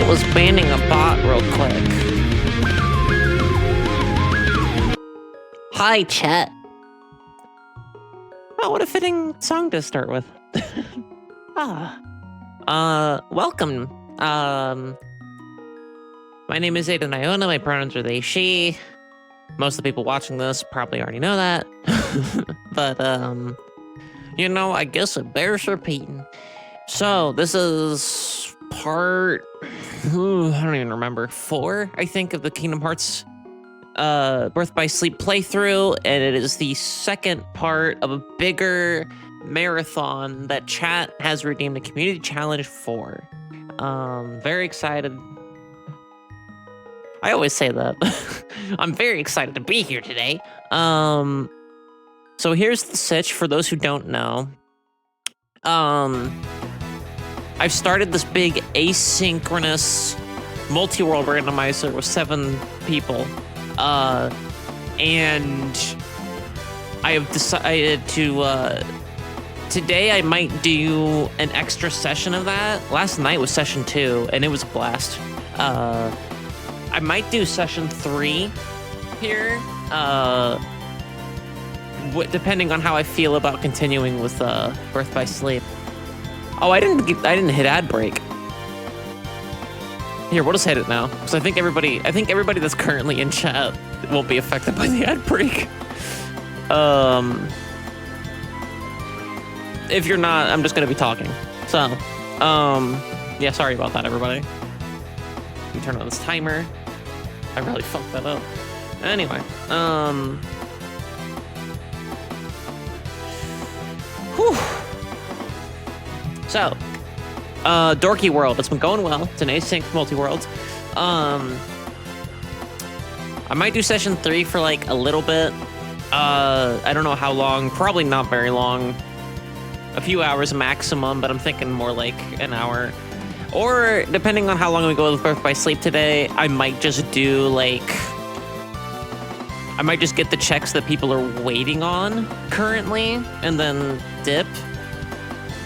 was banning a bot real quick. Hi, chat. Oh, what a fitting song to start with. Welcome. My name is Aiden Iona. My pronouns are they, she. Most of the people watching this probably already know that. But, you know, I guess it bears repeating. So, this is part, I don't even remember, 4, I think, of the Kingdom Hearts Birth by Sleep playthrough, and it is the second part of a bigger marathon that chat has redeemed a community challenge for. Very excited. I always say that. I'm very excited to be here today. So here's the sitch for those who don't know. I've started this big asynchronous multi-world randomizer with 7 people. And I have decided to, today I might do an extra session of that. Last night was session 2, and it was a blast. I might do session 3 here, depending on how I feel about continuing with Birth by Sleep. Oh, I didn't hit ad break. Here, we'll just hit it now, because I think everybody that's currently in chat will be affected by the ad break. If you're not, I'm just gonna be talking. So, yeah, sorry about that, everybody. Let me turn on this timer. I really fucked that up. Anyway, whew. So, Dorky World, it's been going well. It's an async multi-world. I might do session 3 for like a little bit. I don't know how long, probably not very long. A few hours maximum, but I'm thinking more like an hour. Or, depending on how long we go with Birth by Sleep today, I might just do like... I might just get the checks that people are waiting on currently, and then dip.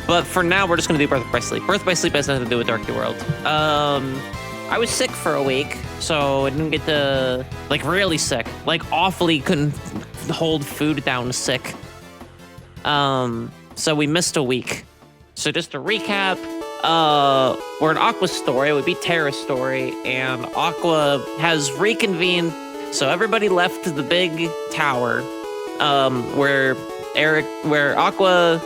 But for now, we're just gonna do Birth by Sleep. Birth by Sleep has nothing to do with Dorky World. I was sick for a week, so I didn't get to, like, really sick. Like, awfully couldn't hold food down sick. So we missed a week. So just to recap, we're in Aqua's story. It would be Terra's story, and Aqua has reconvened. So everybody left the big tower, where Aqua,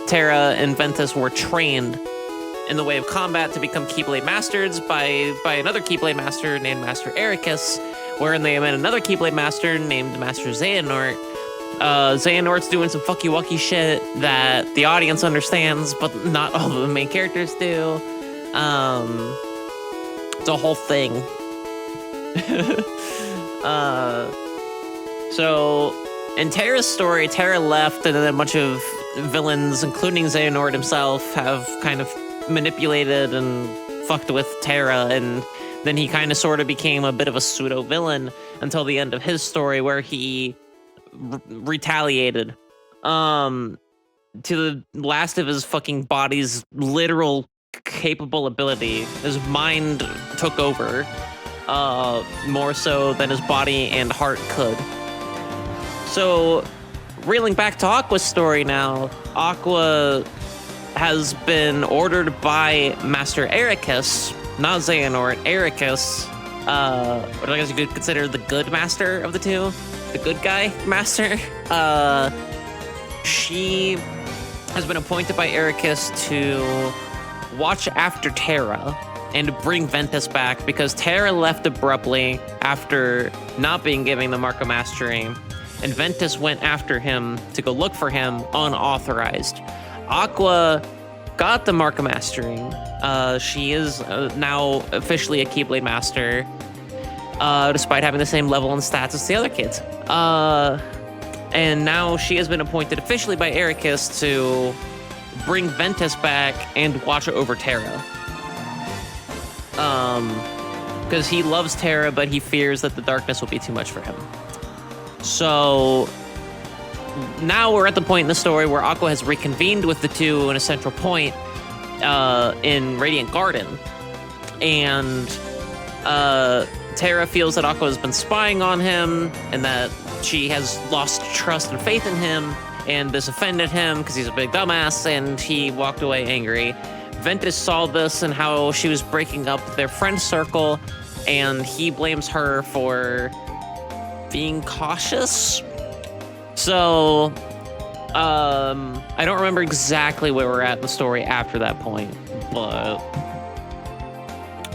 Terra, and Ventus were trained in the way of combat to become Keyblade Masters by another Keyblade Master named Master Ericus, wherein they met another Keyblade Master named Master Xehanort. Xehanort's doing some fucky-wucky shit that the audience understands, but not all of the main characters do. It's a whole thing. So, in Terra's story, Terra left, and then a bunch of villains, including Xehanort himself, have kind of manipulated and fucked with Terra, and then he kind of sort of became a bit of a pseudo-villain until the end of his story, where he retaliated to the last of his fucking body's literal capable ability. His mind took over, more so than his body and heart could. So, reeling back to Aqua's story now, Aqua has been ordered by Master Ericus, not Xehanort, Ericus, what I guess you could consider the good master of the two, the good guy master. She has been appointed by Ericus to watch after Terra and bring Ventus back, because Terra left abruptly after not being given the Mark of Mastery, and Ventus went after him to go look for him unauthorized. Aqua got the Mark of Mastery. She is now officially a Keyblade Master, despite having the same level and stats as the other kids. And now she has been appointed officially by Ericus to bring Ventus back and watch over Terra. Because he loves Terra, but he fears that the darkness will be too much for him. So now we're at the point in the story where Aqua has reconvened with the two in a central point in Radiant Garden. and Terra feels that Aqua has been spying on him and that she has lost trust and faith in him, and this offended him because he's a big dumbass, and he walked away angry. Ventus saw this and how she was breaking up their friend circle, and he blames her for being cautious. So, I don't remember exactly where we're at in the story after that point, but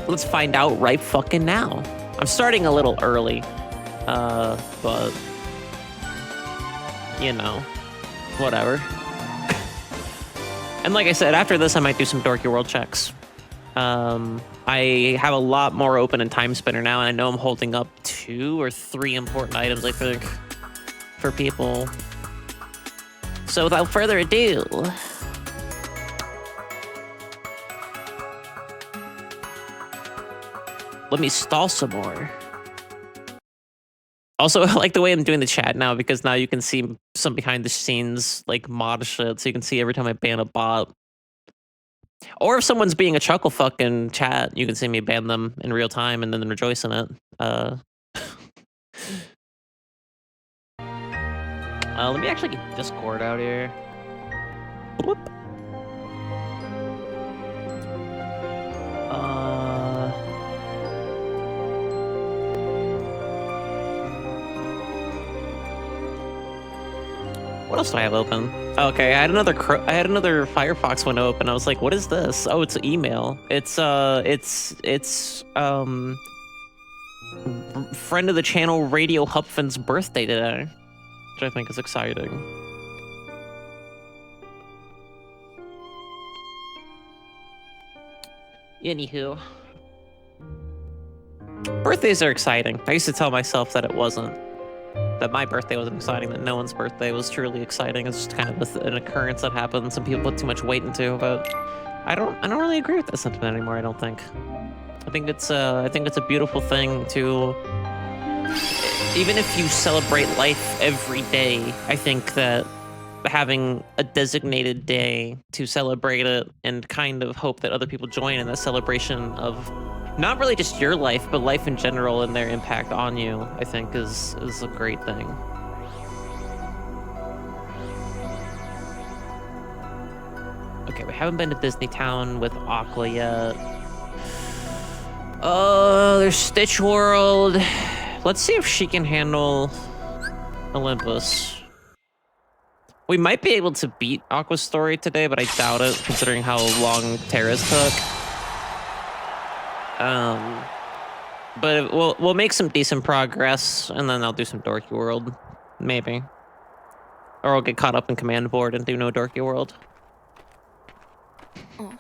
let's find out right fucking now. I'm starting a little early, but, you know, whatever. And like I said, after this, I might do some Dorky World checks. I have a lot more open in Time Spinner now, and I know I'm holding up 2 or 3 important items, I think, for people. So without further ado, let me stall some more. Also, I like the way I'm doing the chat now, because now you can see some behind the scenes, like, mod shit, so you can see every time I ban a bot. Or if someone's being a chuckle fuck in chat, you can see me ban them in real time and then rejoice in it. Let me actually get Discord out here. Bloop. What else do I have open? Okay, I had another Firefox window open. I was like, what is this? Oh, it's email. It's friend of the channel Radio Hupfin's birthday today, which I think is exciting. Anywho, birthdays are exciting. I used to tell myself that it wasn't. That my birthday wasn't exciting, that no one's birthday was truly exciting. It's just kind of an occurrence that happens some people put too much weight into, but I don't really agree with that sentiment anymore, I don't think. I think it's a beautiful thing to, even if you celebrate life every day, I think that having a designated day to celebrate it and kind of hope that other people join in that celebration of not really just your life, but life in general and their impact on you, I think is a great thing. Okay, we haven't been to Disney Town with Aqua yet. Oh, there's Stitch World. Let's see if she can handle Olympus. We might be able to beat Aqua's story today, but I doubt it, considering how long Terra's took. But we'll make some decent progress, and then I'll do some Dorky World, maybe. Or I'll get caught up in Command Board and do no Dorky World. Oh.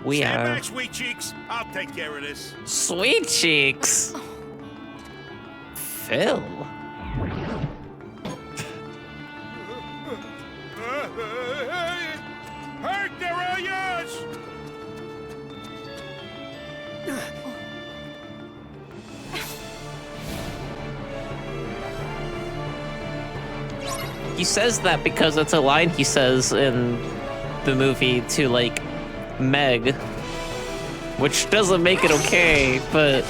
We Stand are. back, sweet cheeks. I'll take care of this. Sweet cheeks. Phil. Hurt, they're all yours. He says that because it's a line he says in the movie to, like, Meg, which doesn't make it okay, but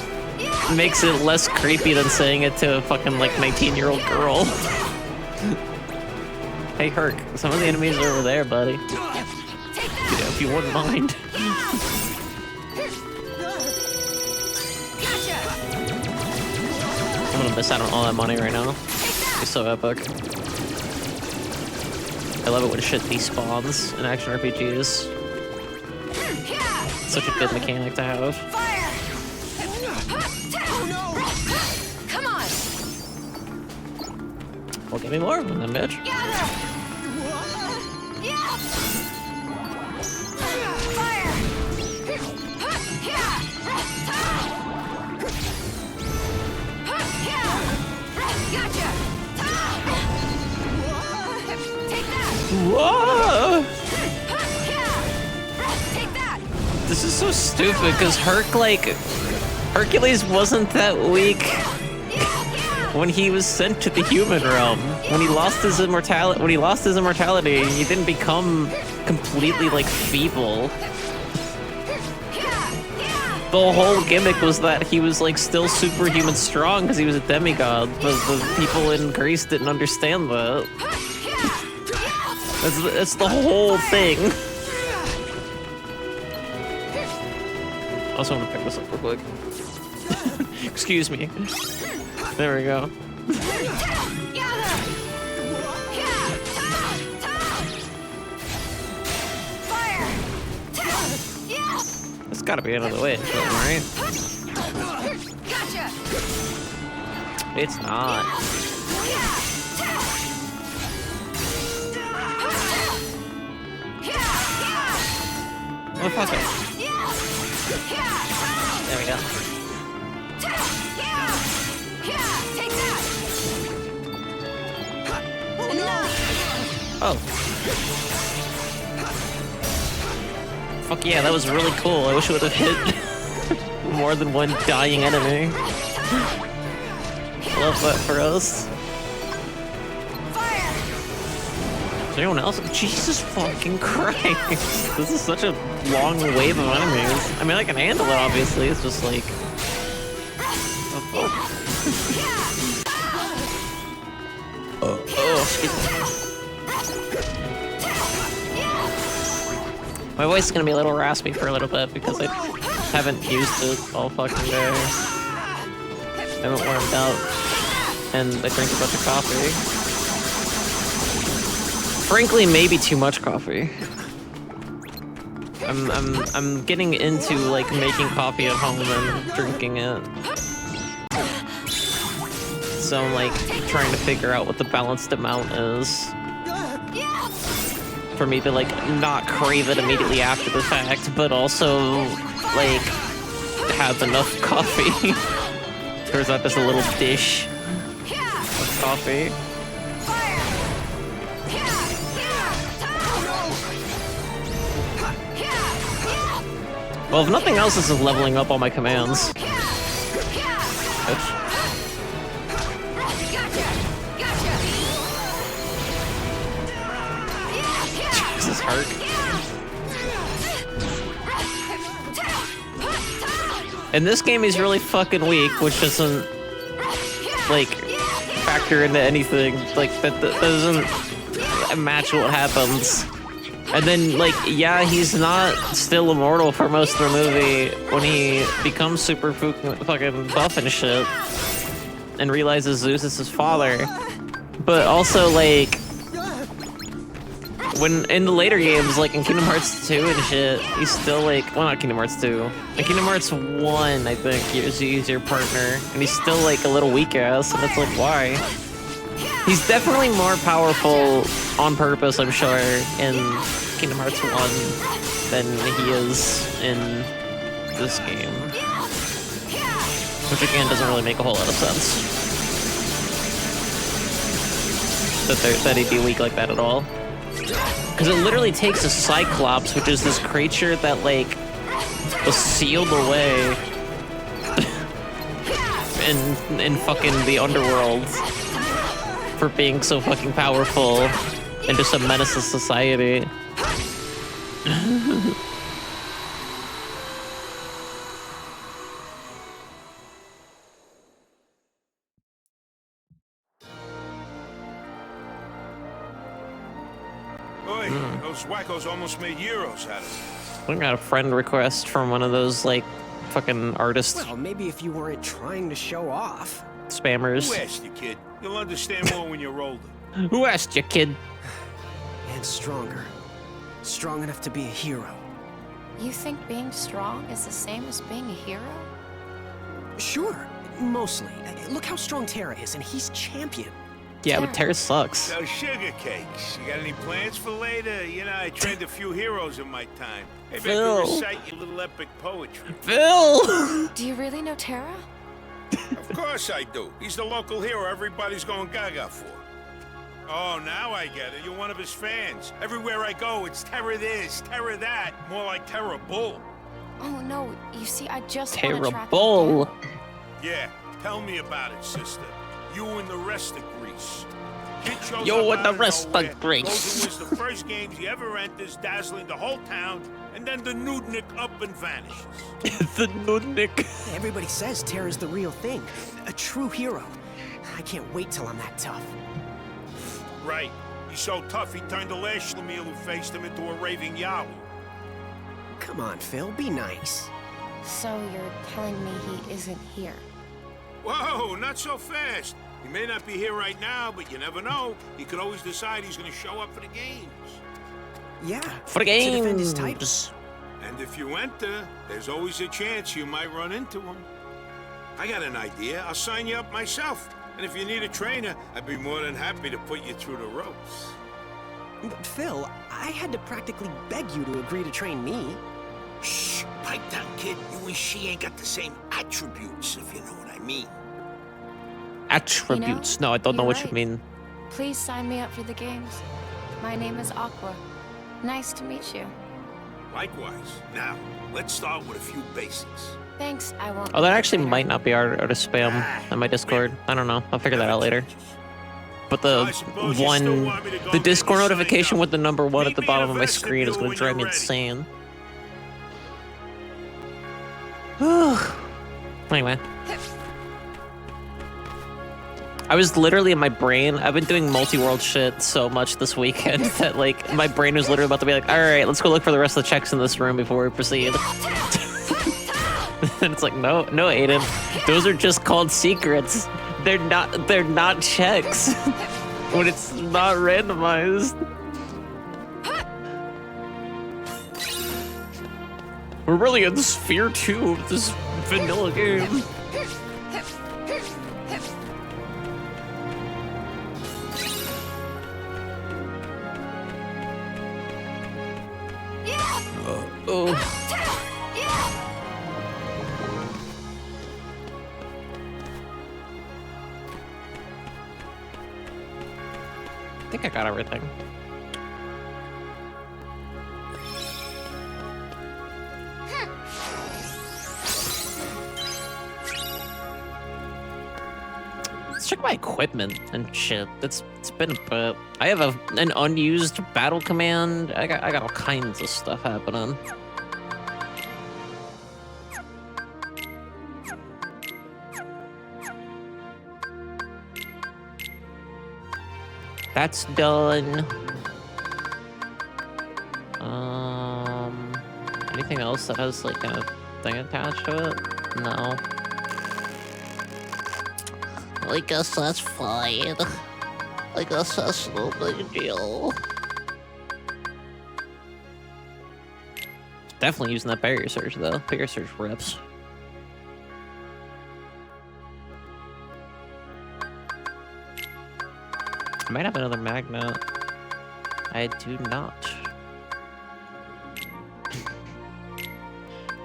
makes it less creepy than saying it to a fucking, like, 19-year-old girl. Hey, Herc, some of the enemies are over there, buddy. Yeah, if you wouldn't mind. I'm gonna miss out on all that money right now. It's so epic. I love it when shit despawns in action RPGs. Such a good mechanic to have. Fire! Come on! Well, give me more of them then, bitch. Fire! Gotcha! Take that! Whoa! Take that! This is so stupid, because Hercules wasn't that weak. when he was sent to the human realm, when he lost his immortality, he didn't become completely like feeble. The whole gimmick was that he was like still superhuman strong because he was a demigod, but the people in Greece didn't understand that. That's the whole thing. I also want to pick this up real quick. Excuse me. There we go. It's gotta be another way, right? Gotcha. It's not. Motherfucker. There we go. Oh. Fuck yeah, that was really cool. I wish it would have hit more than one dying enemy. Love that for us. Is there anyone else? Jesus fucking Christ. This is such a long wave of enemies. I mean, I can handle it, obviously. It's just like... Oh, excuse me. My voice is gonna be a little raspy for a little bit because I haven't used it all fucking day. I haven't warmed up, and I drink a bunch of coffee. Frankly, maybe too much coffee. I'm getting into like making coffee at home and drinking it. So I'm like trying to figure out what the balanced amount is. For me to like not crave it immediately after the fact, but also like have enough coffee. There's not just a little dish of coffee. Well, if nothing else, this is leveling up all my commands. Oops. Jesus, hurt. And this game is really fucking weak, which doesn't like factor into anything. Like that doesn't match what happens. And then, like, yeah, he's not still immortal for most of the movie when he becomes super fucking buff and shit and realizes Zeus is his father. But also, like, when in the later games, like in Kingdom Hearts 2 and shit, he's still like, well, not Kingdom Hearts 2. In Kingdom Hearts 1, I think, he's your partner, and he's still like a little weak ass, and it's like, why? He's definitely more powerful on purpose, I'm sure, in Kingdom Hearts 1 than he is in this game. Which again doesn't really make a whole lot of sense. That he'd be weak like that at all. Because it literally takes a Cyclops, which is this creature that like was sealed away in fucking the underworld for being so fucking powerful and just a menace to society. Oi, those wackos almost made euros out of it. We got a friend request from one of those like fucking artist Well, maybe if you weren't trying to show off. spammers. Who asked you, kid? You'll understand more when you're older. Who asked you, kid? And stronger. Strong enough to be a hero. You think being strong is the same as being a hero? Sure, mostly. Look how strong Terra is, and he's champion. Yeah, but Terra sucks. So sugar cakes. You got any plans for later? You know, I trained a few heroes in my time. Maybe I Phil. could recite you a little epic poetry. Phil! Do you really know Terra? Of course I do. He's the local hero everybody's going gaga for. Oh, now I get it. You're one of his fans. Everywhere I go, it's Terra this, Terra that. More like Terra Bull. Oh no, you see, I just want to track him Terrible. down. Yeah, tell me about it, sister. You and the rest of Greece. Kid shows Yo, up and the out of rest of nowhere, Greece. goes and wins the first games he ever enters, dazzling the whole town, and then the nudnik up and vanishes. The nudnik. Everybody says Terra's the real thing. A true hero. I can't wait till I'm that tough. Right. He's so tough he turned the last Schlemiel who faced him into a raving Yahoo. Come on, Phil, be nice. So you're telling me he isn't here? Whoa, not so fast. He may not be here right now, but you never know. He could always decide he's going to show up for the games. Yeah, For the to defend his title. games. And if you enter, there's always a chance you might run into him. I got an idea. I'll sign you up myself. And if you need a trainer, I'd be more than happy to put you through the ropes. But Phil, I had to practically beg you to agree to train me. Shh, pipe down, kid. You and she ain't got the same attributes, if you know what I mean. Attributes. No, I don't know you're what right. you mean. Please sign me up for the games. My name is Aqua. Nice to meet you. Likewise. Now, let's start with a few basics. Thanks, I won't. Oh, that be actually later. might not be our to spam on my Discord. I don't know. I'll figure that out later. But the I suppose you still want me to go the get Discord you signed notification up. with the number 1 at Meet the me in bottom the of my screen is vestibule going to when drive me you're ready. insane. Anyway. I was literally in my brain. I've been doing multi-world shit so much this weekend that, like, my brain was literally about to be like, all right, let's go look for the rest of the checks in this room before we proceed. And it's like, no, Aiden. Those are just called secrets. They're not checks. When it's not randomized. We're really in Sphere 2 of this vanilla game. Oh. I think I got everything. Let's check my equipment and shit. It's been a bit. I have an unused battle command. I got all kinds of stuff happening. That's done. Anything else that has like a thing attached to it? No. I guess that's fine. I guess that's no big deal. Definitely using that barrier surge though. Barrier surge rips. I might have another magnet. I do not.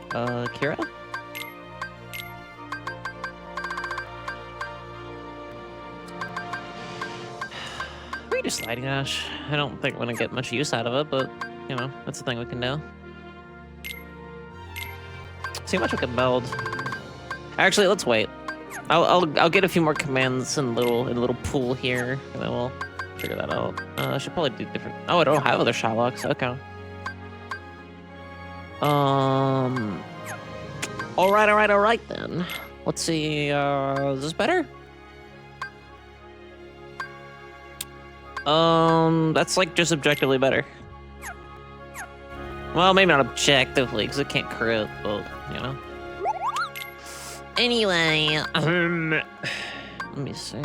Kira? We do sliding ash. I don't think we're gonna get much use out of it, but you know, that's the thing we can do. See how much we can build. Actually, let's wait. I'll get a few more commands in little pool here, and then we'll figure that out. I should probably do different. Oh, I don't have other Shylocks. Okay. All right then. Let's see. Is this better? That's like just objectively better. Well, maybe not objectively, because it can't crit, but you know. Anyway, let me see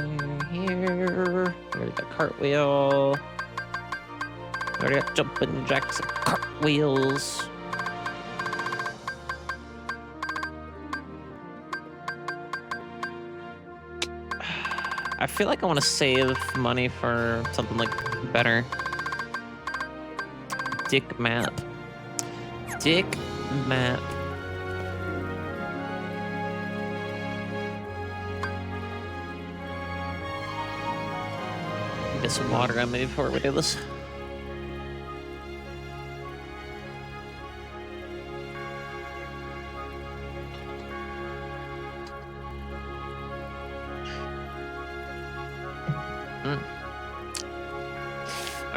here. We already got cartwheel. We already got jumping jacks and cartwheels. I feel like I want to save money for something like better. Dick map. Dick map. Get some water on me before we do this. I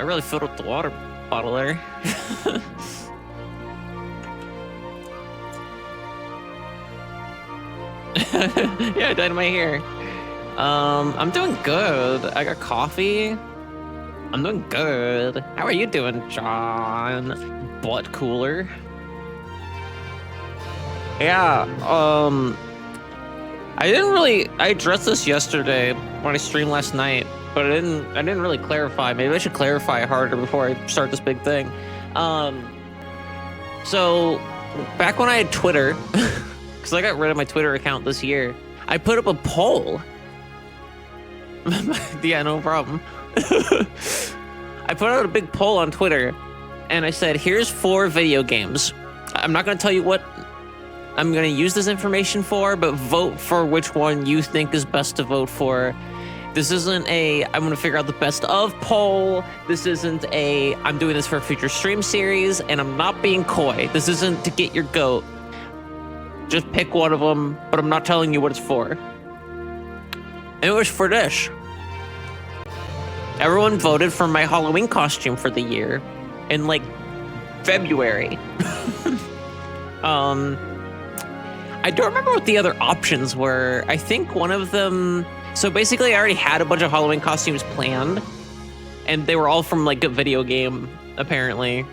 really filled up the water bottle there. Yeah, I dyed my hair. I'm doing good. I got coffee. I'm doing good. How are you doing, John? Butt cooler. Yeah, I addressed this yesterday when I streamed last night, but I didn't really clarify. Maybe I should clarify harder before I start this big thing. So back when I had Twitter, because I got rid of my Twitter account this year, I put up a poll. Yeah, no problem. I put out a big poll on Twitter, and I said, here's 4 video games. I'm not going to tell you what I'm going to use this information for, but vote for which one you think is best to vote for. This isn't a I'm going to figure out the best of poll. This isn't a I'm doing this for a future stream series, and I'm not being coy. This isn't to get your goat. Just pick one of them, but I'm not telling you what it's for. And it was for this. Everyone voted for my Halloween costume for the year in like February. I don't remember what the other options were. I think one of them... So basically, I already had a bunch of Halloween costumes planned, and they were all from like a video game, apparently.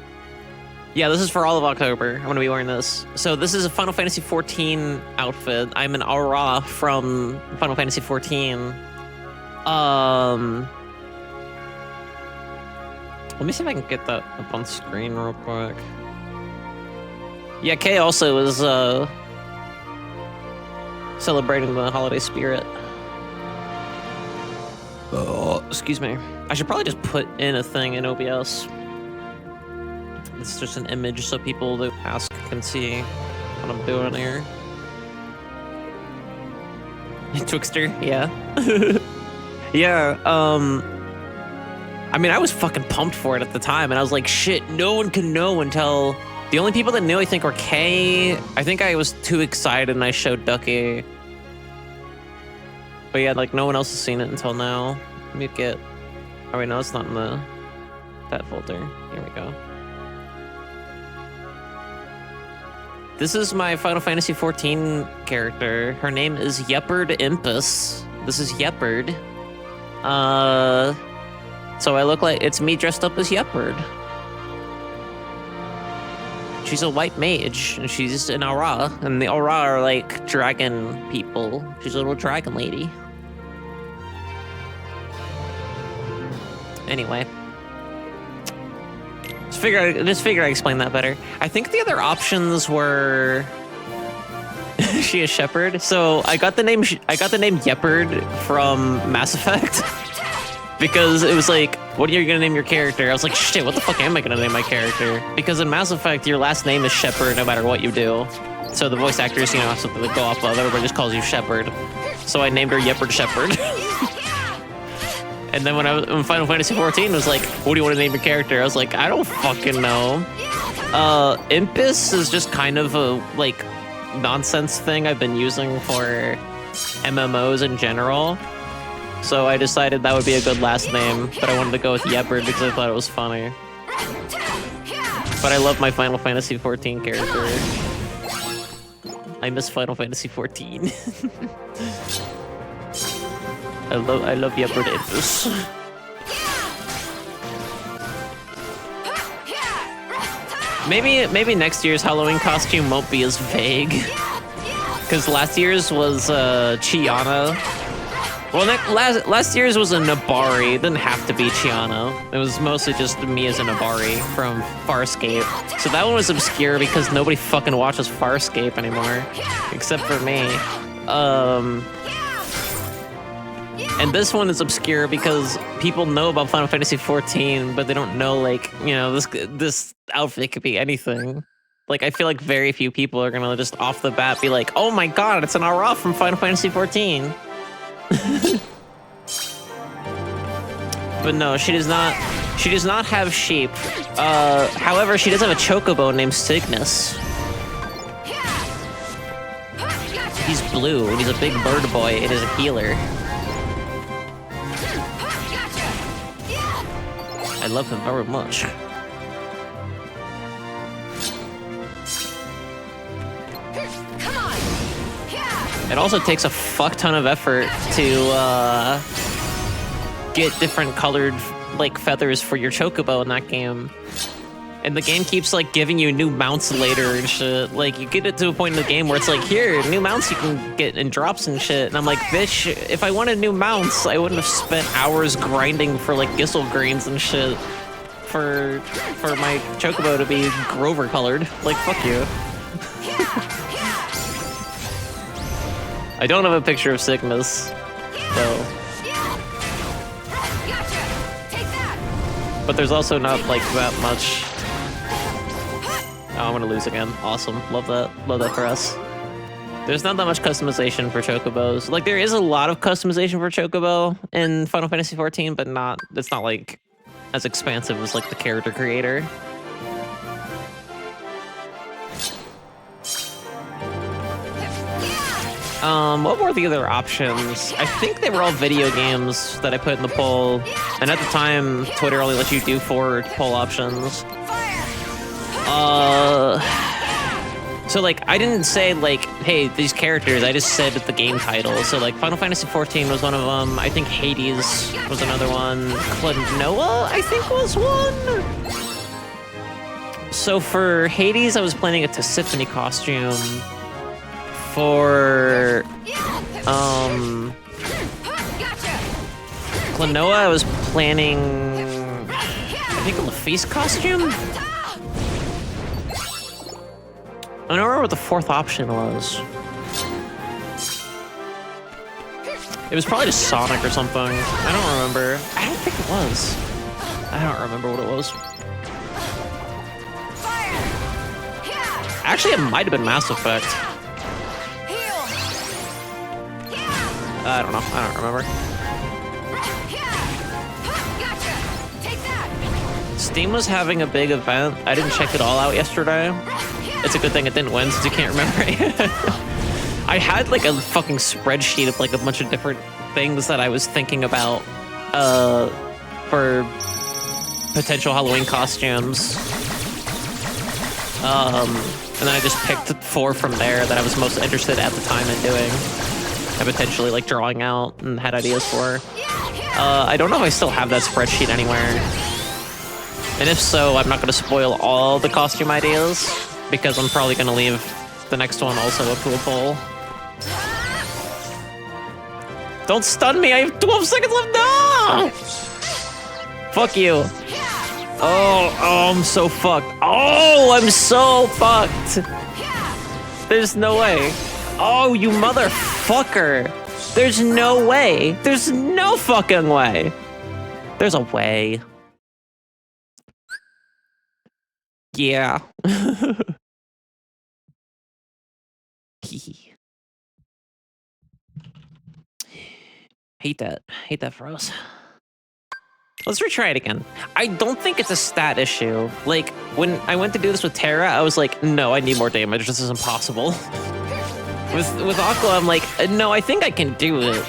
Yeah, this is for all of October. I'm gonna be wearing this. So this is a Final Fantasy XIV outfit. I'm an Aura from Final Fantasy XIV. Let me see if I can get that up on screen real quick. Yeah, Kay also is celebrating the holiday spirit. Oh, excuse me. I should probably just put in a thing in OBS. It's just an image so people that ask can see what I'm doing here. Twixter, yeah. Yeah, I mean, I was fucking pumped for it at the time, and I was like, shit, no one can know until... The only people that knew, I think, were Kay. I think I was too excited and I showed Ducky. But yeah, like, no one else has seen it until now. Let me get... Oh wait, no, it's not in that folder. Here we go. This is my Final Fantasy XIV character. Her name is Yeppard Impus. This is Yeppard. So I look like... It's me dressed up as Yeppard. She's a white mage, and she's an Aura, and the Aura are like dragon people. She's a little dragon lady. Anyway. Just figure I explained that better. I think the other options were... Is she a shepherd? So I got the name Yeppard from Mass Effect. Because it was like, what are you gonna name your character? I was like, shit, what the fuck am I gonna name my character? Because in Mass Effect, your last name is Shepard no matter what you do. So the voice actors, have something to go off of. Everybody just calls you Shepard. So I named her Yeppard Shepard. And then when Final Fantasy XIV was like, what do you want to name your character? I was like, I don't fucking know. Impus is just kind of a, like, nonsense thing I've been using for MMOs in general. So I decided that would be a good last name, but I wanted to go with Yeppard because I thought it was funny. But I love my Final Fantasy XIV character. I miss Final Fantasy XIV. I love Yeppard Impus. Maybe next year's Halloween costume won't be as vague. Because last year's was Chiana. Well, last year's was a Nabari. It didn't have to be Chiana. It was mostly just me as a Nabari from Farscape. So that one was obscure because nobody fucking watches Farscape anymore. Except for me. And this one is obscure because people know about Final Fantasy XIV, but they don't know, like, this outfit could be anything. Like, I feel like very few people are gonna just off the bat be like, oh my god, it's an Aura from Final Fantasy XIV. But no, she does not have sheep. However, she does have a chocobo named Cygnus. He's blue, and he's a big bird boy, and is a healer. I love him very much. Come on. Yeah. It also takes a fuck ton of effort to get different colored like feathers for your chocobo in that game. And the game keeps like giving you new mounts later and shit. Like you get it to a point in the game where it's like, here, new mounts you can get in drops and shit. And I'm like, bitch, if I wanted new mounts, I wouldn't have spent hours grinding for like Gissel greens and shit for my chocobo to be Grover colored. Like, fuck you. I don't have a picture of Cygnus, though. But there's also not like that much. Oh, I'm gonna lose again. Awesome. Love that. Love that for us. There's not that much customization for chocobos. Like, there is a lot of customization for chocobo in Final Fantasy XIV, but it's not like as expansive as like the character creator. What were the other options? I think they were all video games that I put in the poll. And at the time, Twitter only let you do 4 poll options. So like, I didn't say like, hey, these characters, I just said the game title. So like, Final Fantasy XIV was one of them. I think Hades was another one. Klonoa, I think, was one. So for Hades, I was planning a Tisiphone costume. For Klonoa, I was planning, I think, a Laphise costume? I don't remember what the 4th option was. It was probably just Sonic or something. I don't remember. I don't think it was. I don't remember what it was. Actually, it might have been Mass Effect. I don't know. I don't remember. Steam was having a big event. I didn't check it all out yesterday. It's a good thing it didn't win since you can't remember it. I had like a fucking spreadsheet of like a bunch of different things that I was thinking about for potential Halloween costumes. And then I just picked 4 from there that I was most interested at the time in doing. I potentially like drawing out and had ideas for. I don't know if I still have that spreadsheet anywhere. And if so, I'm not going to spoil all the costume ideas because I'm probably going to leave the next one also up to a poll. Don't stun me! I have 12 seconds left! No! Fuck you. Oh, I'm so fucked. Oh, I'm so fucked. There's no way. Oh, you motherfucker. There's no way. There's no fucking way. There's a way. Yeah. Hate that. Hate that for us. Let's retry it again. I don't think it's a stat issue. Like, when I went to do this with Terra, I was like, no, I need more damage. This is impossible. With Aqua, I'm like, no, I think I can do it.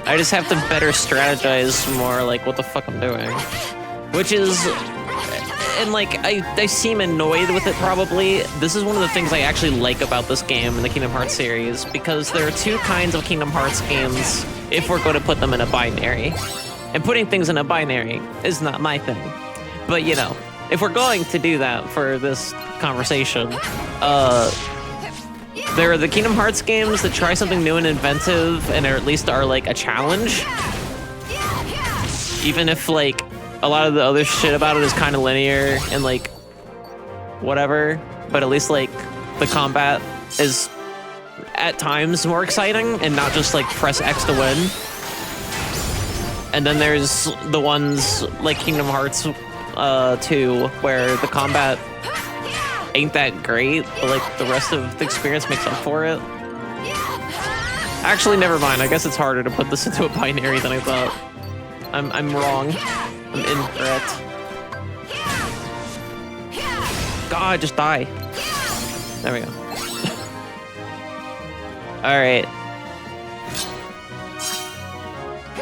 I just have to better strategize more, like, what the fuck I'm doing. Which is... And, like, I seem annoyed with it, probably. This is one of the things I actually like about this game in the Kingdom Hearts series, because there are 2 kinds of Kingdom Hearts games if we're going to put them in a binary. And putting things in a binary is not my thing. But, you know, if we're going to do that for this conversation, there are the Kingdom Hearts games that try something new and inventive, and at least are, like, a challenge. Even if, like, a lot of the other shit about it is kind of linear and, like, whatever. But at least, like, the combat is, at times, more exciting and not just, like, press X to win. And then there's the ones, like Kingdom Hearts 2, where the combat ain't that great, but, like, the rest of the experience makes up for it. Actually, never mind. I guess it's harder to put this into a binary than I thought. I'm wrong. I'm incorrect. God, just die. There we go. Alright.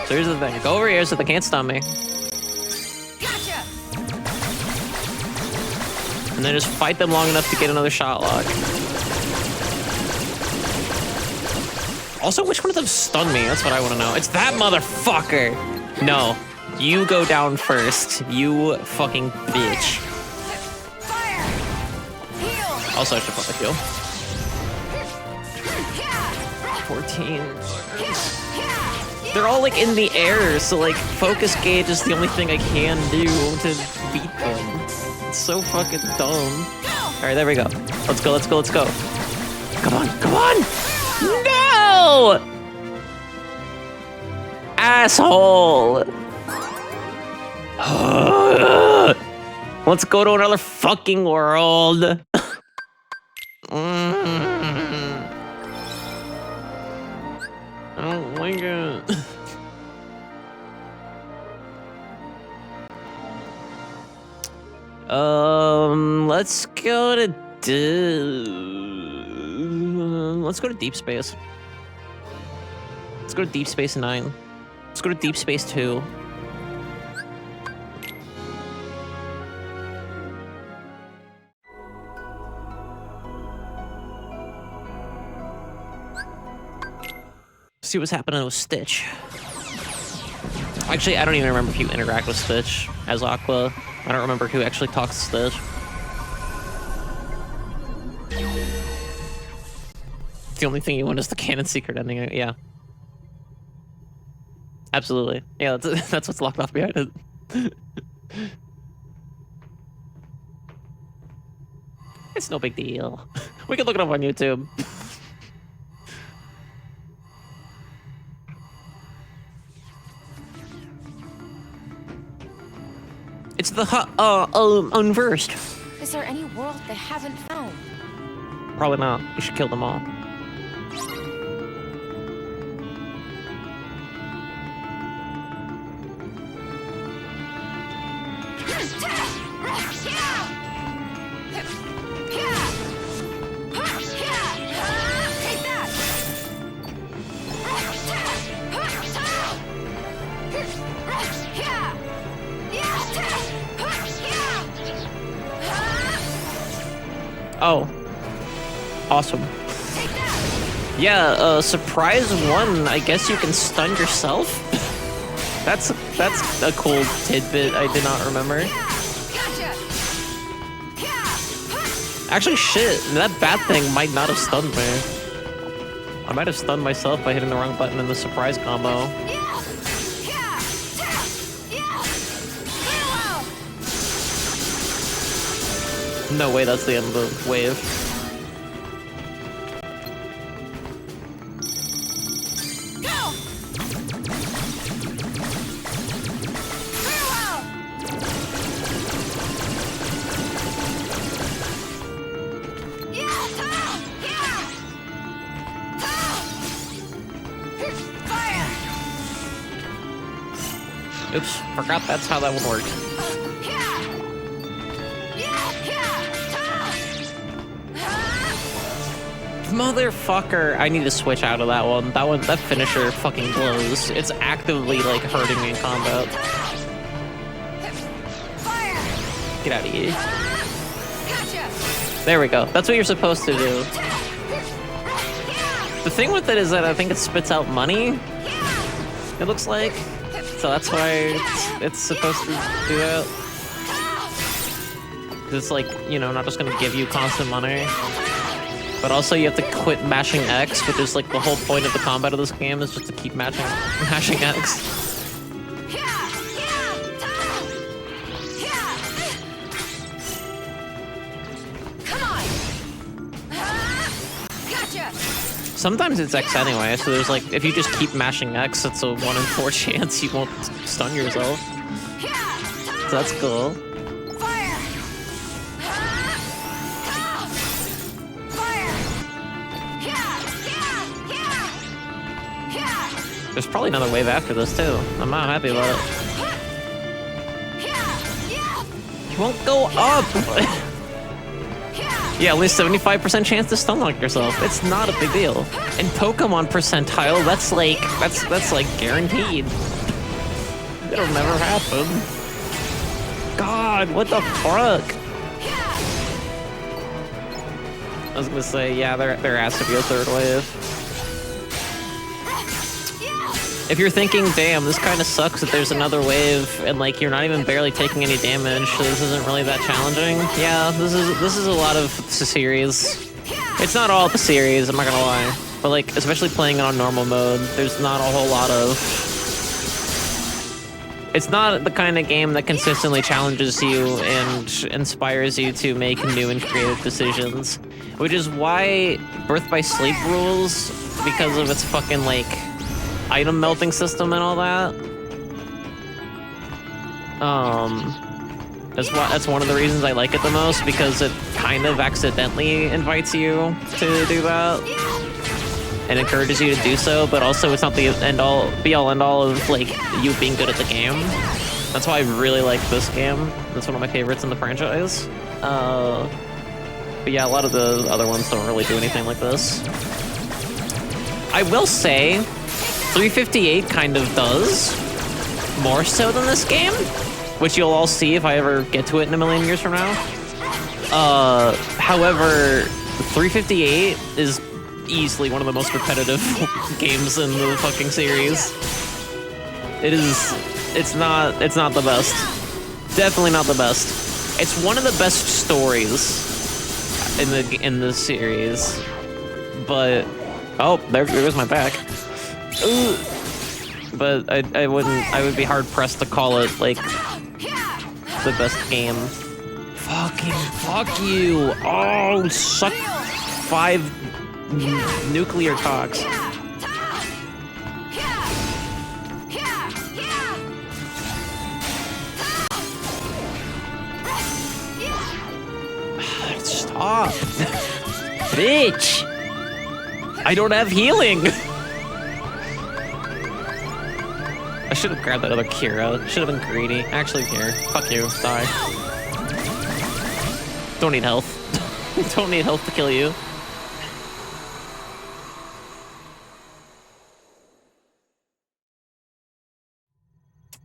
So here's the thing. Go over here so they can't stun me. Gotcha. And then just fight them long enough to get another shot lock. Also, which one of them stunned me? That's what I want to know. It's that motherfucker! No. You go down first. You fucking bitch. Fire. Heal. Also, I should probably heal. 14. They're all like in the air, so like focus gauge is the only thing I can do to beat them. It's so fucking dumb. Alright, there we go. Let's go, let's go, let's go. Come on, come on! No! Asshole! Let's go to another fucking world. I don't like it. Let's go to let's go to Deep Space. Let's go to Deep Space 9. Let's go to Deep Space 2. See what's happening with Stitch. Actually, I don't even remember if you interact with Stitch as Aqua. I don't remember who actually talks to Stitch. The only thing you want is the canon secret ending. Yeah. Absolutely. Yeah, that's what's locked off behind it. It's no big deal. We can look it up on YouTube. It's the unversed. Is there any world they haven't found? Probably not. You should kill them all. Oh. Awesome. Yeah, surprise one, I guess you can stun yourself? That's a cool tidbit I did not remember. Actually, shit, that bat thing might not have stunned me. I might have stunned myself by hitting the wrong button in the surprise combo. No way, that's the end of the wave. Oops, forgot that's how that one worked. Motherfucker, I need to switch out of that one. That finisher fucking blows. It's actively like hurting me in combat. Get out of here. There we go. That's what you're supposed to do. The thing with it is that I think it spits out money. It looks like. So that's why it's supposed to do that. 'Cause it's like, you know, not just gonna give you constant money. But also you have to quit mashing X, which is like the whole point of the combat of this game is just to keep mashing X. Sometimes it's X anyway, so there's like, if you just keep mashing X, it's a 1 in 4 chance you won't stun yourself. So that's cool. There's probably another wave after this too. I'm not happy about it. You won't go up! Yeah, at least 75% chance to stun lock yourself. It's not a big deal. In Pokemon percentile, that's like guaranteed. It'll never happen. God, what the fuck? I was gonna say, yeah, there has to be a third wave. If you're thinking, damn, this kind of sucks that there's another wave and like you're not even barely taking any damage, so this isn't really that challenging. Yeah, this is a lot of the series. It's not all the series, I'm not gonna lie, but like especially playing it on normal mode, there's not a whole lot of. It's not the kind of game that consistently challenges you and inspires you to make new and creative decisions, which is why Birth by Sleep rules, because of its fucking like item melting system and all that. That's one of the reasons I like it the most, because it kind of accidentally invites you to do that and encourages you to do so, but also it's not the be all end all of like you being good at the game. That's why I really like this game. That's one of my favorites in the franchise. But yeah, a lot of the other ones don't really do anything like this. I will say 358 kind of does more so than this game, which you'll all see if I ever get to it in a million years from now. However, 358 is easily one of the most repetitive games in the fucking series. It's not the best. Definitely not the best. It's one of the best stories in the series. But oh, there goes my back. Ooh. But I would be hard pressed to call it like the best game. Fucking fuck you. Oh, suck 5 nuclear cocks. Stop. Bitch. I don't have healing. I should have grabbed that other Kira. Should have been greedy. Actually, here. Fuck you. Die. Don't need health. Don't need health to kill you.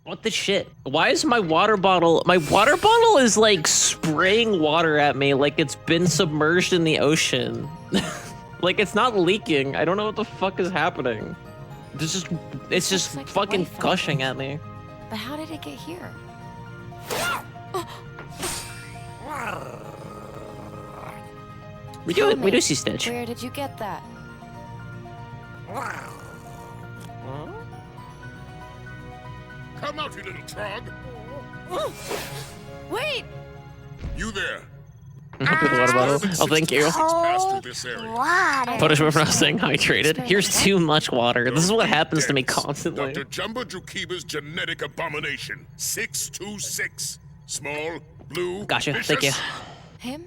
What the shit? Why is my water bottle... My water bottle is like spraying water at me like it's been submerged in the ocean. Like it's not leaking. I don't know what the fuck is happening. It's just like fucking gushing at me. But how did it get here? We do see Stitch. Where did you get that? Come out, you little trog. Wait! You there. Water bottle. Oh, thank you. Pass through this area. Punishment for not staying hydrated. Here's too much water. This is what happens to me constantly. Dr. Jumbo Jukiba's genetic abomination. 626. Small, blue, Gotcha. vicious. Thank you. Him?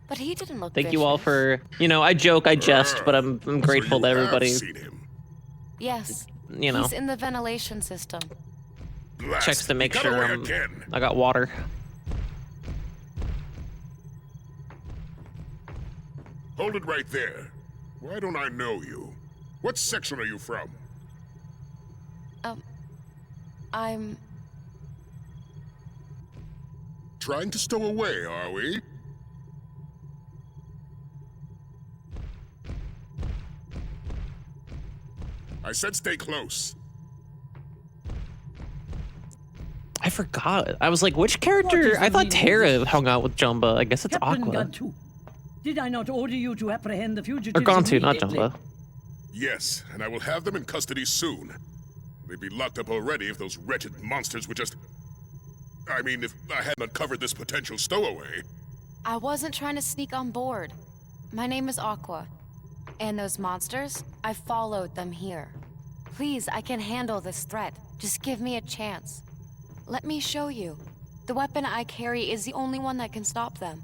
But he didn't look Thank you all vicious. for, you know, I joke, I jest, but I'm grateful So to you have everybody, seen him. Yes. you know, He's in the ventilation system. Blast. checks to make He got sure away again. I got water. Hold it right there. Why don't I know you? What section are you from? I'm... Trying to stow away, are we? I said stay close. I forgot. I was like, which character? I thought Terra hung out with Jumba. I guess it's Captain Aqua. Gantu, did I not order you to apprehend the fugitives? Or Gantu, not immediately? Jumba. Yes, and I will have them in custody soon. They'd be locked up already if those wretched monsters would just... I mean, if I hadn't uncovered this potential stowaway. I wasn't trying to sneak on board. My name is Aqua. And those monsters, I followed them here. Please, I can handle this threat. Just give me a chance. Let me show you. The weapon I carry is the only one that can stop them.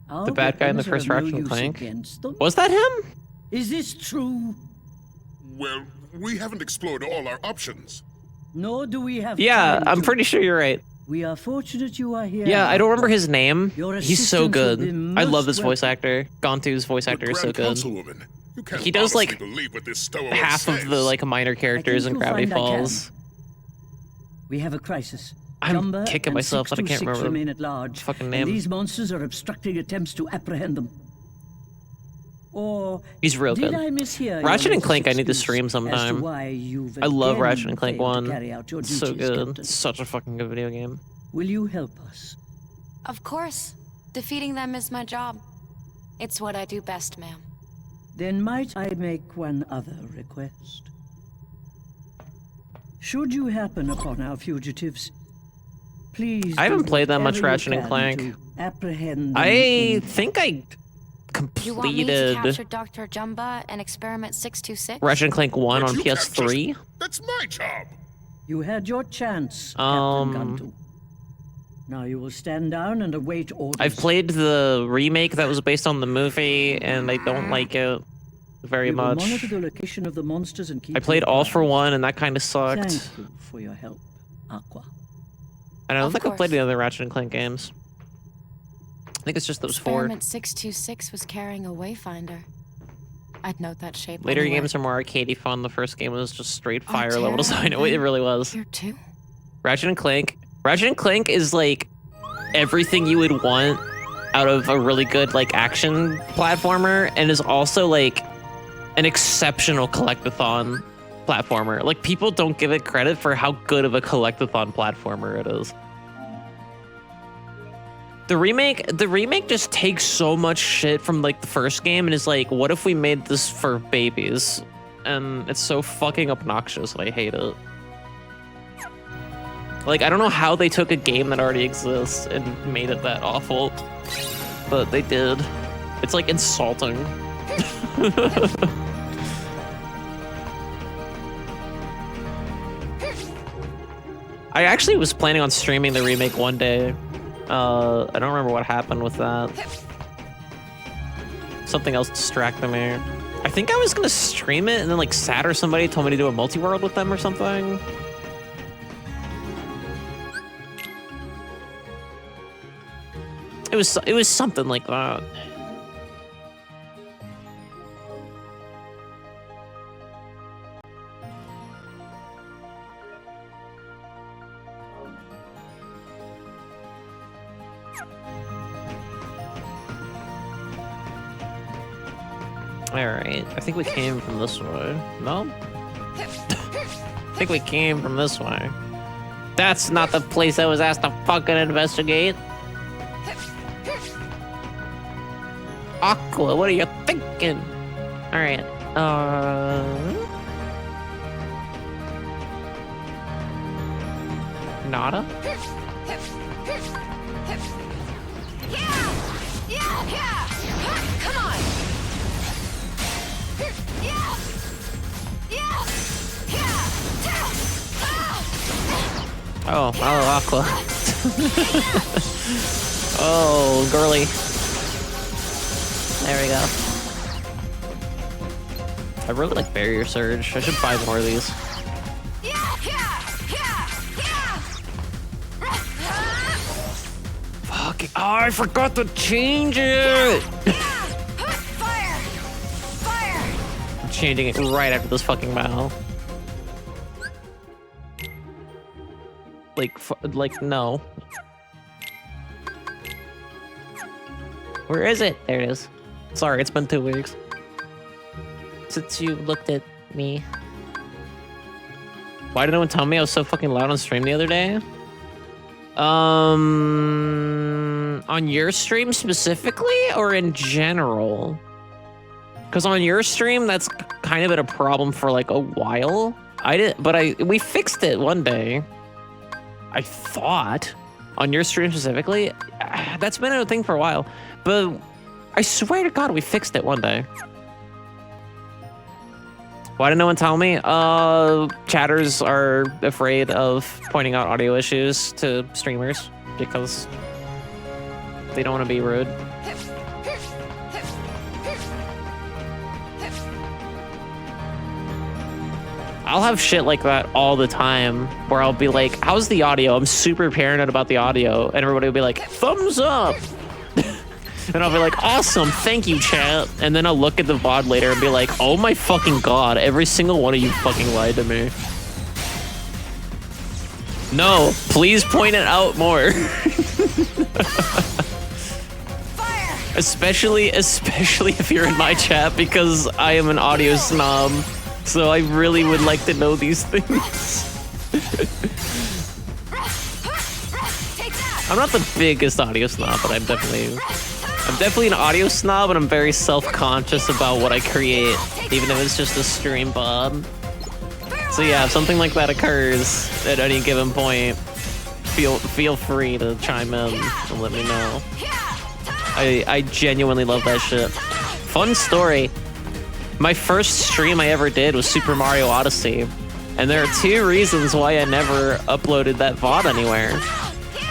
Our The bad guy in the weapons first are of no Ratchet and use Clank? against them. Was that him? Is this true? Well, we haven't explored all our options. Nor do we have Yeah, time I'm to. pretty sure you're right. We are fortunate you are here. Yeah, I don't remember his name. Your He's so assistance will good. be I love most this voice welcome. actor. Gantu's voice actor is so Grand good. Councilwoman, you can't He does, honestly like, believe what this stowaway Half of says. the like minor characters in think Gravity you'll find I can. Falls. We have a crisis. I'm Jumba kicking and myself that I can't 626 remember remain at large. fucking and name. these monsters are obstructing attempts to apprehend them. Or He's real did good. I mishear Ratchet your and Clank I need to excuse stream as to sometime. why you've I love again Ratchet and Clank failed to 1. carry out your It's so duties, good. Captain? It's such a fucking good video game. Will you help us? Of course. Defeating them is my job. It's what I do best, ma'am. Then might I make one other request? Should you happen upon our fugitives, please. I haven't do played that much whatever you Ratchet and can Clank. to apprehend them I in think I You want me to capture completed Dr. Jumba and Experiment 626? Ratchet and Clank 1 on But you can't PS3. That's my job. You had your chance, Um, Captain Gantu. Now you will stand down and await orders. I've played the remake that was based on the movie, and I don't like it very We will much. monitor the location of the monsters and keep I played you All for apprised. One, and that kind of sucked. Thank you for your help, Aqua. And I don't Of think I've played course. the other Ratchet and Clank games. I think it's just those four. Experiment 626 was carrying a wayfinder. I'd note that shape. Later anywhere. games are more arcadey fun. The first game was just straight fire Terra level design. and It really was. Here too? Ratchet and Clank. Ratchet and Clank is like everything you would want out of a really good like action platformer, and is also like an exceptional collectathon platformer. Like people don't give it credit for how good of a collectathon platformer it is. The remake just takes so much shit from like the first game and is like, what if we made this for babies? And it's so fucking obnoxious and I hate it. Like, I don't know how they took a game that already exists and made it that awful, but they did. It's like insulting. I actually was planning on streaming the remake one day. I don't remember what happened with that. Something else distracted me. I think I was gonna stream it and then like Sat or somebody told me to do a multi-world with them or something. It was something like that. Alright, I think we came from this way. No? I think we came from this way. That's not the place I was asked to fucking investigate. Aqua, what are you thinking? Alright, Nada? Come on! Oh, Aqua. Oh, girly. There we go. I really like Barrier Surge. I should buy more of these. Fuck. Oh, I forgot to change it! Fire! Fire! I'm changing it right after this fucking battle. Like, no. Where is it? There it is. Sorry, it's been 2 weeks since you looked at me. Why did no one tell me I was so fucking loud on stream the other day? On your stream specifically or in general? Because on your stream, that's kind of been a problem for like a while. We fixed it one day. I thought on your stream specifically. That's been a thing for a while, but I swear to God, we fixed it one day. Why did no one tell me? Chatters are afraid of pointing out audio issues to streamers because they don't want to be rude. I'll have shit like that all the time where I'll be like, how's the audio? I'm super paranoid about the audio. And everybody will be like, thumbs up. And I'll be like, awesome, thank you, chat. And then I'll look at the VOD later and be like, oh my fucking God, every single one of you fucking lied to me. No, please point it out more. Especially if you're in my chat, because I am an audio snob. So I really would like to know these things. I'm not the biggest audio snob, but I'm definitely an audio snob, and I'm very self-conscious about what I create, even if it's just a stream bod. So yeah, if something like that occurs at any given point, feel free to chime in and let me know. I genuinely love that shit. Fun story. My first stream I ever did was Super Mario Odyssey, and there are 2 reasons why I never uploaded that VOD anywhere,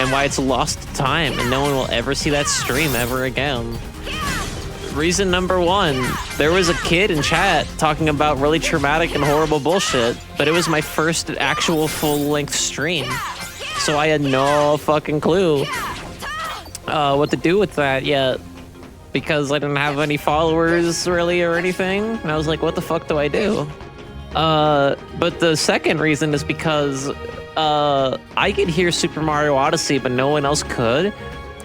and why it's lost to time, and no one will ever see that stream ever again. Reason number 1, there was a kid in chat talking about really traumatic and horrible bullshit, but it was my first actual full-length stream, so I had no fucking clue what to do with that yet, because I didn't have any followers really or anything, and I was like, what the fuck do I do? But the second reason is because I could hear Super Mario Odyssey, but no one else could,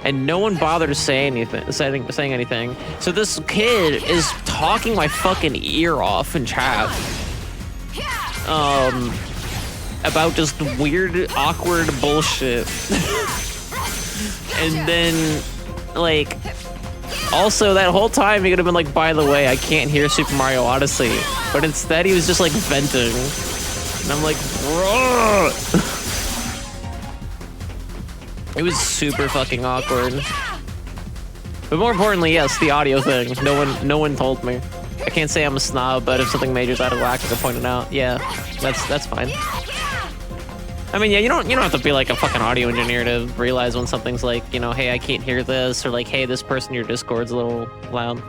and no one bothered to say anything, saying anything. So this kid is talking my fucking ear off in chat, about just weird, awkward bullshit. And then, like, also that whole time he could have been like, by the way, I can't hear Super Mario Odyssey. But instead he was just like venting. And I'm like, bro. It was super fucking awkward. But more importantly, yes, the audio thing. No one told me. I can't say I'm a snob, but if something major's out of whack, I can point it out. Yeah, that's fine. I mean, yeah, you don't have to be like a fucking audio engineer to realize when something's like, you know, hey, I can't hear this, or like, hey, this person in your Discord's a little loud.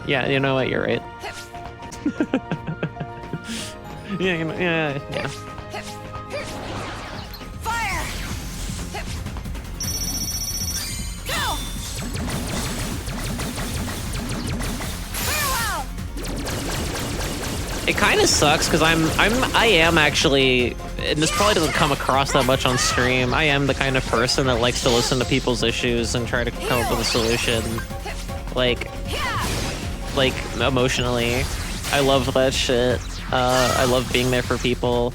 Yeah, you know what? You're right. Yeah. Fire! Go! Farewell! It kind of sucks because I am actually, and this probably doesn't come across that much on stream, I am the kind of person that likes to listen to people's issues and try to come up with a solution, like emotionally. I love that shit. I love being there for people,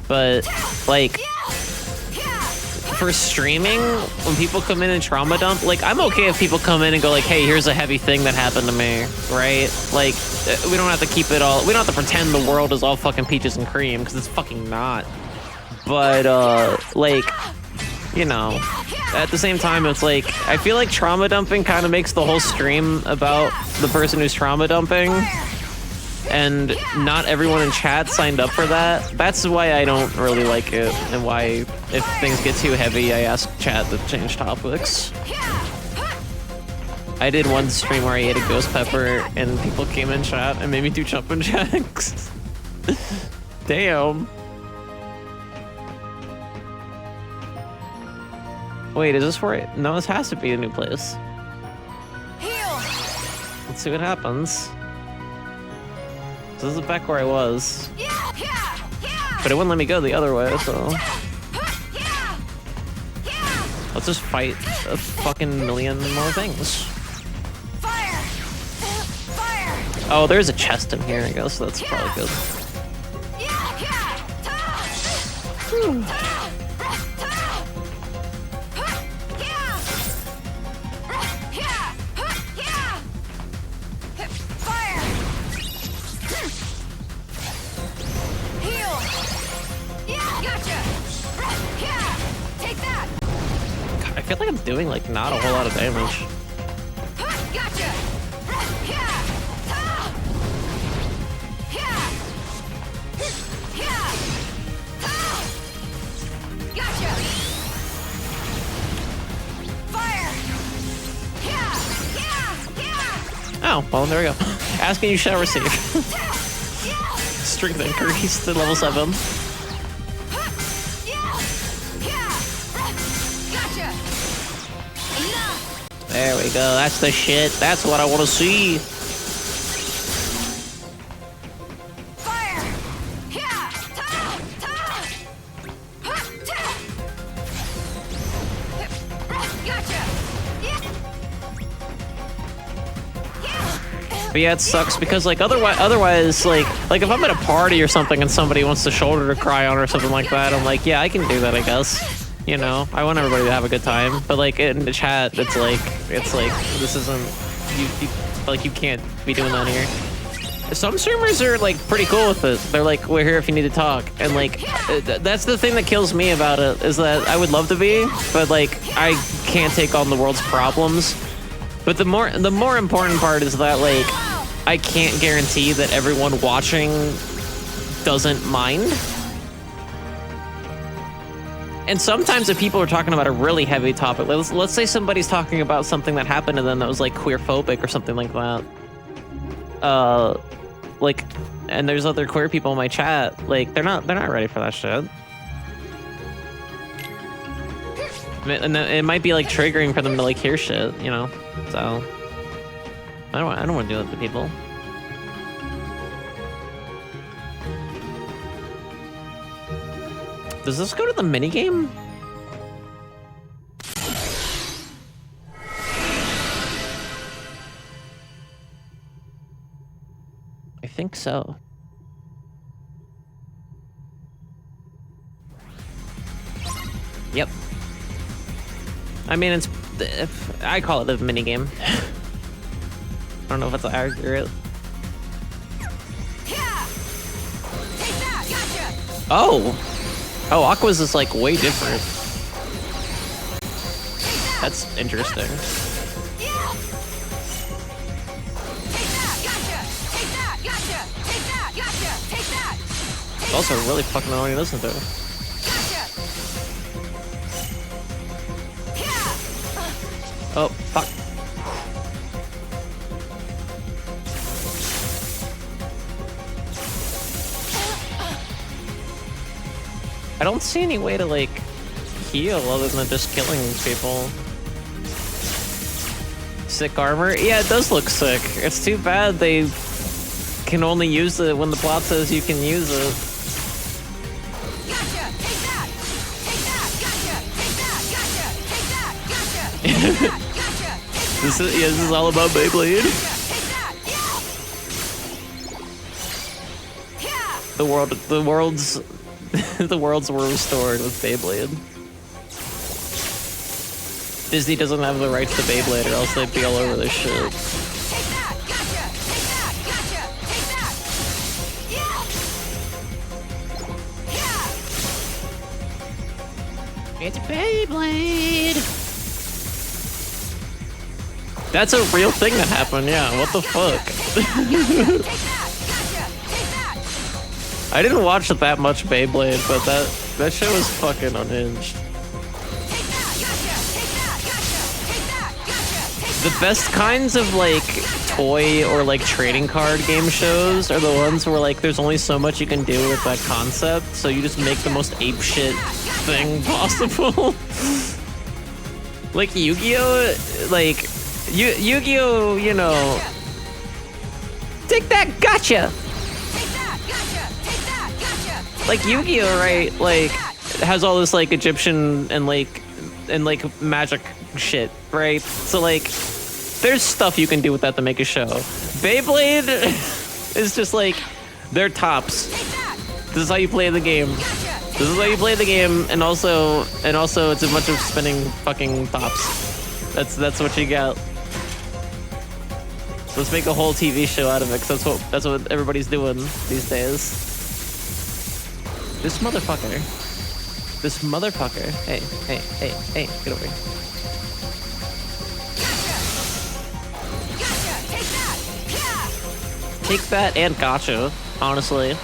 but like for streaming, when people come in and trauma dump, like I'm okay if people come in and go like, hey, here's a heavy thing that happened to me, right? Like we don't have to keep it all, we don't have to pretend the world is all fucking peaches and cream, because it's fucking not. But like, you know, at the same time, it's like, I feel like trauma dumping kind of makes the whole stream about the person who's trauma dumping, and not everyone in chat signed up for that. That's why I don't really like it, and why if things get too heavy, I ask chat to change topics. I did one stream where I ate a ghost pepper, and people came in chat and made me do jumping jacks. Damn. Wait, is this where no, this has to be a new place. Let's see what happens. So this is back where I was. But it wouldn't let me go the other way, so... Let's just fight a fucking million more things. Oh, there's a chest in here, I guess. That's probably good. Whew. I feel like I'm doing like not a whole lot of damage. Oh, well, there we go. Asking you shall receive. Strength increase to level 7. There we go. That's the shit. That's what I want to see. But yeah, it sucks because like otherwise like if I'm at a party or something and somebody wants a shoulder to cry on or something like that, I'm like, yeah, I can do that, I guess. You know, I want everybody to have a good time. But like in the chat, it's like this isn't you can't be doing that here. Some streamers are like pretty cool with it. They're like, we're here if you need to talk, and like that's the thing that kills me about it is that I would love to be, but like I can't take on the world's problems. But the more important part is that like I can't guarantee that everyone watching doesn't mind. And sometimes if people are talking about a really heavy topic, let's say somebody's talking about something that happened to them that was like queer-phobic or something like that. Like, and there's other queer people in my chat, like they're not ready for that shit. And it might be like triggering for them to like hear shit, you know. So I don't want to do that to people. Does this go to the minigame? I think so. Yep. I mean, I call it a minigame. I don't know if that's accurate. Oh! Oh, Aqua's is like way different. That's interesting. It's also really fucking annoying to listen to. Oh, fuck. I don't see any way to, like, heal other than just killing people. Sick armor? Yeah, it does look sick. It's too bad they can only use it when the plot says you can use it. This is all about Beyblade. The worlds were restored with Beyblade. Disney doesn't have the rights to Beyblade, or else they'd be all over this shit. It's Beyblade! That's a real thing that happened, yeah, what the fuck? I didn't watch that much Beyblade, but that show was fucking unhinged. The best kinds of like toy or like trading card game shows are the ones where like there's only so much you can do with that concept, so you just make the most apeshit thing possible. Like Yu-Gi-Oh, like Yu-Gi-Oh, you know, take that, gotcha. Like Yu-Gi-Oh, right? Like has all this like Egyptian and like magic shit, right? So like there's stuff you can do with that to make a show. Beyblade is just like they're tops. This is how you play the game. This is how you play the game, and also it's a bunch of spinning fucking tops. That's what you got. Let's make a whole TV show out of it, because that's what everybody's doing these days. This motherfucker. Hey, get over here. Take that and gotcha, honestly.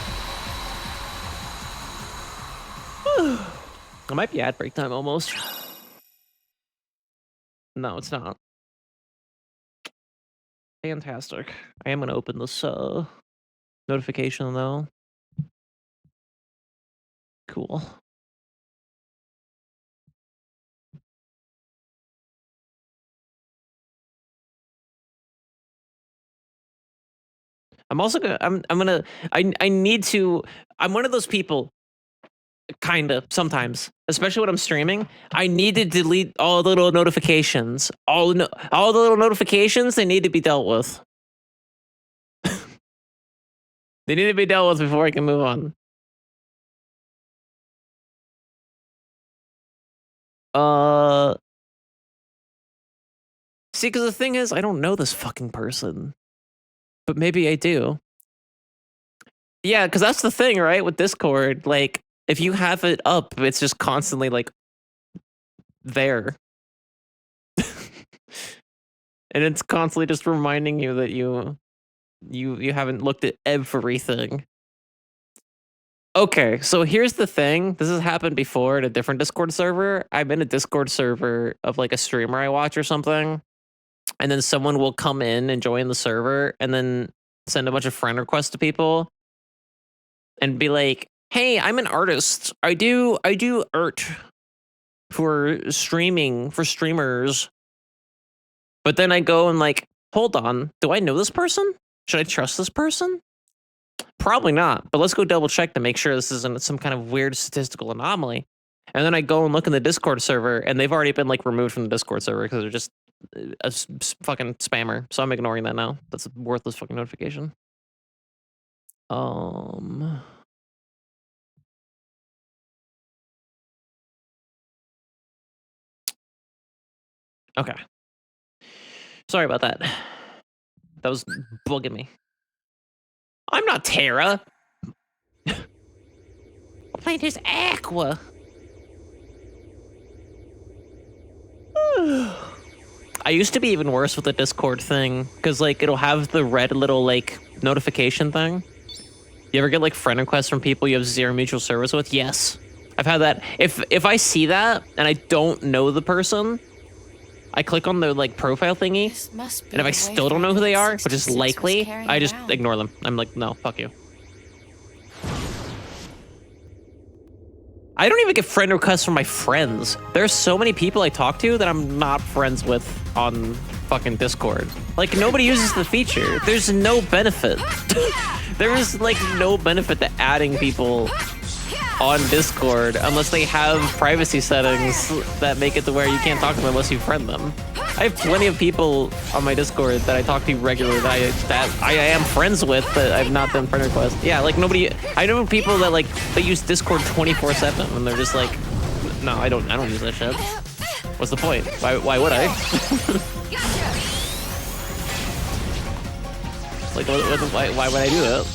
It might be ad break time almost. No, it's not. Fantastic. I am gonna open this notification though. Cool. I'm also gonna I need to, I'm one of those people, kinda, sometimes, especially when I'm streaming, I need to delete all the little notifications. All the little notifications, they need to be dealt with. They need to be dealt with before I can move on. See, because the thing is, I don't know this fucking person. But maybe I do. Yeah, because that's the thing, right? With Discord, like, if you have it up, it's just constantly, like, there. And it's constantly just reminding you that you haven't looked at everything. Okay, so here's the thing. This has happened before at a different Discord server. I'm in a Discord server of like a streamer I watch or something. And then someone will come in and join the server and then send a bunch of friend requests to people and be like, hey, I'm an artist. I do art for streaming, for streamers. But then I go and like, hold on, do I know this person? Should I trust this person? Probably not, but let's go double check to make sure this isn't some kind of weird statistical anomaly. And then I go and look in the Discord server, and they've already been like removed from the Discord server because they're just a fucking spammer. So I'm ignoring that now. That's a worthless fucking notification. Okay. Sorry about that. That was bugging me. I'm not Tara. I'm playing as Aqua. I used to be even worse with the Discord thing, because like it'll have the red little like notification thing. You ever get like friend requests from people you have zero mutual service with? Yes. I've had that. If I see that and I don't know the person, I click on their like profile thingy, and if I still don't know who they are, which is likely, I just ignore them. I'm like, no, fuck you. I don't even get friend requests from my friends. There's so many people I talk to that I'm not friends with on fucking Discord. Like, nobody uses the feature. There's no benefit. There is, like, no benefit to adding people on Discord unless they have privacy settings that make it to where you can't talk to them unless you friend them. I have plenty of people on my Discord that I talk to regularly that I am friends with, but I've not done friend requests. Yeah, like nobody. I know people that like they use Discord 24/7, and they're just like, no, I don't use that shit. What's the point? Why would I? Like, why would I do that?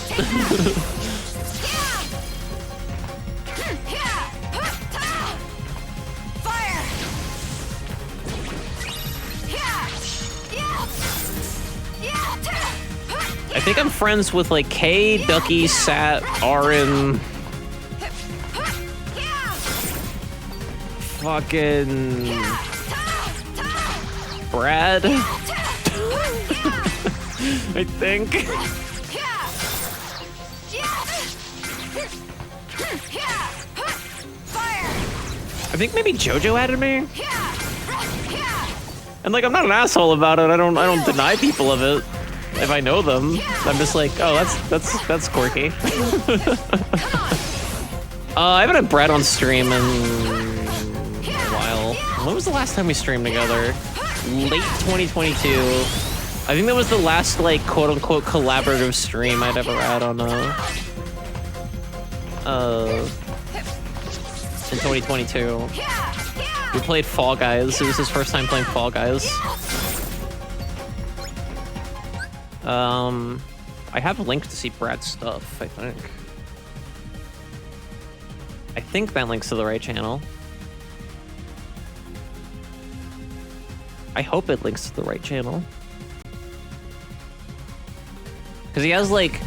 I think I'm friends with like Kay, Ducky, Sat, Aaron, fucking Brad. I think. I think maybe JoJo added me. And like I'm not an asshole about it. I don't deny people of it. If I know them, I'm just like, oh, that's quirky. I haven't had Brad on stream in a while. When was the last time we streamed together? Late 2022. I think that was the last like quote unquote collaborative stream I'd ever had on in 2022. We played Fall Guys. It was his first time playing Fall Guys. I have a link to see Brad's stuff, I think. I think that links to the right channel. I hope it links to the right channel. Because he has like...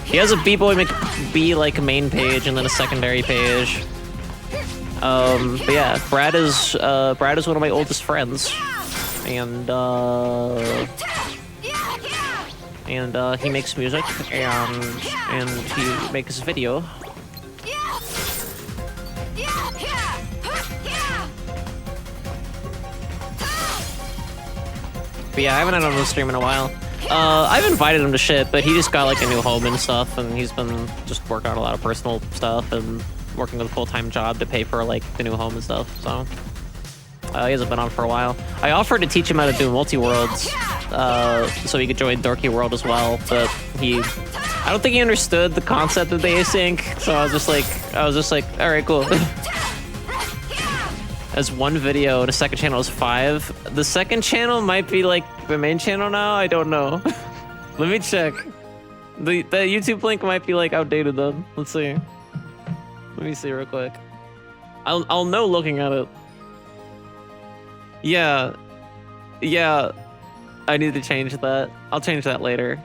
He has a B-Boy McB like main page and then a secondary page. But yeah, Brad is one of my oldest friends. And he makes music, and he makes video. But yeah, I haven't had him on the stream in a while. I've invited him to shit, but he just got like a new home and stuff, and he's been just working on a lot of personal stuff and working with a full-time job to pay for like the new home and stuff, so. He hasn't been on for a while. I offered to teach him how to do multi-worlds, so he could join Dorky World as well, but he I don't think he understood the concept of the async, so I was just like, all right, cool. As one video, and a second channel is 5. The second channel might be like the main channel now. I don't know. Let me check. The YouTube link might be like outdated then. Let's see. Let me see real quick. I'll know looking at it. Yeah. Yeah. I need to change that. I'll change that later.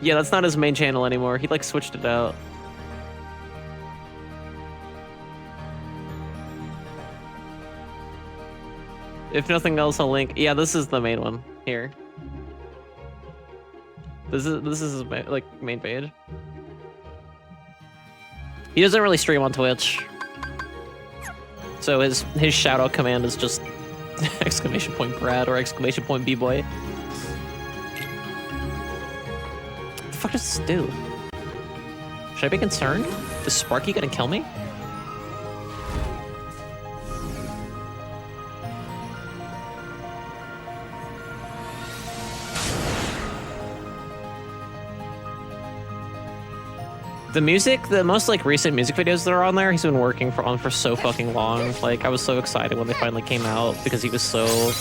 Yeah, that's not his main channel anymore. He like switched it out. If nothing else, I'll link. Yeah, this is the main one here. This is his like main page. He doesn't really stream on Twitch, so his shoutout command is just exclamation point Brad or exclamation point B-boy. What the fuck does this do? Should I be concerned? Is Sparky gonna kill me? The music, the most like recent music videos that are on there, he's been working on for so fucking long. Like I was so excited when they finally came out because he was so.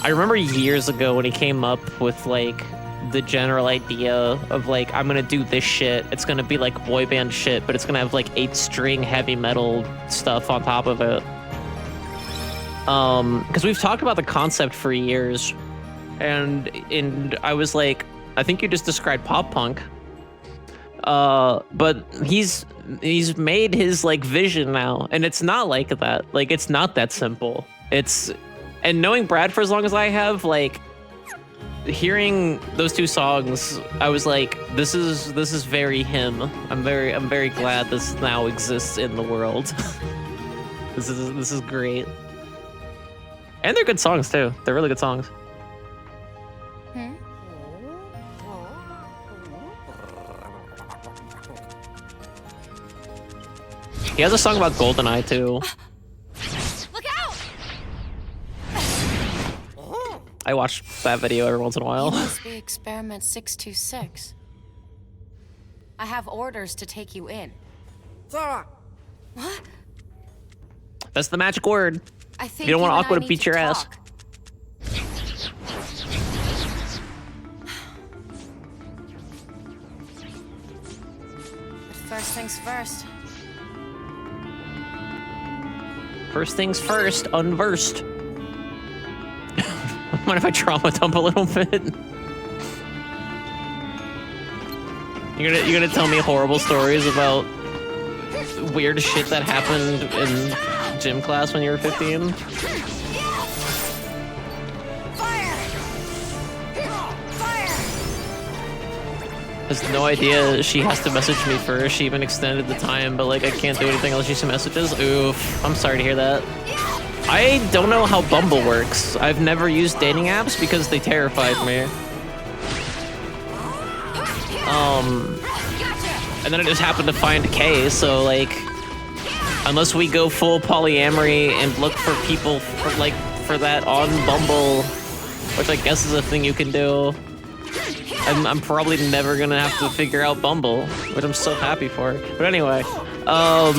I remember years ago when he came up with like the general idea of like, I'm gonna do this shit. It's gonna be like boy band shit, but it's gonna have like 8-string heavy metal stuff on top of it. Because we've talked about the concept for years, and I was like, I think you just described pop punk. But he's made his like vision now, and it's not like that. Like it's not that simple. And knowing Brad for as long as I have, like hearing those 2 songs, I was like, this is very him. I'm very glad this now exists in the world. This is great. And they're good songs too. They're really good songs. He has a song about GoldenEye too. Look out! I watch that video every once in a while. You must be Experiment 626. I have orders to take you in. What? That's the magic word. I think You don't want and Aqua I to beat need your ass. talk. But first things first. First things first, unversed. Mind if I trauma dump a little bit? You're gonna tell me horrible stories about weird shit that happened in gym class when you were 15? Has no idea she has to message me first. She even extended the time, but like I can't do anything unless she sends messages. Oof, I'm sorry to hear that. I don't know how Bumble works. I've never used dating apps because they terrified me. And then I just happened to find Kay, so like, unless we go full polyamory and look for people for that on Bumble, which I guess is a thing you can do, I'm probably never gonna have to figure out Bumble, which I'm so happy for. But anyway, oh,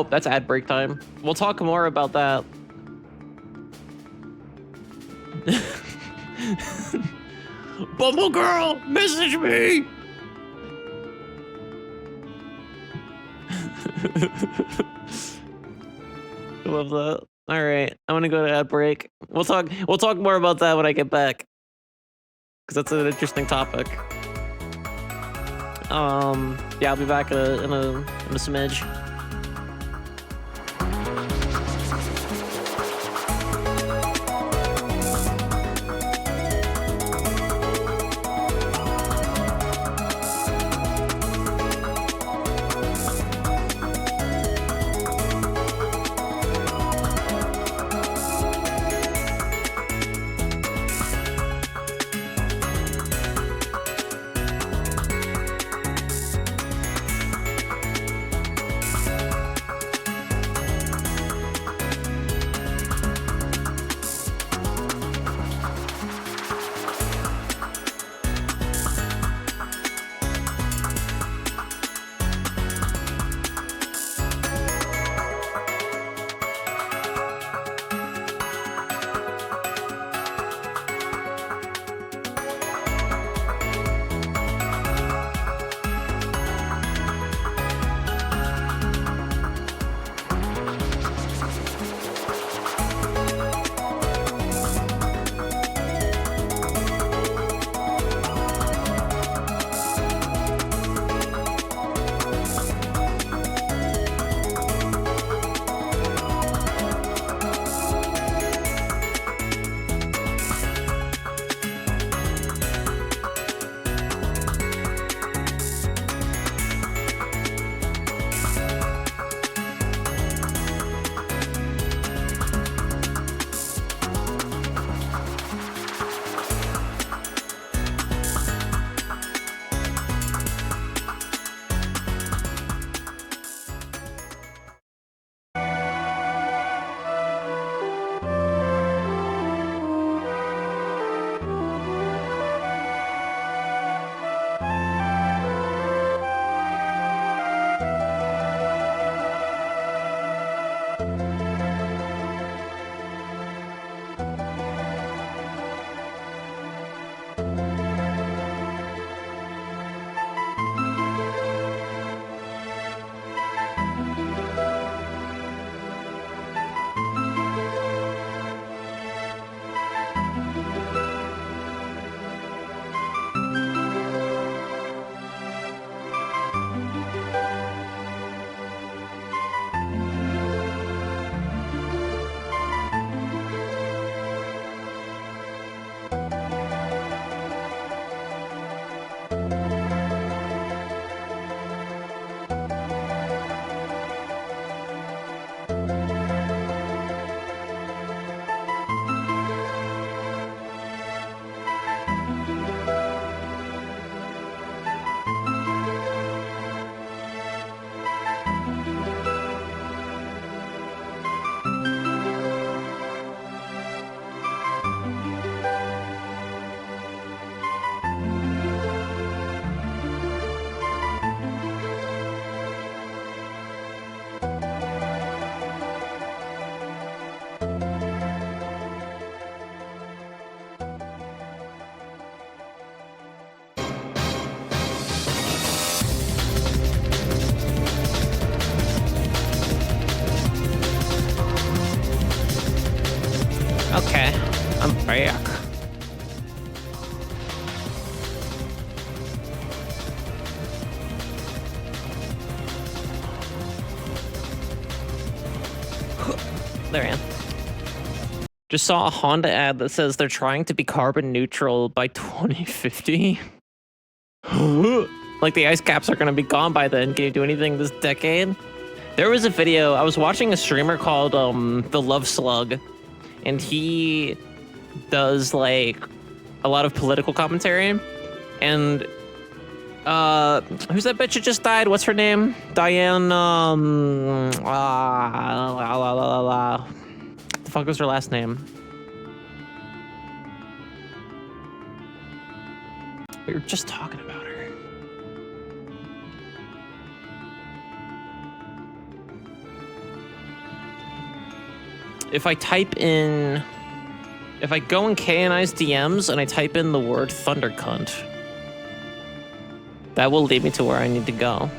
that's ad break time. We'll talk more about that. Bumble girl, message me! I love that. All right, I'm gonna go to ad break. We'll talk more about that when I get back, because that's an interesting topic. Yeah, I'll be back in a smidge. Okay, I'm back. There I am. Just saw a Honda ad that says they're trying to be carbon neutral by 2050. Like the ice caps are gonna be gone by then. Can you do anything this decade? There was a video, I was watching a streamer called The Love Slug, and he does like a lot of political commentary. And who's that bitch that just died? What's her name? Diane the fuck was her last name? We were just talking about her. If I go in K&I's DMs and I type in the word Thunder Cunt, that will lead me to where I need to go.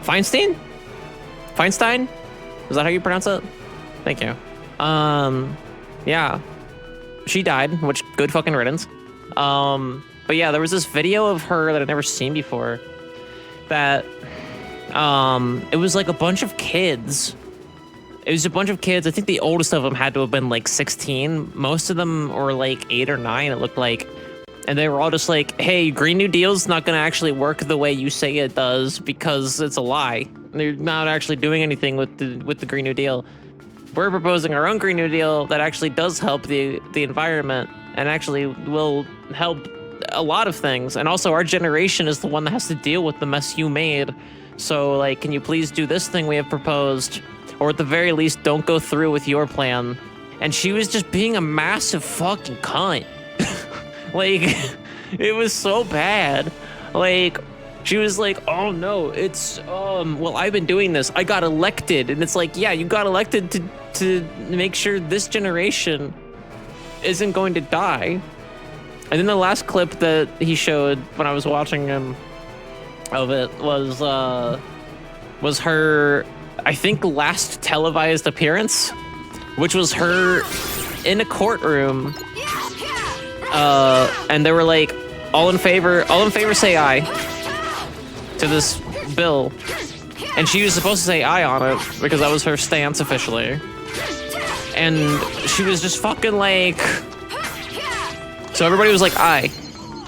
Feinstein? Feinstein? Is that how you pronounce it? Thank you. Yeah. She died, which good fucking riddance. But yeah, there was this video of her that I'd never seen before that, it was like a bunch of kids. It was a bunch of kids. I think the oldest of them had to have been like 16. Most of them were like 8 or 9, it looked like. And they were all just like, hey, Green New Deal's not going to actually work the way you say it does because it's a lie. They're not actually doing anything with the Green New Deal. We're proposing our own Green New Deal that actually does help the environment and actually will help a lot of things. And also our generation is the one that has to deal with the mess you made. So like, can you please do this thing we have proposed? Or at the very least, don't go through with your plan. And she was just being a massive fucking cunt. Like, it was so bad. Like, she was like, oh no, it's, well, I've been doing this. I got elected. And it's like, yeah, you got elected to make sure this generation isn't going to die. And then the last clip that he showed when I was watching him of it was her, I think, last televised appearance, which was her in a courtroom. And they were like, all in favor say aye to this bill. And she was supposed to say aye on it because that was her stance officially. And she was just fucking like, so everybody was like, aye,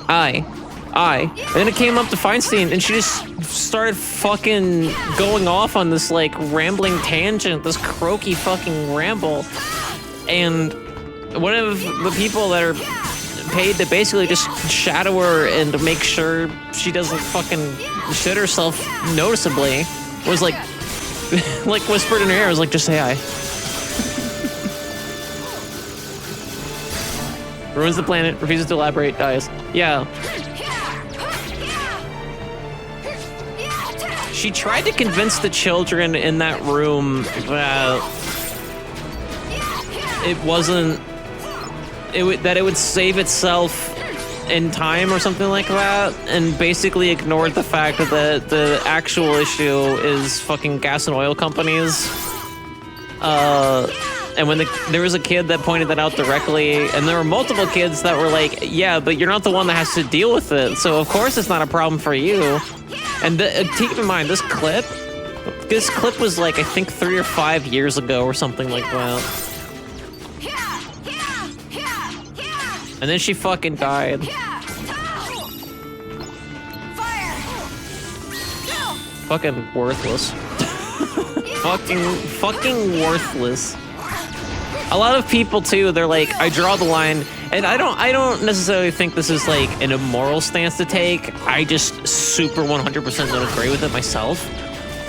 aye, aye. And then it came up to Feinstein and she just started fucking going off on this like rambling tangent, this croaky fucking ramble. And one of the people that are paid to basically just shadow her and make sure she doesn't fucking shit herself noticeably was like, like whispered in her ear, was like, just say aye. Ruins the planet, refuses to elaborate, dies. Yeah. She tried to convince the children in that room that it wasn't, that it would save itself in time or something like that, and basically ignored the fact that the actual issue is fucking gas and oil companies. And when there was a kid that pointed that out directly, and there were multiple kids that were like, yeah, but you're not the one that has to deal with it, so of course it's not a problem for you. And keep in mind, this clip was like, I think 3 or 5 years ago or something like that. And then she fucking died. Fucking worthless. fucking worthless. A lot of people too, they're like, I draw the line, and I don't necessarily think this is like an immoral stance to take. I just super 100% don't agree with it myself.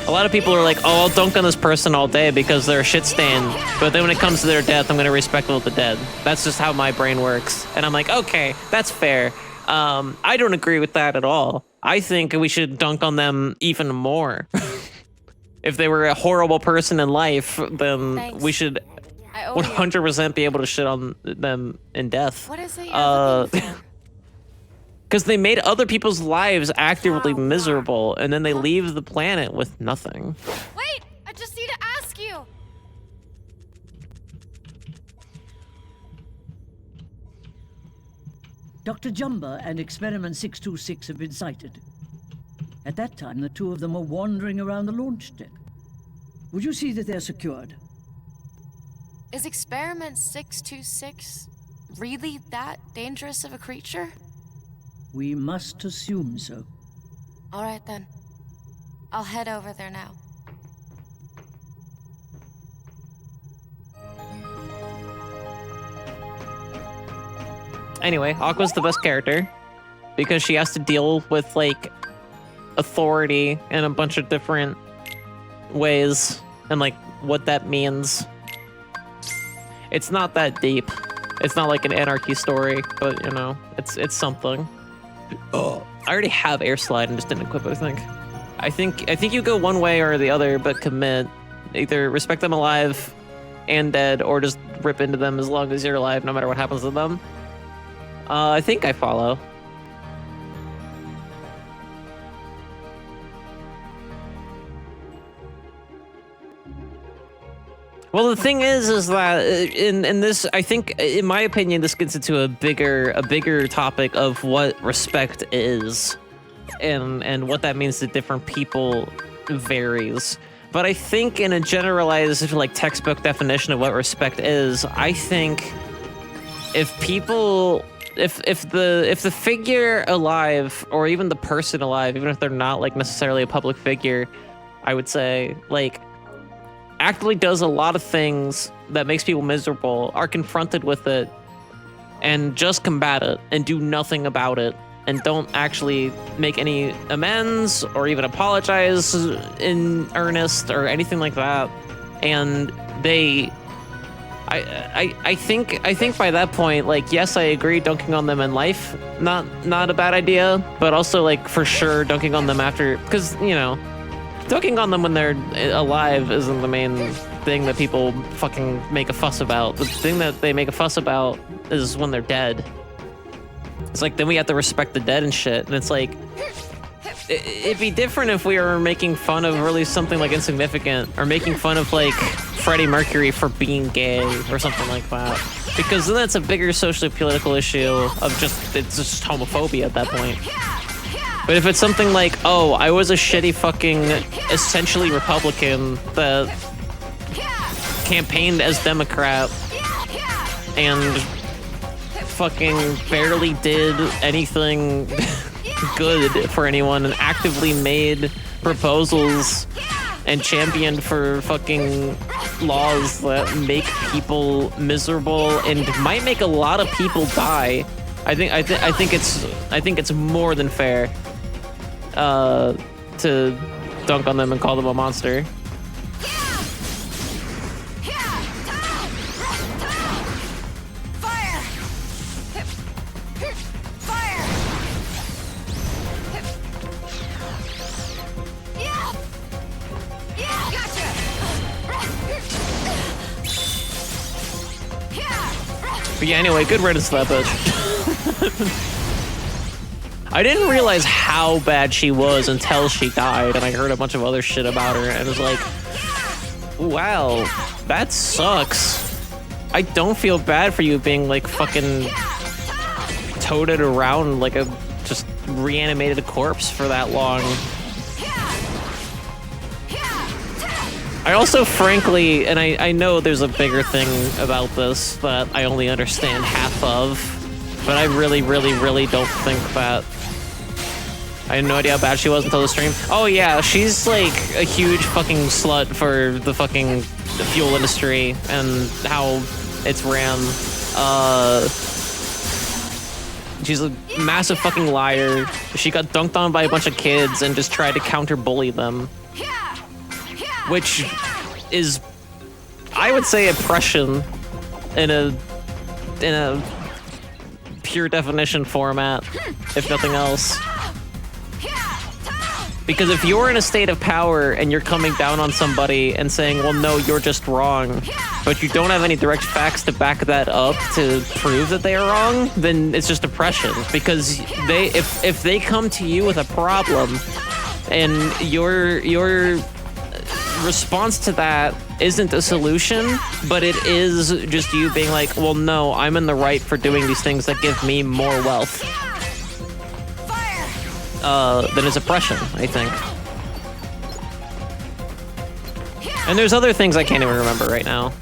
A lot of people are like, oh, I'll dunk on this person all day because they're a shit stain, but then when it comes to their death, I'm gonna respect the dead. That's just how my brain works. And I'm like, okay, that's fair. I don't agree with that at all. I think we should dunk on them even more. If they were a horrible person in life, then Thanks. we should I owe would you. 100% be able to shit on them in death. What is it you're looking for? Because they made other people's lives actively miserable, and then they leave the planet with nothing. Wait! I just need to ask you! Dr. Jumba and Experiment 626 have been sighted. At that time, the two of them were wandering around the launch deck. Would you see that they're secured? Is Experiment 626 really that dangerous of a creature? We must assume so. Alright then. I'll head over there now. Anyway, Aqua's the best character because she has to deal with like authority in a bunch of different ways and like what that means. It's not that deep. It's not like an anarchy story, but you know, it's something. Oh, I already have air slide and just didn't equip it, I think you go one way or the other, but commit. Either respect them alive and dead, or just rip into them as long as you're alive, no matter what happens to them. I think I follow. Well, the thing is that in this, I think, in my opinion, this gets into a bigger topic of what respect is, and what that means to different people varies. But I think in a generalized, like, textbook definition of what respect is, I think if people, if the figure alive, or even the person alive, even if they're not like necessarily a public figure, I would say, like, actively does a lot of things that makes people miserable, are confronted with it, and just combat it and do nothing about it, and don't actually make any amends or even apologize in earnest or anything like that. And they, I think by that point, like, yes, I agree, dunking on them in life, not a bad idea, but also, like, for sure dunking on them after, because, you know, dunking on them when they're alive isn't the main thing that people fucking make a fuss about. The thing that they make a fuss about is when they're dead. It's like, then we have to respect the dead and shit. And it's like, it'd be different if we were making fun of really something like insignificant, or making fun of like Freddie Mercury for being gay or something like that. Because then that's a bigger socially political issue of it's just homophobia at that point. But if it's something like, oh, I was a shitty fucking, essentially Republican that campaigned as Democrat and fucking barely did anything good for anyone, and actively made proposals and championed for fucking laws that make people miserable and might make a lot of people die, I think it's more than fair to dunk on them and call them a monster. But yeah, anyway, good riddance to that bitch. I didn't realize how bad she was until she died, and I heard a bunch of other shit about her, and it was like, wow, that sucks. I don't feel bad for you being, like, fucking toted around like a just reanimated corpse for that long. I also, frankly, and I know there's a bigger thing about this that I only understand half of, but I really, really, really don't think that. I had no idea how bad she was until the stream. Oh yeah, she's like a huge fucking slut for the fucking fuel industry and how it's ran. She's a massive fucking liar. She got dunked on by a bunch of kids and just tried to counter-bully them. Which is, I would say, oppression in a pure definition format, if nothing else. Because if you're in a state of power and you're coming down on somebody and saying, well, no, you're just wrong, but you don't have any direct facts to back that up to prove that they are wrong, then it's just oppression. Because if they come to you with a problem and your response to that isn't a solution, but it is just you being like, well, no, I'm in the right for doing these things that give me more wealth. Then it's oppression, I think. And there's other things I can't even remember right now.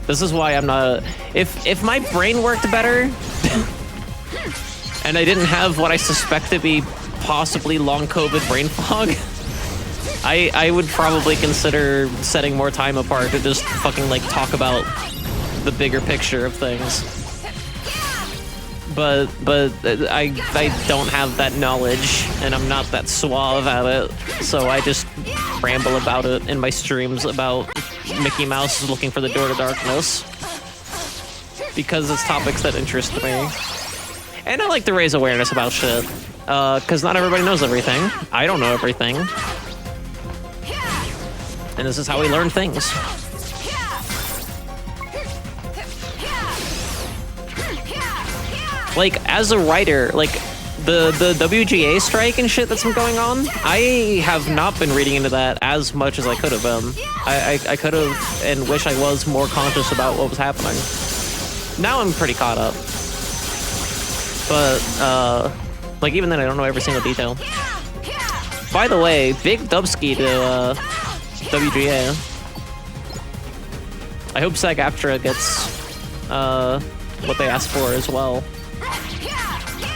This is why I'm not... If my brain worked better, and I didn't have what I suspect to be possibly long COVID brain fog, I would probably consider setting more time apart to just fucking, like, talk about the bigger picture of things. But I don't have that knowledge, and I'm not that suave at it, so I just ramble about it in my streams about Mickey Mouse looking for the door to darkness. Because it's topics that interest me. And I like to raise awareness about shit, because not everybody knows everything. I don't know everything. And this is how we learn things. Like, as a writer, like, the WGA strike and shit that's been going on, I have not been reading into that as much as I could have been. I could have and wish I was more conscious about what was happening. Now I'm pretty caught up. But, like, even then I don't know every single detail. By the way, big dubski to WGA. I hope SAG-AFTRA gets what they asked for as well.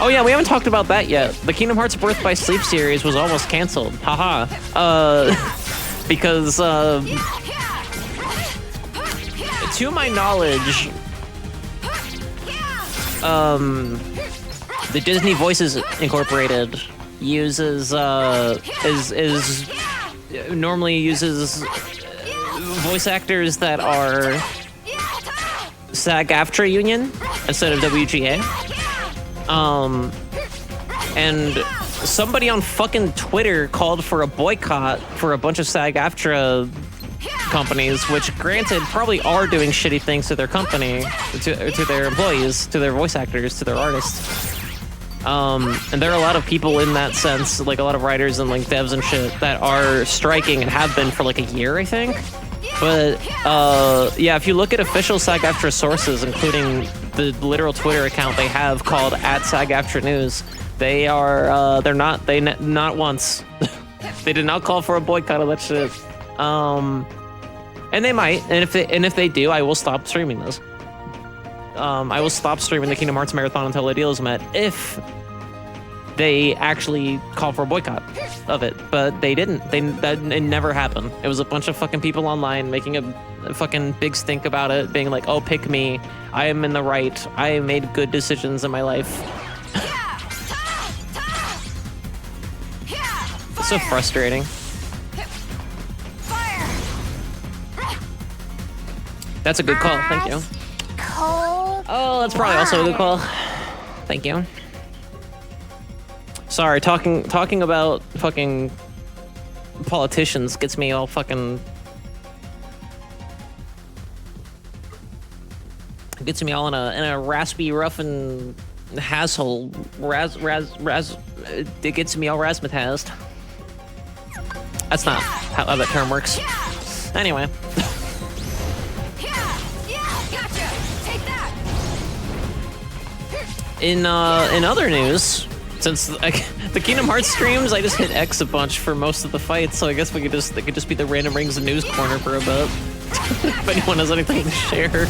Oh yeah, we haven't talked about that yet. The Kingdom Hearts Birth by Sleep series was almost canceled. Haha. Because, to my knowledge, the Disney Voices Incorporated uses, normally uses voice actors that are SAG-AFTRA union instead of WGA. And somebody on fucking Twitter called for a boycott for a bunch of SAG-AFTRA companies, which granted probably are doing shitty things to their company, to their employees, to their voice actors, to their artists. And there are a lot of people in that sense, like a lot of writers and like devs and shit that are striking and have been for like a year, I think. But yeah, if you look at official SAG-AFTRA sources, including the literal Twitter account they have called @SAG-AFTRA News, they are not once. They did not call for a boycott of that shit. And they might, and if they do, I will stop streaming this. I will stop streaming the Kingdom Hearts Marathon until a deal is met if they actually call for a boycott of it. But they didn't. It never happened. It was a bunch of fucking people online making a fucking big stink about it, being like, oh, pick me. I am in the right. I made good decisions in my life. It's so frustrating. That's a good call. Thank you. Oh, that's probably also a good call. Thank you. Sorry, talking about fucking politicians gets me all fucking... Gets me all in a raspy, rough, and hassle. It gets me all razzmatazed. That's not how that term works. Anyway. In other news, since the Kingdom Hearts streams, I just hit X a bunch for most of the fights, so I guess it could just be the Random Rings News Corner for a bit. If anyone has anything to share.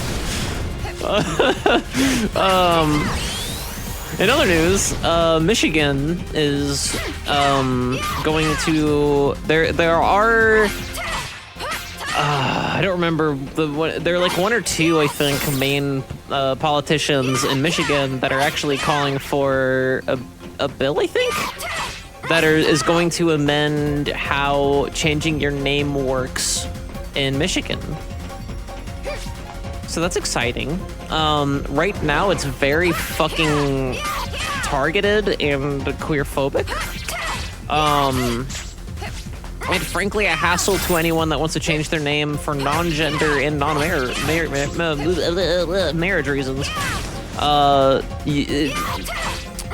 In other news, Michigan is going to there are. I don't remember there are like one or two, I think, main politicians in Michigan that are actually calling for a bill, I think, that is going to amend how changing your name works in Michigan. So that's exciting. Right now, it's very fucking targeted and queerphobic. and frankly a hassle to anyone that wants to change their name for non-gender and non-marriage reasons.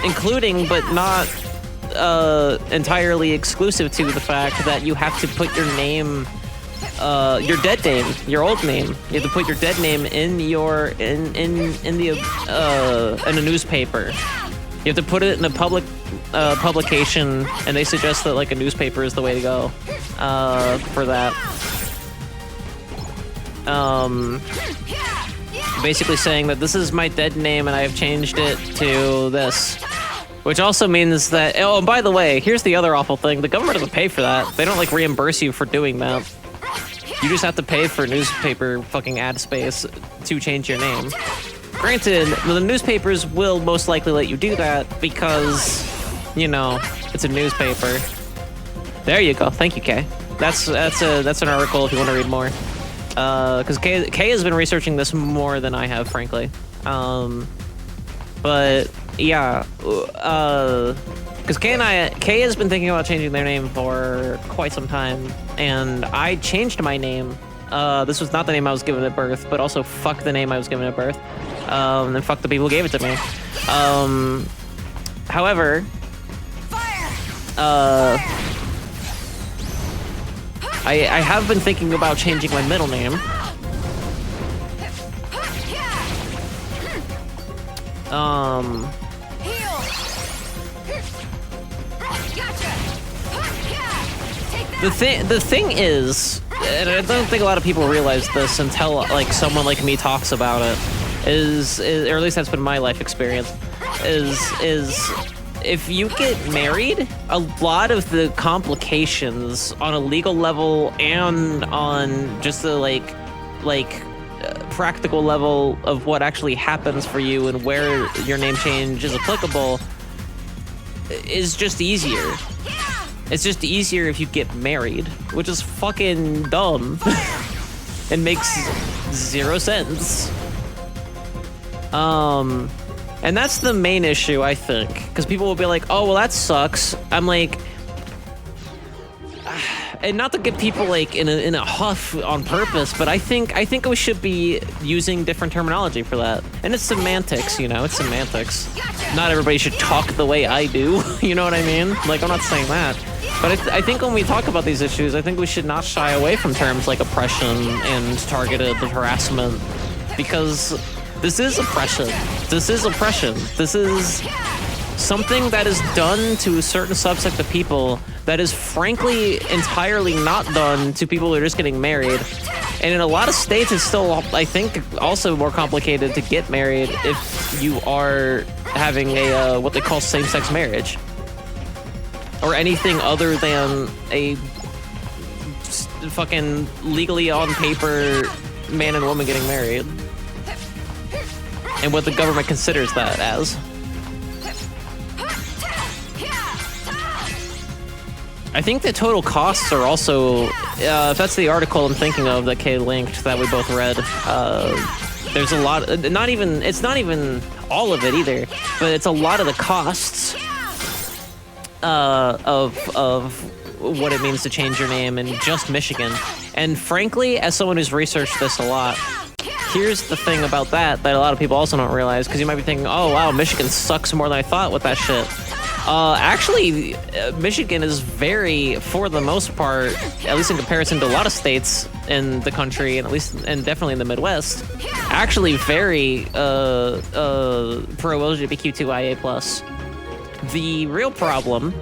Including, but not entirely exclusive to, the fact that you have to put your name, your dead name, your old name. You have to put your dead name in your in a newspaper. You have to put it in a public publication, and they suggest that like a newspaper is the way to go for that. Basically saying that this is my dead name and I have changed it to this. Which also means that, oh, and by the way, here's the other awful thing. The government doesn't pay for that. They don't like reimburse you for doing that. You just have to pay for newspaper fucking ad space to change your name. Granted, the newspapers will most likely let you do that because, you know, it's a newspaper. There you go. Thank you, Kay. That's an article if you want to read more. Because Kay has been researching this more than I have, frankly. But yeah, because Kay has been thinking about changing their name for quite some time, and I changed my name. This was not the name I was given at birth, but also fuck the name I was given at birth, and fuck the people who gave it to me. However, I have been thinking about changing my middle name. The thing is, and I don't think a lot of people realize this until like someone like me talks about it, is or at least that's been my life experience, is if you get married, a lot of the complications on a legal level and on just the practical level of what actually happens for you and where your name change is applicable is just easier. It's just easier if you get married, which is fucking dumb and makes zero sense. And that's the main issue, I think, because people will be like, oh, well, that sucks. I'm like, and not to get people like in a huff on purpose, but I think we should be using different terminology for that. And it's semantics, you know, it's semantics. Not everybody should talk the way I do, you know what I mean? Like, I'm not saying that. But I think when we talk about these issues, I think we should not shy away from terms like oppression and targeted harassment, because this is oppression. This is oppression. This is something that is done to a certain subset of people that is frankly entirely not done to people who are just getting married. And in a lot of states, it's still, I think, also more complicated to get married if you are having a what they call same-sex marriage, or anything other than a fucking legally on paper man and woman getting married, and what the government considers that as. I think the total costs are also, if that's the article I'm thinking of that Kay linked that we both read, there's a lot, it's not even all of it either, but it's a lot of the costs of what it means to change your name in just Michigan. And frankly, as someone who's researched this a lot, here's the thing about that a lot of people also don't realize, because you might be thinking, oh wow, Michigan sucks more than I thought with that shit. Actually, Michigan is very, for the most part, at least in comparison to a lot of states in the country, and definitely in the Midwest, actually very pro-LGBTQIA+. The real problem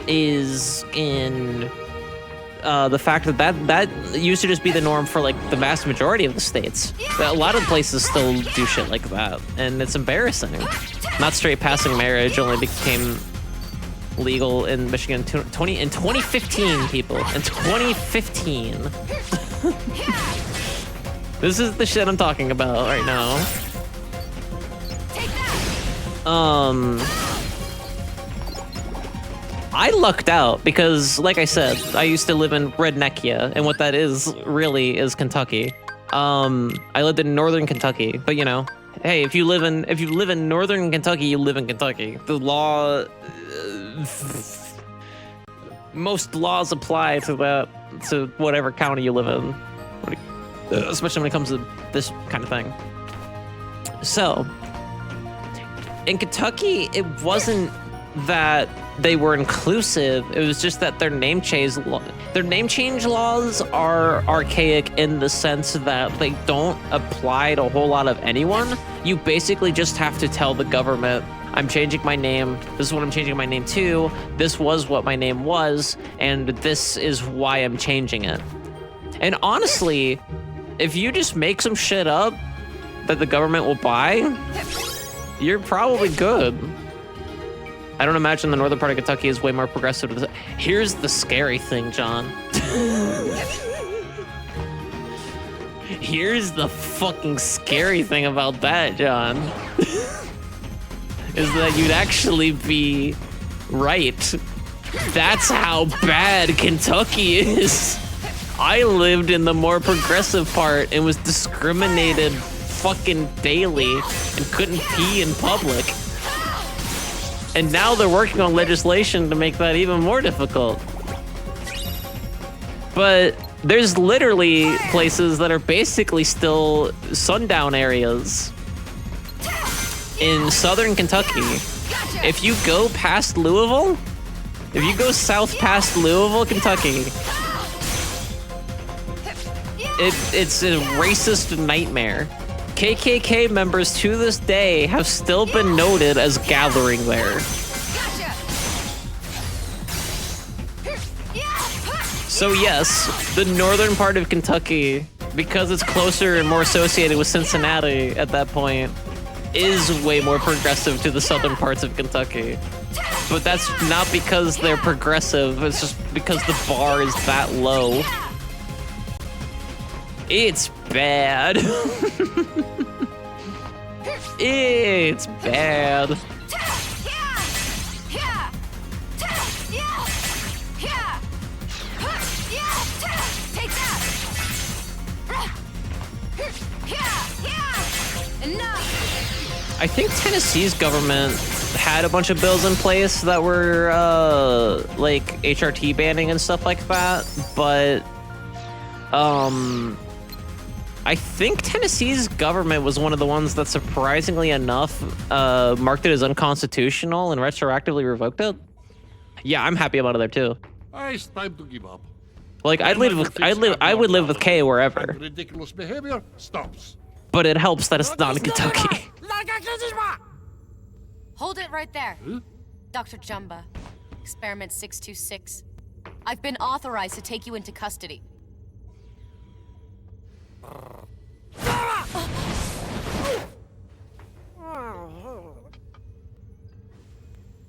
is in the fact that used to just be the norm for like the vast majority of the states. A lot of places still do shit like that, and it's embarrassing. Not straight passing marriage only became legal in Michigan in 2015, people. In 2015. This is the shit I'm talking about right now. I lucked out because, like I said, I used to live in Redneckia, and what that is really is Kentucky. I lived in northern Kentucky, but you know, hey, if you live in northern Kentucky, you live in Kentucky. The law most laws apply to whatever county you live in, especially when it comes to this kind of thing. So, in Kentucky, it wasn't that they were inclusive. It was just that their name change laws are archaic in the sense that they don't apply to a whole lot of anyone. You basically just have to tell the government, I'm changing my name. This is what I'm changing my name to. This was what my name was, and this is why I'm changing it. And honestly, if you just make some shit up that the government will buy, you're probably good. I don't imagine the northern part of Kentucky is way more progressive to this. Here's the scary thing, John. Here's the fucking scary thing about that, John. Is that you'd actually be right. That's how bad Kentucky is. I lived in the more progressive part and was discriminated fucking daily and couldn't pee in public. And now they're working on legislation to make that even more difficult. But there's literally places that are basically still sundown areas in southern Kentucky. If you go past Louisville, if you go south past Louisville, Kentucky, it's a racist nightmare. KKK members to this day have still been noted as gathering there. So yes, the northern part of Kentucky, because it's closer and more associated with Cincinnati at that point, is way more progressive to the southern parts of Kentucky. But that's not because they're progressive, it's just because the bar is that low. It's bad. It's bad. I think Tennessee's government had a bunch of bills in place that were like HRT banning and stuff like that, but I think Tennessee's government was one of the ones that surprisingly enough marked it as unconstitutional and retroactively revoked it. Yeah, I'm happy about it there too. It's time to give up. Like I would live with Kay wherever. Ridiculous behavior stops. But it helps that it's not in Kentucky. Hold it right there. Huh? Dr. Jumba, Experiment 626. I've been authorized to take you into custody.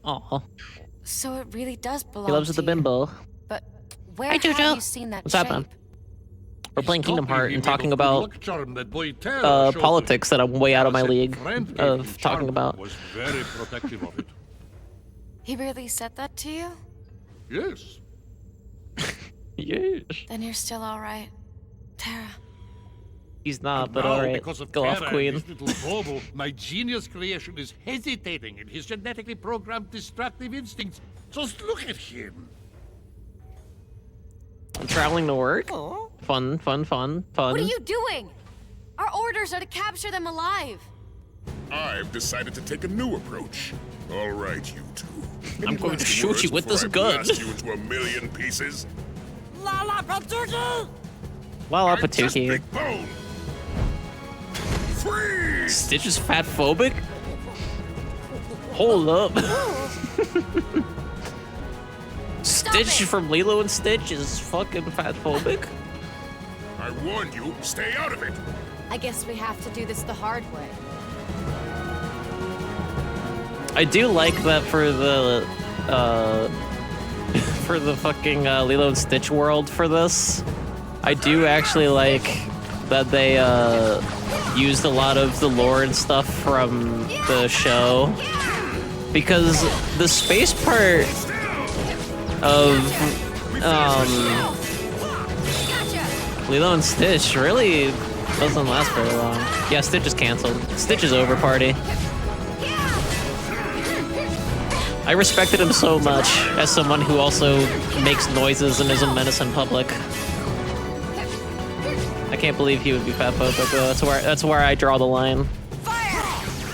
Aw. So it really does belong He loves the bimbo. But where have you seen that What's shape? happening? We're playing Kingdom Hearts and talking about politics politics that I'm way out of my league of talking about. Was very protective of it. He really said that to you? Yes. Yes. Then you're still all right, Tara. He's not, but now, alright. Because of Go off, Tara Queen. and his little bauble, my genius creation is hesitating in his genetically programmed destructive instincts. Just look at him. I'm traveling to work. Fun. What are you doing? Our orders are to capture them alive. I've decided to take a new approach. All right, you two. I'm going to shoot you with this gun. Blast you into a million pieces. Lala I'm just Patuki. Big Bone. Freeze! Stitch is fat-phobic? Hold up. Stitch from Lilo and Stitch is fucking fat-phobic? I warned you, stay out of it. I guess we have to do this the hard way. I do like that for the fucking Lilo and Stitch world for this. I do actually like that they used a lot of the lore and stuff from the show, because the space part of Lilo and Stitch really doesn't last very long. Yeah, Stitch is canceled. Stitch is over, party. I respected him so much as someone who also makes noises and is a menace in public. I can't believe he would be fatphobic though. That's where I draw the line.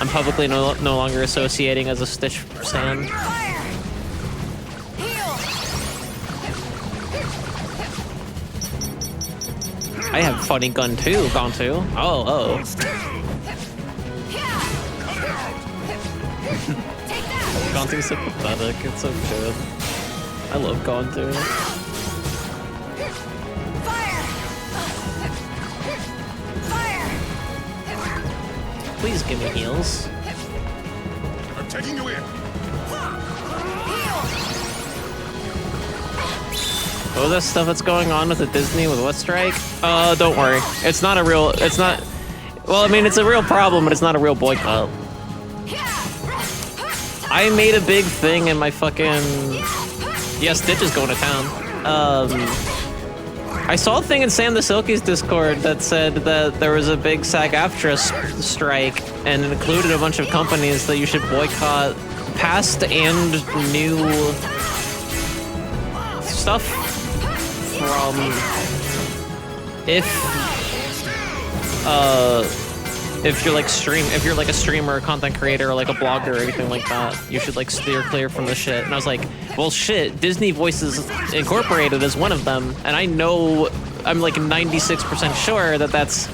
I'm publicly no longer associating as a Stitch stan. I have funny gun too, gone to. Oh. Gone to is so pathetic. It's so good. I love Gone to. Please give me heals. I'm taking you in. Oh, this stuff that's going on with the Disney with what strike? Don't worry. It's not, well, I mean, it's a real problem, but it's not a real boycott. I made a big thing in my fucking... Yeah, Stitch is going to town. I saw a thing in Sam the Silky's Discord that said that there was a big SAG-AFTRA strike, and it included a bunch of companies that you should boycott past and new stuff from if you're like a streamer, or content creator, or like a blogger or anything like that, you should like steer clear from the shit. And I was like, well shit, Disney Voices Incorporated is one of them, and I know, I'm like 96% sure that that's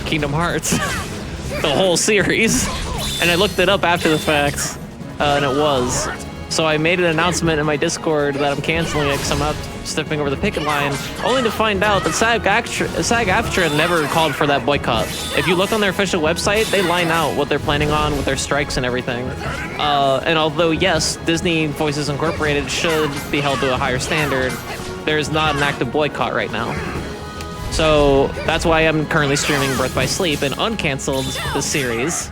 Kingdom Hearts, the whole series. And I looked it up after the fact, and it was. So I made an announcement in my Discord that I'm canceling it because I'm not stepping over the picket line, only to find out that SAG-AFTRA never called for that boycott. If you look on their official website, they line out what they're planning on with their strikes and everything. And although, yes, Disney Voices Incorporated should be held to a higher standard, there's not an active boycott right now. So that's why I'm currently streaming Birth by Sleep and uncanceled the series.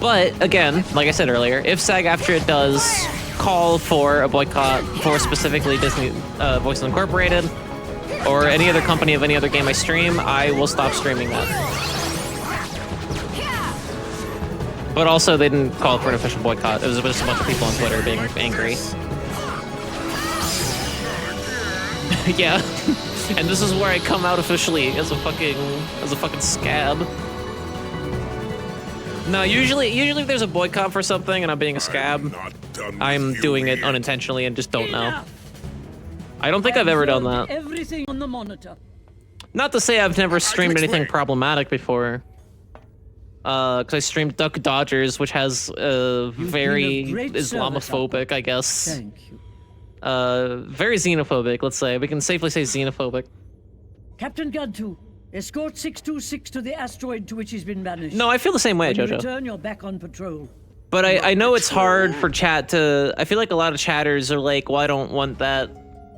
But again, like I said earlier, if SAG-AFTRA does call for a boycott for specifically Disney Voices Incorporated or any other company of any other game I stream, I will stop streaming that. But also, they didn't call for an official boycott. It was just a bunch of people on Twitter being angry. Yeah, and this is where I come out officially as a fucking scab. No, usually if there's a boycott for something and I'm being a scab, I'm doing it unintentionally and just don't know. I don't think I've ever done that. Everything on the monitor. Not to say I've never streamed anything problematic before. Because I streamed Duck Dodgers, which has very Islamophobic, I guess. Thank you. Very xenophobic, let's say. We can safely say xenophobic. Captain Gantu, escort 626 to the asteroid to which he's been banished. No, I feel the same way, When you Jojo. return, you're back on patrol. But I know it's hard for chat to... I feel like a lot of chatters are like, well, I don't want that.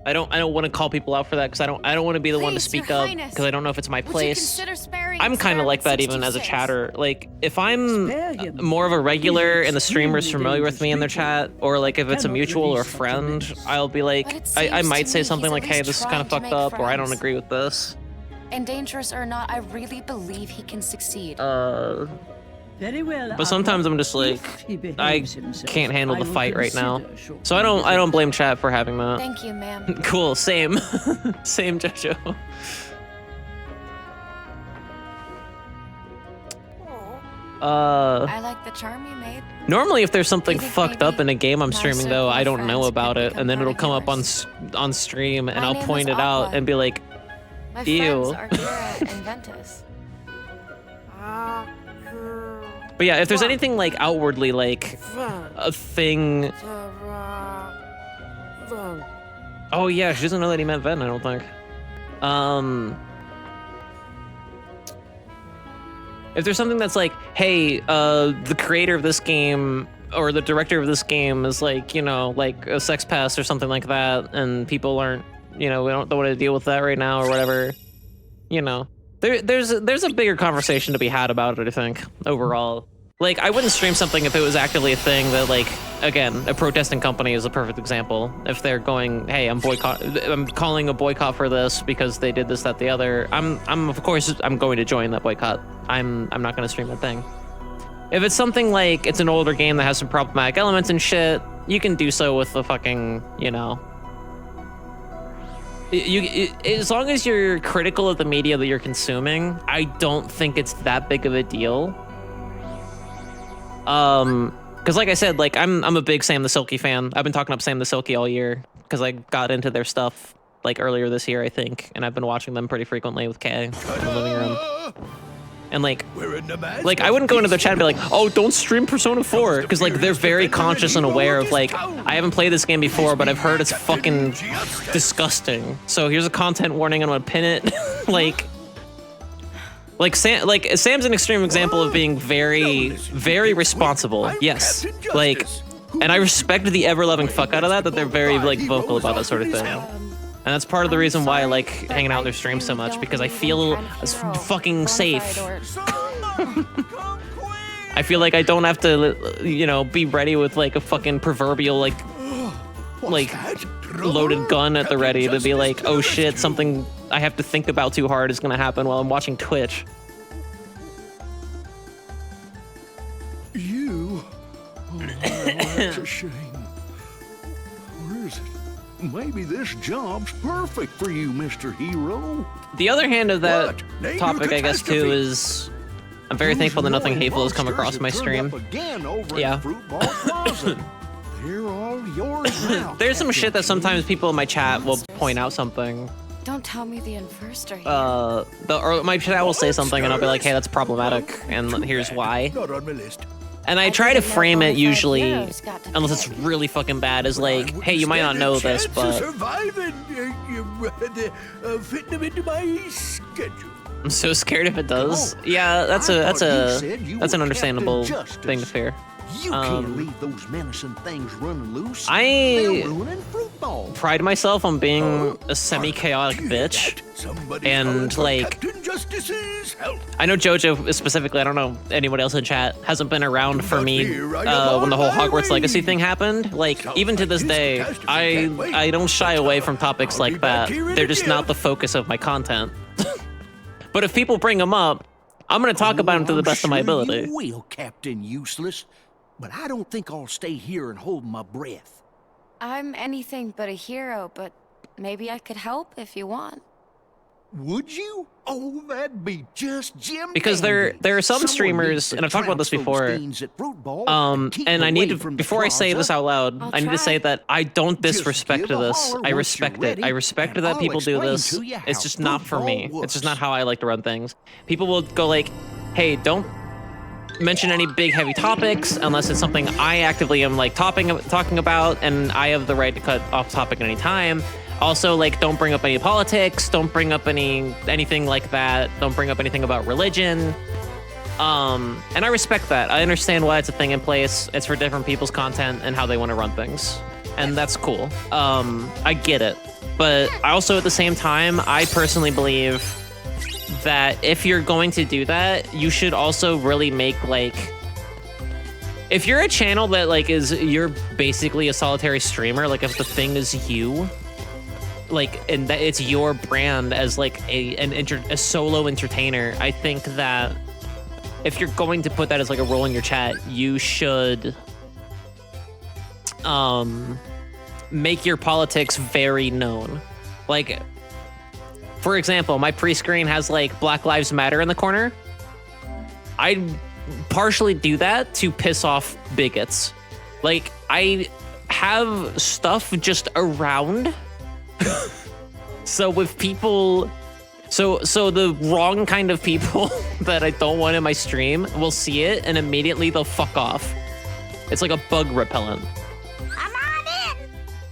I don't want to call people out for that because I don't want to be the one to speak up because I don't know if it's my place. I'm kind of like that even as a chatter. Like, if I'm more of a regular and the streamer's familiar with me in their chat, or like if it's a mutual or a friend, I'll be like, I might say something like, hey, this is kind of fucked up, or I don't agree with this. And dangerous or not, I really believe he can succeed. Very well. But sometimes I'm just like, I can't handle the fight right now. So I don't blame chat for having that. Thank you, ma'am. Cool, same. Same, Jojo. I like the charm you made. Normally if there's something You think fucked up maybe in a game I'm my streaming circle though, of I don't know friends about could it, and then become it'll come up yours. on stream, and My I'll name point is it out Aqua. and be like, My ew. friends are Kira and Ventus. But yeah, if there's anything like outwardly like a thing. Oh yeah, she doesn't know that he meant Ven, I don't think. If there's something that's like, hey, the creator of this game or the director of this game is like, you know, like a sex pest or something like that, and people aren't, you know, we don't want to deal with that right now or whatever, you know. There's a bigger conversation to be had about it, I think, overall. Like, I wouldn't stream something if it was actively a thing that, like, again, a protesting company is a perfect example. If they're going, hey, I'm calling a boycott for this because they did this, that, the other, of course, I'm going to join that boycott. I'm not going to stream that thing. If it's something like it's an older game that has some problematic elements and shit, you can do so with the fucking, you know. As long as you're critical of the media that you're consuming, I don't think it's that big of a deal. Because like I said, like I'm a big Sam the Silky fan. I've been talking up Sam the Silky all year because I got into their stuff like earlier this year, I think, and I've been watching them pretty frequently with Kay in the living room. And like I wouldn't go into their chat and be like, oh, don't stream Persona 4, because like they're very conscious and aware of like, I haven't played this game before, but I've heard it's fucking disgusting. So here's a content warning, I'm gonna pin it. Sam's an extreme example of being very, very responsible. Yes, like, and I respect the ever-loving fuck out of that they're very like vocal about that sort of thing. And that's part of the reason why I like hanging out their streams so much, because I feel fucking safe. I feel like I don't have to, you know, be ready with like a fucking proverbial like loaded gun at the ready to be like, oh shit, something I have to think about too hard is gonna happen while I'm watching Twitch. You? Oh, that's a shame. Where is it? Maybe this job's perfect for you, Mr. Hero. The other hand of that topic, I guess, too, is I'm very thankful that nothing hateful has come across my stream. Yeah. They're all yours now. There's some shit that sometimes people in my chat will point out something. Don't tell me the Inverse are here. Or my chat will say something and I'll be like, hey, that's problematic, and here's why. Not on my list. And I try to frame it usually, unless it's really fucking bad, as like, hey, you might not know this, but I'm so scared if it does. Yeah, that's an understandable thing to fear. You can't leave those menacing things running loose. I pride myself on being a semi-chaotic bitch, and like, I know JoJo specifically, I don't know anyone else in chat, hasn't been around for me when the whole Hogwarts Legacy thing happened. Like, even to this day, I don't shy away from topics like that. They're just not the focus of my content. But if people bring them up, I'm gonna talk about them to the best of my ability. You will, Captain Useless. But I don't think I'll stay here and hold my breath. I'm anything but a hero, but maybe I could help if you want. Would you? Oh, that'd be just Jim. Because there are some streamers, and I've talked about this before, and I need to, before I say this out loud, I need to say that I don't disrespect this. I respect it. I respect that people do this. It's just not for me. It's just not how I like to run things. People will go like, hey, don't mention any big heavy topics unless it's something I actively am like talking about, and I have the right to cut off topic at any time. Also, like, don't bring up any politics, don't bring up anything like that, don't bring up anything about religion. And I respect that. I understand why it's a thing in place. It's for different people's content and how they want to run things, and that's cool. I get it, but I also at the same time, I personally believe that if you're going to do that, you should also really make like, if you're a channel that like you're basically a solitary streamer, like if the thing is you, like, and that it's your brand as like a solo entertainer, I think that if you're going to put that as like a role in your chat, you should make your politics very known. Like, for example, my pre-screen has like Black Lives Matter in the corner. I partially do that to piss off bigots. Like, I have stuff just around. So with people, so the wrong kind of people that I don't want in my stream will see it and immediately they'll fuck off. It's like a bug repellent.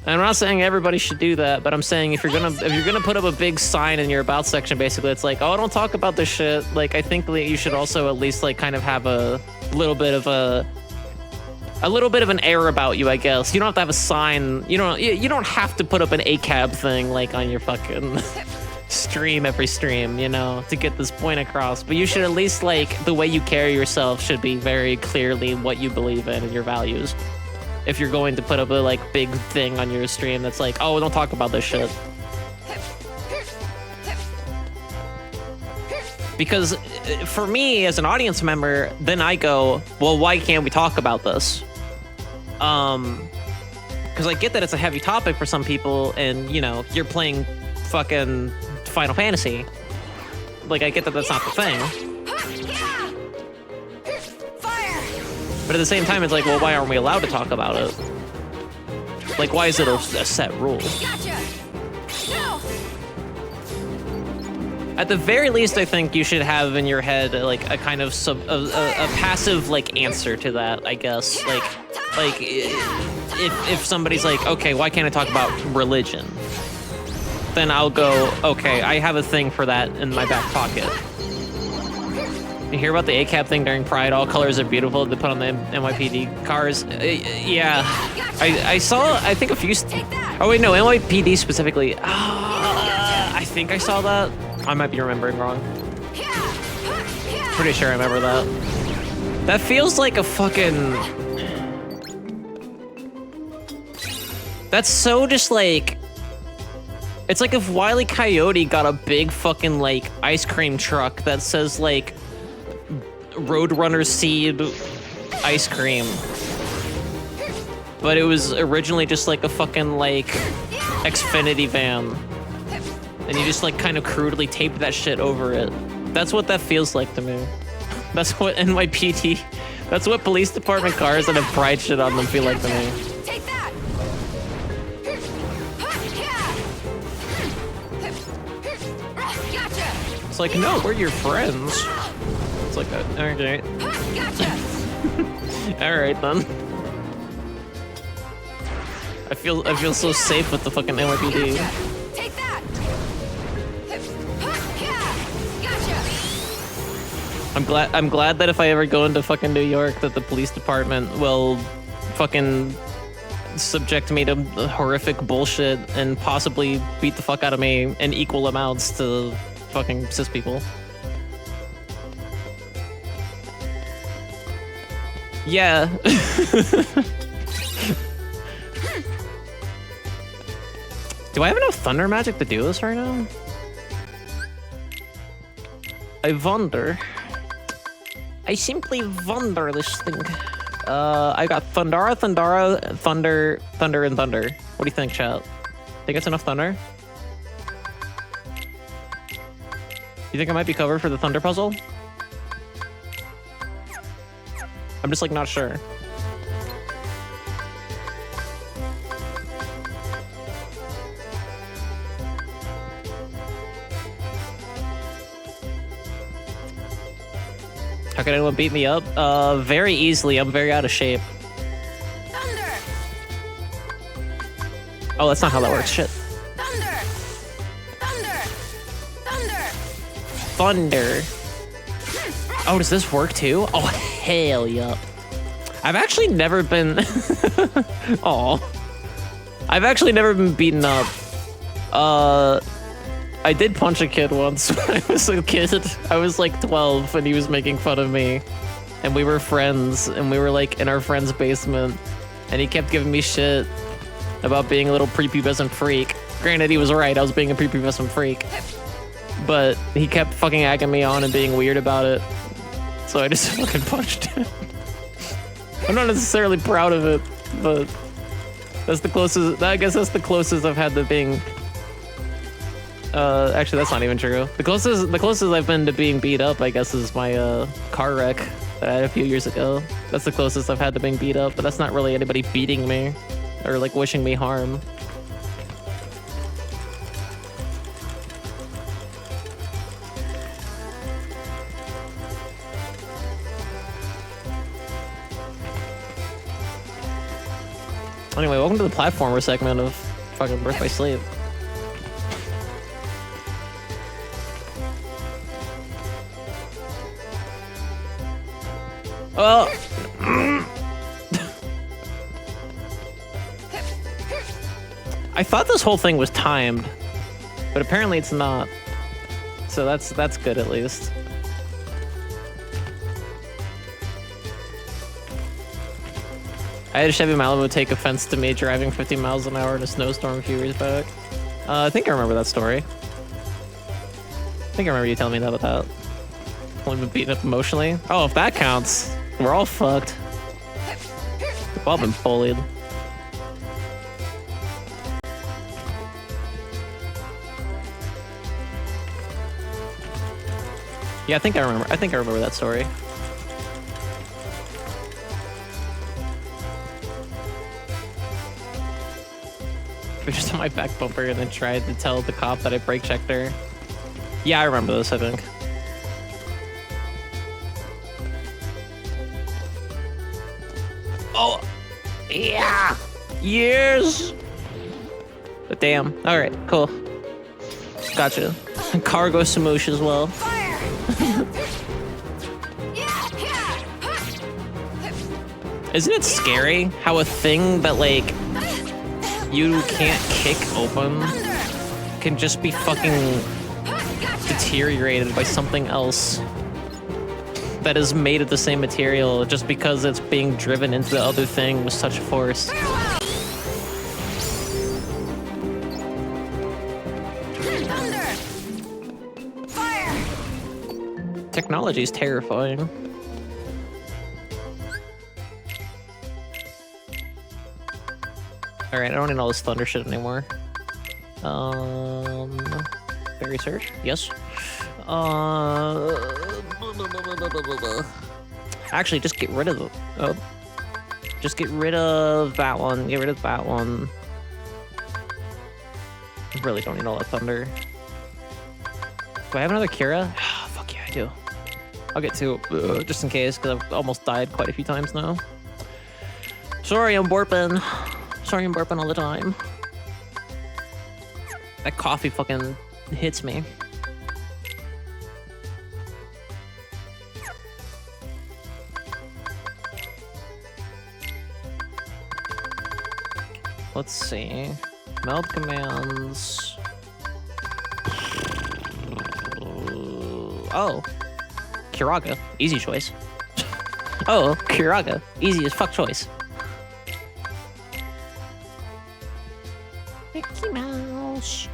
I'm not saying everybody should do that, but I'm saying if you're gonna put up a big sign in your about section, basically, it's like, oh, don't talk about this shit. Like, I think that you should also at least like kind of have a little bit of an air about you, I guess. You don't have to have a sign. You don't have to put up an ACAB thing like on your fucking stream every stream, you know, to get this point across. But you should at least like the way you carry yourself should be very clearly what you believe in and your values. If you're going to put up a like big thing on your stream that's like, oh, don't talk about this shit. Because for me as an audience member, then I go, well, why can't we talk about this? Because I get that it's a heavy topic for some people, and you know, you're playing fucking Final Fantasy. Like, I get that that's not the thing. But at the same time, it's like, well, why aren't we allowed to talk about it? Like, why is it a set rule? At the very least, I think you should have in your head like a kind of a passive like answer to that. I guess like if somebody's like, okay, why can't I talk about religion? Then I'll go, okay, I have a thing for that in my back pocket. You hear about the ACAB thing during Pride? All colors are beautiful. They put on the NYPD cars. Yeah, I saw. I think a few. Oh wait, no, NYPD specifically. I think I saw that. I might be remembering wrong. Pretty sure I remember that. That feels like a fucking... That's so just like... It's like if Wile E. Coyote got a big fucking like ice cream truck that says like Roadrunner Seed ice cream. But it was originally just like a fucking like Xfinity van. And you just like kind of crudely taped that shit over it. That's what that feels like to me. That's what NYPD, that's what police department cars that have pride shit on them feel like to me. Take that. Gotcha. It's like, no, we're your friends. It's like, okay. Gotcha. All right then. I feel so safe with the fucking NYPD. Take that. I'm glad that if I ever go into fucking New York, that the police department will fucking subject me to horrific bullshit and possibly beat the fuck out of me in equal amounts to fucking cis people. Yeah. Do I have enough thunder magic to do this right now? I wonder. I simply wonder this thing. I got Thundara, Thunder, and Thunder. What do you think, chat? Think it's enough thunder? You think I might be covered for the thunder puzzle? I'm just like not sure. How can anyone beat me up? Very easily. I'm very out of shape. Thunder. Oh, that's not how that works. Shit. Thunder. Thunder. Thunder. Thunder. Oh, does this work too? Oh, hell yeah. I've actually never been... Aw. I've actually never been beaten up. I did punch a kid once when I was a kid. I was like 12 and he was making fun of me. And we were friends and we were like in our friend's basement. And he kept giving me shit about being a little prepubescent freak. Granted, he was right, I was being a prepubescent freak. But he kept fucking egging me on and being weird about it. So I just fucking punched him. I'm not necessarily proud of it, but that's the closest, I guess that's the closest I've had to being... actually that's not even true. The closest I've been to being beat up, I guess, is my car wreck that I had a few years ago. That's the closest I've had to being beat up, but that's not really anybody beating me or like wishing me harm. Anyway, welcome to the platformer segment of fucking Birth by Sleep. Well, I thought this whole thing was timed, but apparently it's not. So that's good at least. I had a Chevy Malibu take offense to me driving 50 miles an hour in a snowstorm a few years back. I think I remember that story. I think I remember you telling me about that. definitely been beaten up emotionally. Oh, if that counts, we're all fucked. We've all been bullied. Yeah, I think I remember that story. I just on my back bumper and then tried to tell the cop that I brake checked her. Yeah, I remember this, I think. Oh, yeah, years. But damn, all right, cool. Gotcha. Cargo smoosh as well. Isn't it scary how a thing that like you can't kick open can just be fucking deteriorated by something else that is made of the same material just because it's being driven into the other thing with such force? Technology is terrifying. Alright, I don't need all this thunder shit anymore. Berry search? Yes. Actually, just get rid of the... just get rid of that one. Get rid of that one. I really don't need all that thunder. Do I have another Kira? Fuck yeah, I do. I'll get two, just in case, because I've almost died quite a few times now. Sorry, I'm burping. Sorry, I'm burping all the time. That coffee fucking hits me. Let's see. Meld commands. Oh. Kiraga. Easy choice. Oh, Kiraga. Easy as fuck choice. Mickey Mouse.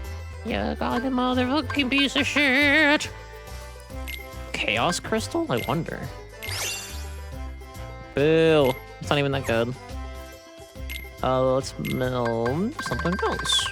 You got the motherfucking piece of shit. Chaos Crystal? I wonder. Boo. It's not even that good. Let's meld something else.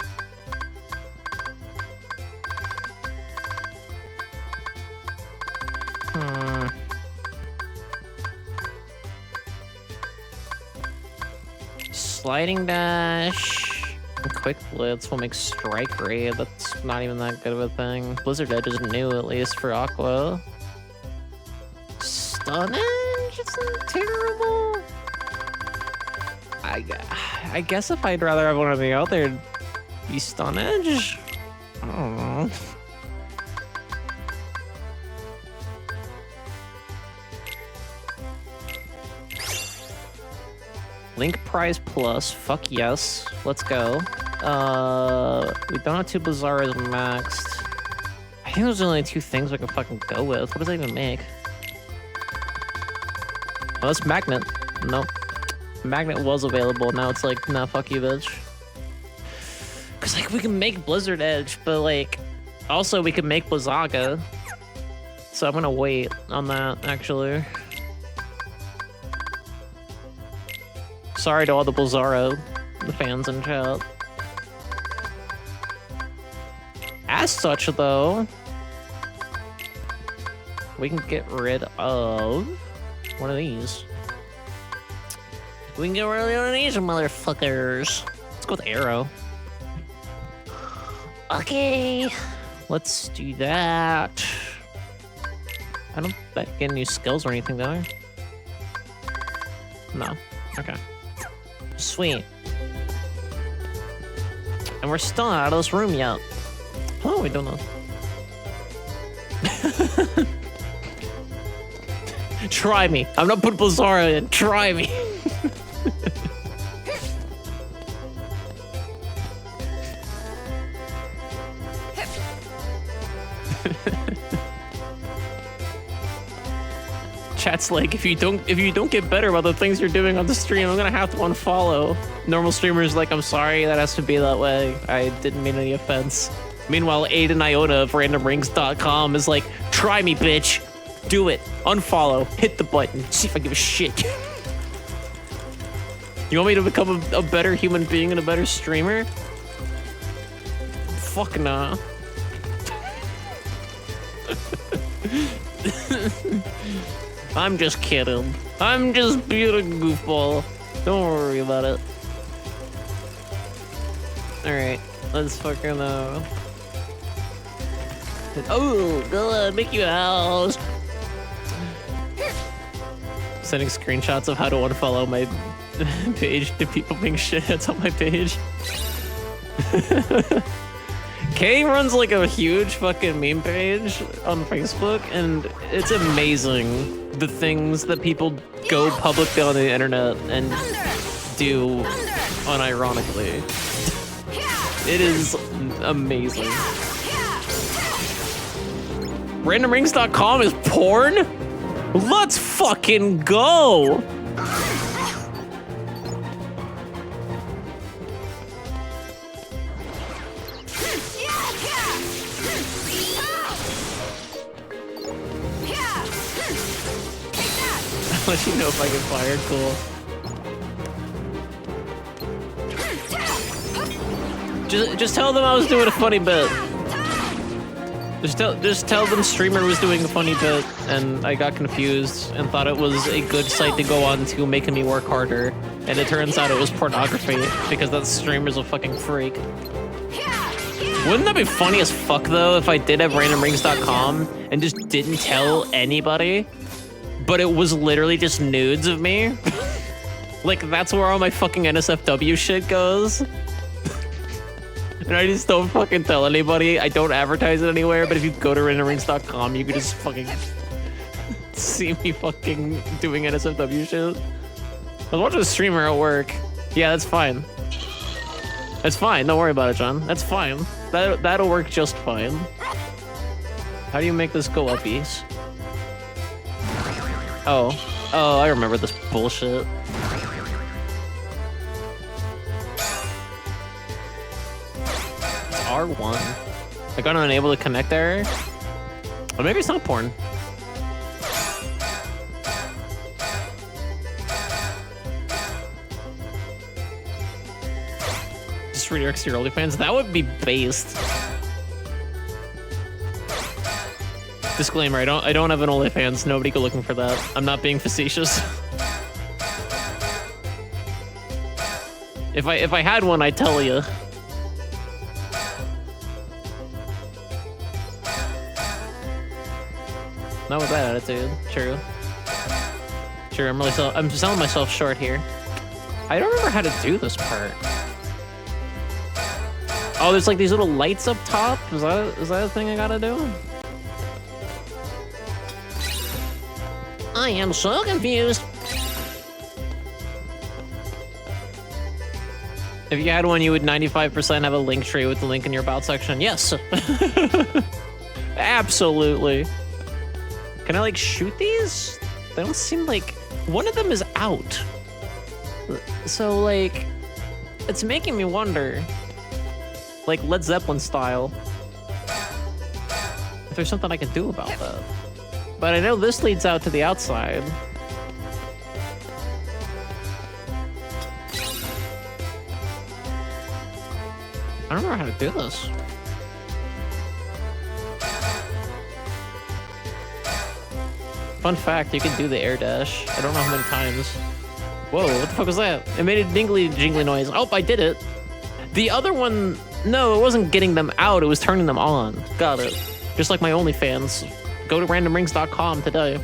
Sliding dash and quick blitz will make strike rate. That's not even that good of a thing. Blizzard Edge is new, at least for Aqua. Stun Edge isn't terrible. I guess if I'd rather have one of the other, be Stun Edge. I don't know. Link Prize Plus, fuck yes. Let's go. We don't have two Bizarros maxed. I think those are only two things we can fucking go with. What does that even make? Oh, that's Magnet. Nope. Magnet was available, now it's like, nah, fuck you, bitch. Cause like, we can make Blizzard Edge, but like, also we can make Blizzaga. So I'm gonna wait on that, actually. Sorry to all the Blizzaro fans in chat. As such, though, we can get rid of one of these. We can get rid of one of these motherfuckers. Let's go with Arrow. Okay, let's do that. I don't bet I get new skills or anything, do I? No. Okay. Sweet. And we're still not out of this room yet. Oh, we don't know. Try me. I'm not putting Blizzara in. Try me. Chat's like, if you don't get better about the things you're doing on the stream, I'm gonna have to unfollow. Normal streamers like, I'm sorry, that has to be that way. I didn't mean any offense. Meanwhile, Aiden Iona of randomrings.com is like, try me, bitch. Do it. Unfollow. Hit the button. See if I give a shit. You want me to become a better human being and a better streamer? Fuck nah. I'm just kidding. I'm just being a goofball. Don't worry about it. Alright, let's fucking oh, God, make you a house. Sending screenshots of how to unfollow my page to people being shitheads on my page. Kay runs like a huge fucking meme page on Facebook, and it's amazing the things that people go publicly on the internet and do unironically. It is amazing. Randomrings.com is porn? Let's fucking go! I'll let you know if I get fired, cool. Just tell them I was doing a funny bit. Just tell them streamer was doing a funny bit and I got confused and thought it was a good site to go on to making me work harder. And it turns out it was pornography because that streamer's a fucking freak. Wouldn't that be funny as fuck though if I did have randomrings.com and just didn't tell anybody, but it was literally just nudes of me? Like that's where all my fucking NSFW shit goes. And I just don't fucking tell anybody. I don't advertise it anywhere, but if you go to randomrings.com, you can just fucking see me fucking doing NSFW shit. I was watching a streamer at work. Yeah, that's fine. That's fine. Don't worry about it, John. That's fine. That'll work just fine. How do you make this go uppies? Oh, I remember this bullshit. R1. I got unable to connect there. Or maybe it's not porn. Just redirects to your OnlyFans. That would be based. Disclaimer, I don't have an OnlyFans. Nobody go looking for that. I'm not being facetious. If I had one, I'd tell you. Not with that attitude. True. True, I'm selling myself short here. I don't remember how to do this part. Oh, there's like these little lights up top? Is that a thing I gotta do? I am so confused. If you had one, you would 95% have a link tree with the link in your about section. Yes. Absolutely. Can I like shoot these? They don't seem like... One of them is out. So like, it's making me wonder, like Led Zeppelin style, if there's something I can do about that. But I know this leads out to the outside. I don't know how to do this. Fun fact, you can do the air dash. I don't know how many times. Whoa, what the fuck was that? It made a dingly jingly noise. Oh, I did it. The other one, no, it wasn't getting them out, it was turning them on. Got it. Just like my OnlyFans. Go to randomrings.com today.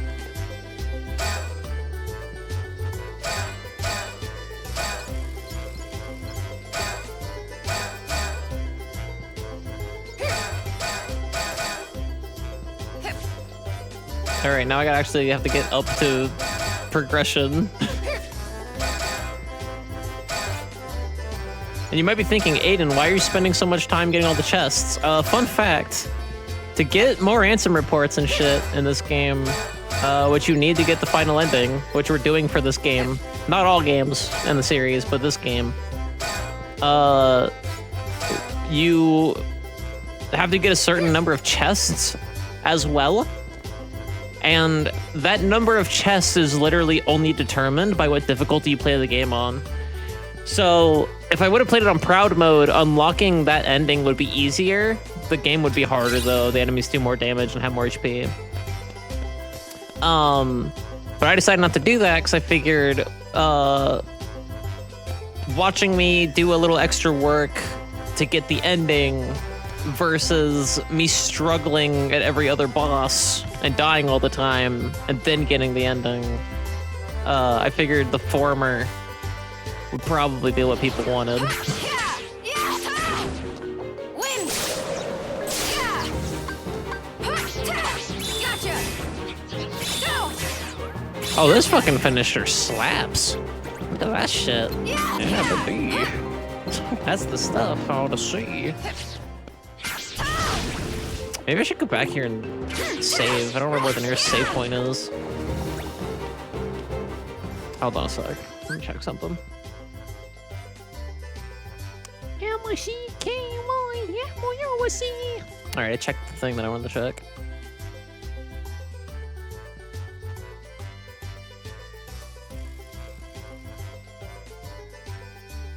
Alright, now I gotta actually have to get up to progression. And you might be thinking, Aiden, why are you spending so much time getting all the chests? Fun fact, to get more ransom reports and shit in this game, which you need to get the final ending, which we're doing for this game. Not all games in the series, but this game. You have to get a certain number of chests as well. And that number of chests is literally only determined by what difficulty you play the game on. So if I would have played it on Proud mode, unlocking that ending would be easier. The game would be harder though. The enemies do more damage and have more HP. But I decided not to do that because I figured watching me do a little extra work to get the ending versus me struggling at every other boss and dying all the time and then getting the ending. I figured the former would probably be what people wanted. Oh, this fucking finisher slaps. Look at that shit. Yeah, baby. That's the stuff I want to see. Maybe I should go back here and save. I don't remember where the nearest save point is. Hold on a sec. Let me check something. Alright, I checked the thing that I wanted to check.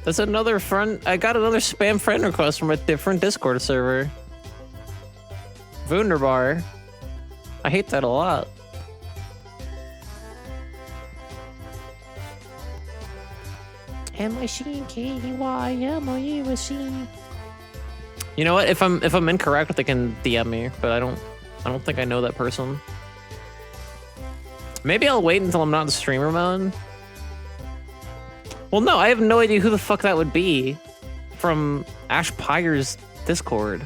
That's another friend. I got another spam friend request from a different Discord server. Wunderbar. I hate that a lot. M-I-C-K-Y-M-O-U-S-E. You know what? If I'm incorrect, they can DM me, but I don't think I know that person. Maybe I'll wait until I'm not in streamer mode. Well, no, I have no idea who the fuck that would be from Ash Pyre's Discord.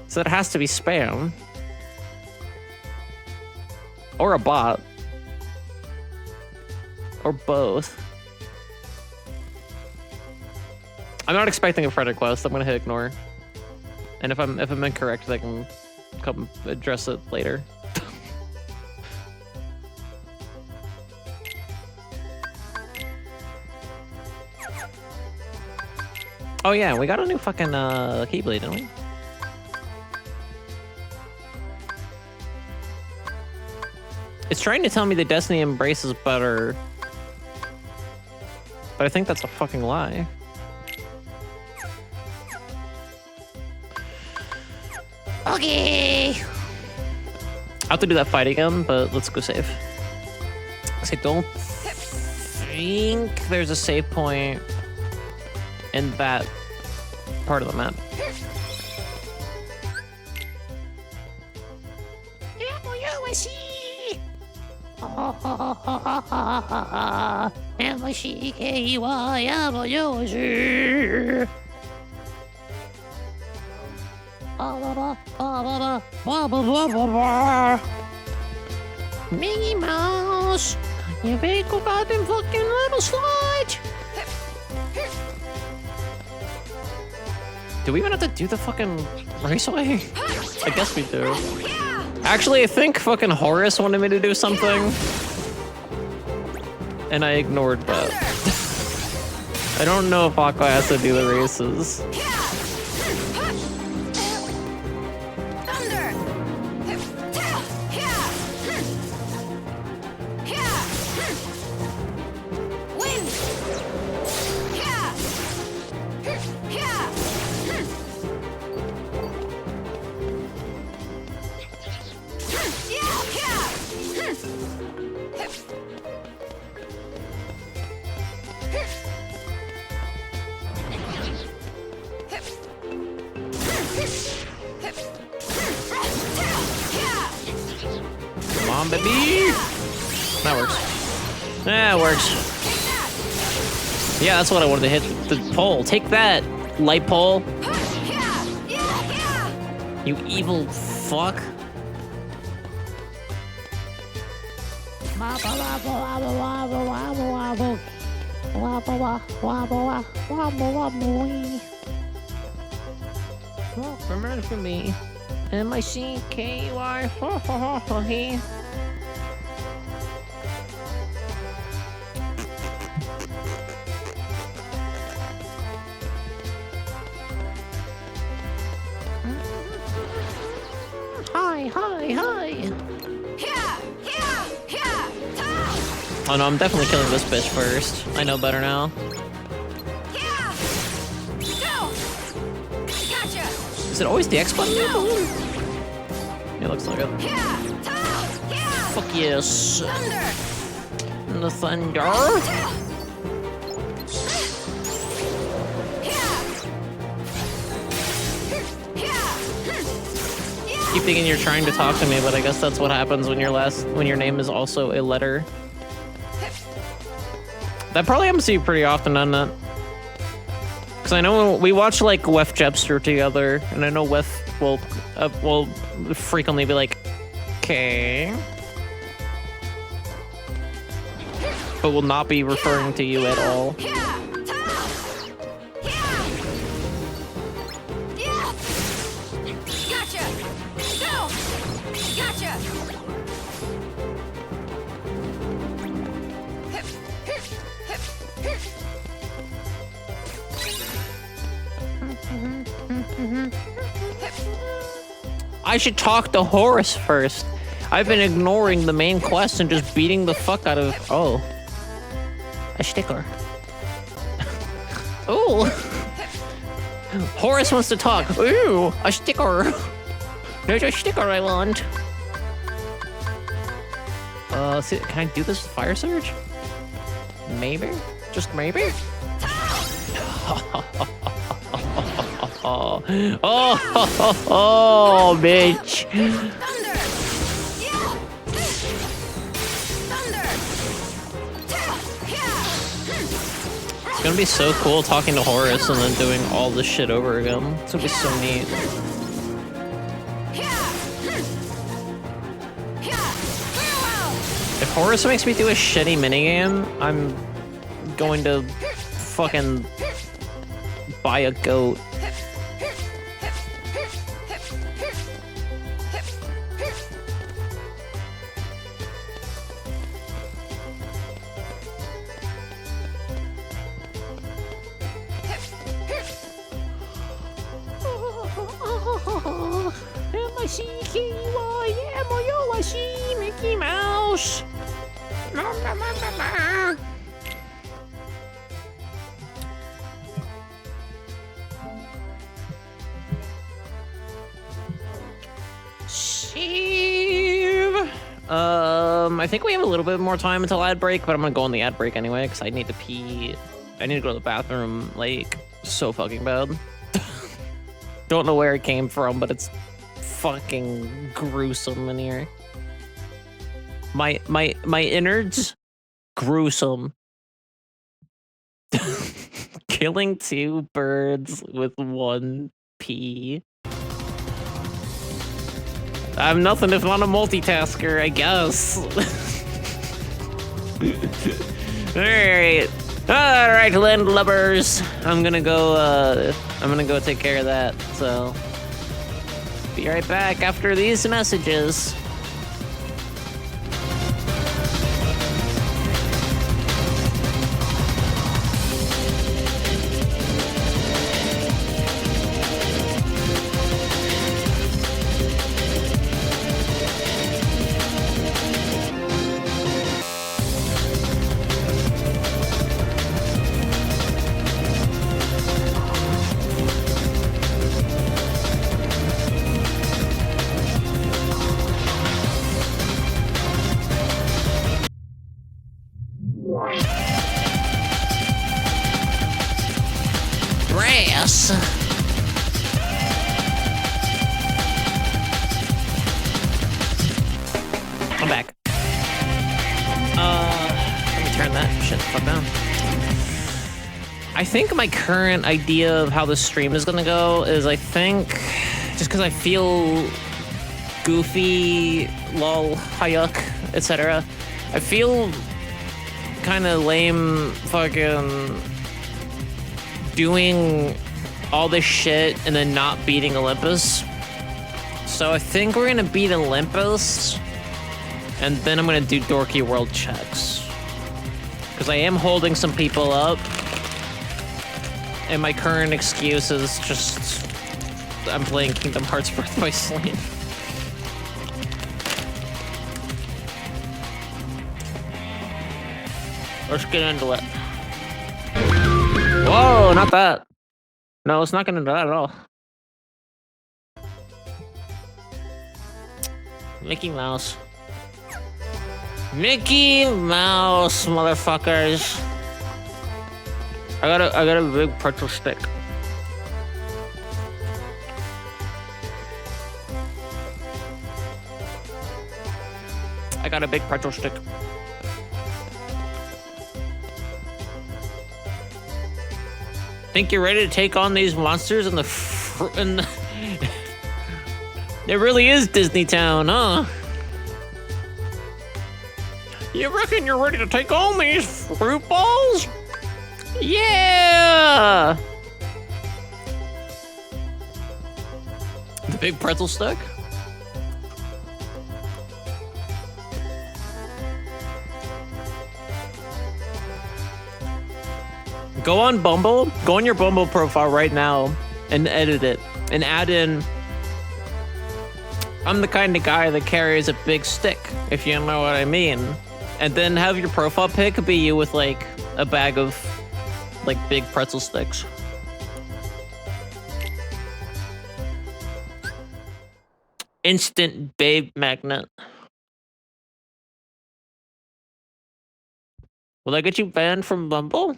So it has to be spam. Or a bot. Or both. I'm not expecting a friend request. I'm gonna hit ignore. And if I'm incorrect, I can come address it later. Oh yeah, we got a new fucking Keyblade, didn't we? It's trying to tell me the Destiny Embrace is better. But I think that's a fucking lie. Okay. I'll have to do that fight again, but let's go save. I don't think there's a save point in that part of the map. Minnie Mouse, you big goddamn fucking little slut. Do we even have to do the fucking raceway? I guess we do. Actually, I think fucking Horace wanted me to do something. And I ignored that. I don't know if Aqua has to do the races. Yeah, that's what I wanted to hit. The pole. Take that, light pole. You evil fuck. Remember me. M-I-C-K-Y. Hi. Oh no, I'm definitely killing this bitch first. I know better now. Yeah! Go! Gotcha! Is it always the X button? It looks like it. Yeah! Yeah! Fuck yes. Thunder! The thunder. Yeah! Keep thinking you're trying to talk to me, but I guess that's what happens when your name is also a letter. That probably happens to you pretty often, doesn't it? Because I know we watch like Wef Jepster together, and I know Wef will frequently be like, "Okay," but will not be referring to you at all. I should talk to Horace first. I've been ignoring the main quest and just beating the fuck out of... Oh. A sticker. Ooh. Horace wants to talk. Ooh, a sticker. There's a sticker I want. See, can I do this with Fire Surge? Maybe? Just maybe? Oh, bitch. Thunder! Yeah! Thunder! Yeah! It's gonna be so cool talking to Horace and then doing all this shit over again. It's gonna be so neat. If Horace makes me do a shitty minigame, I'm going to fucking buy a goat. M-I-C-K-Y-M-O-U-I-C, Mickey Mouse. Save. I think we have a little bit more time until ad break, but I'm gonna go on the ad break anyway because I need to pee. I need to go to the bathroom, like, so fucking bad. Don't know where it came from, but it's fucking gruesome in here. My innards, gruesome. Killing 2 birds with 1 pea. I'm nothing if not a multitasker, I guess. Alright, landlubbers. I'm gonna go take care of that, so be right back after these messages. Brass. I'm back. Let me turn that shit the fuck down. I think my current idea of how the stream is gonna go is I think just because I feel goofy, lol, hayuk, etc. I feel kind of lame fucking doing all this shit and then not beating Olympus. So I think we're gonna beat Olympus and then I'm gonna do Dorky World checks. Because I am holding some people up and my current excuse is just I'm playing Kingdom Hearts Birth by Sleep. Let's get into it. Whoa, not that. No, let's not get into that at all. Mickey Mouse. Mickey Mouse, motherfuckers. I got a big pretzel stick. I got a big pretzel stick. Think you're ready to take on these monsters in the It really is Disney Town, huh? You reckon you're ready to take on these fruit balls? Yeah! The big pretzel stick? Go on Bumble, go on your Bumble profile right now and edit it and add in, I'm the kind of guy that carries a big stick, if you know what I mean. And then have your profile pic be you with like a bag of like big pretzel sticks. Instant babe magnet. Will that get you banned from Bumble?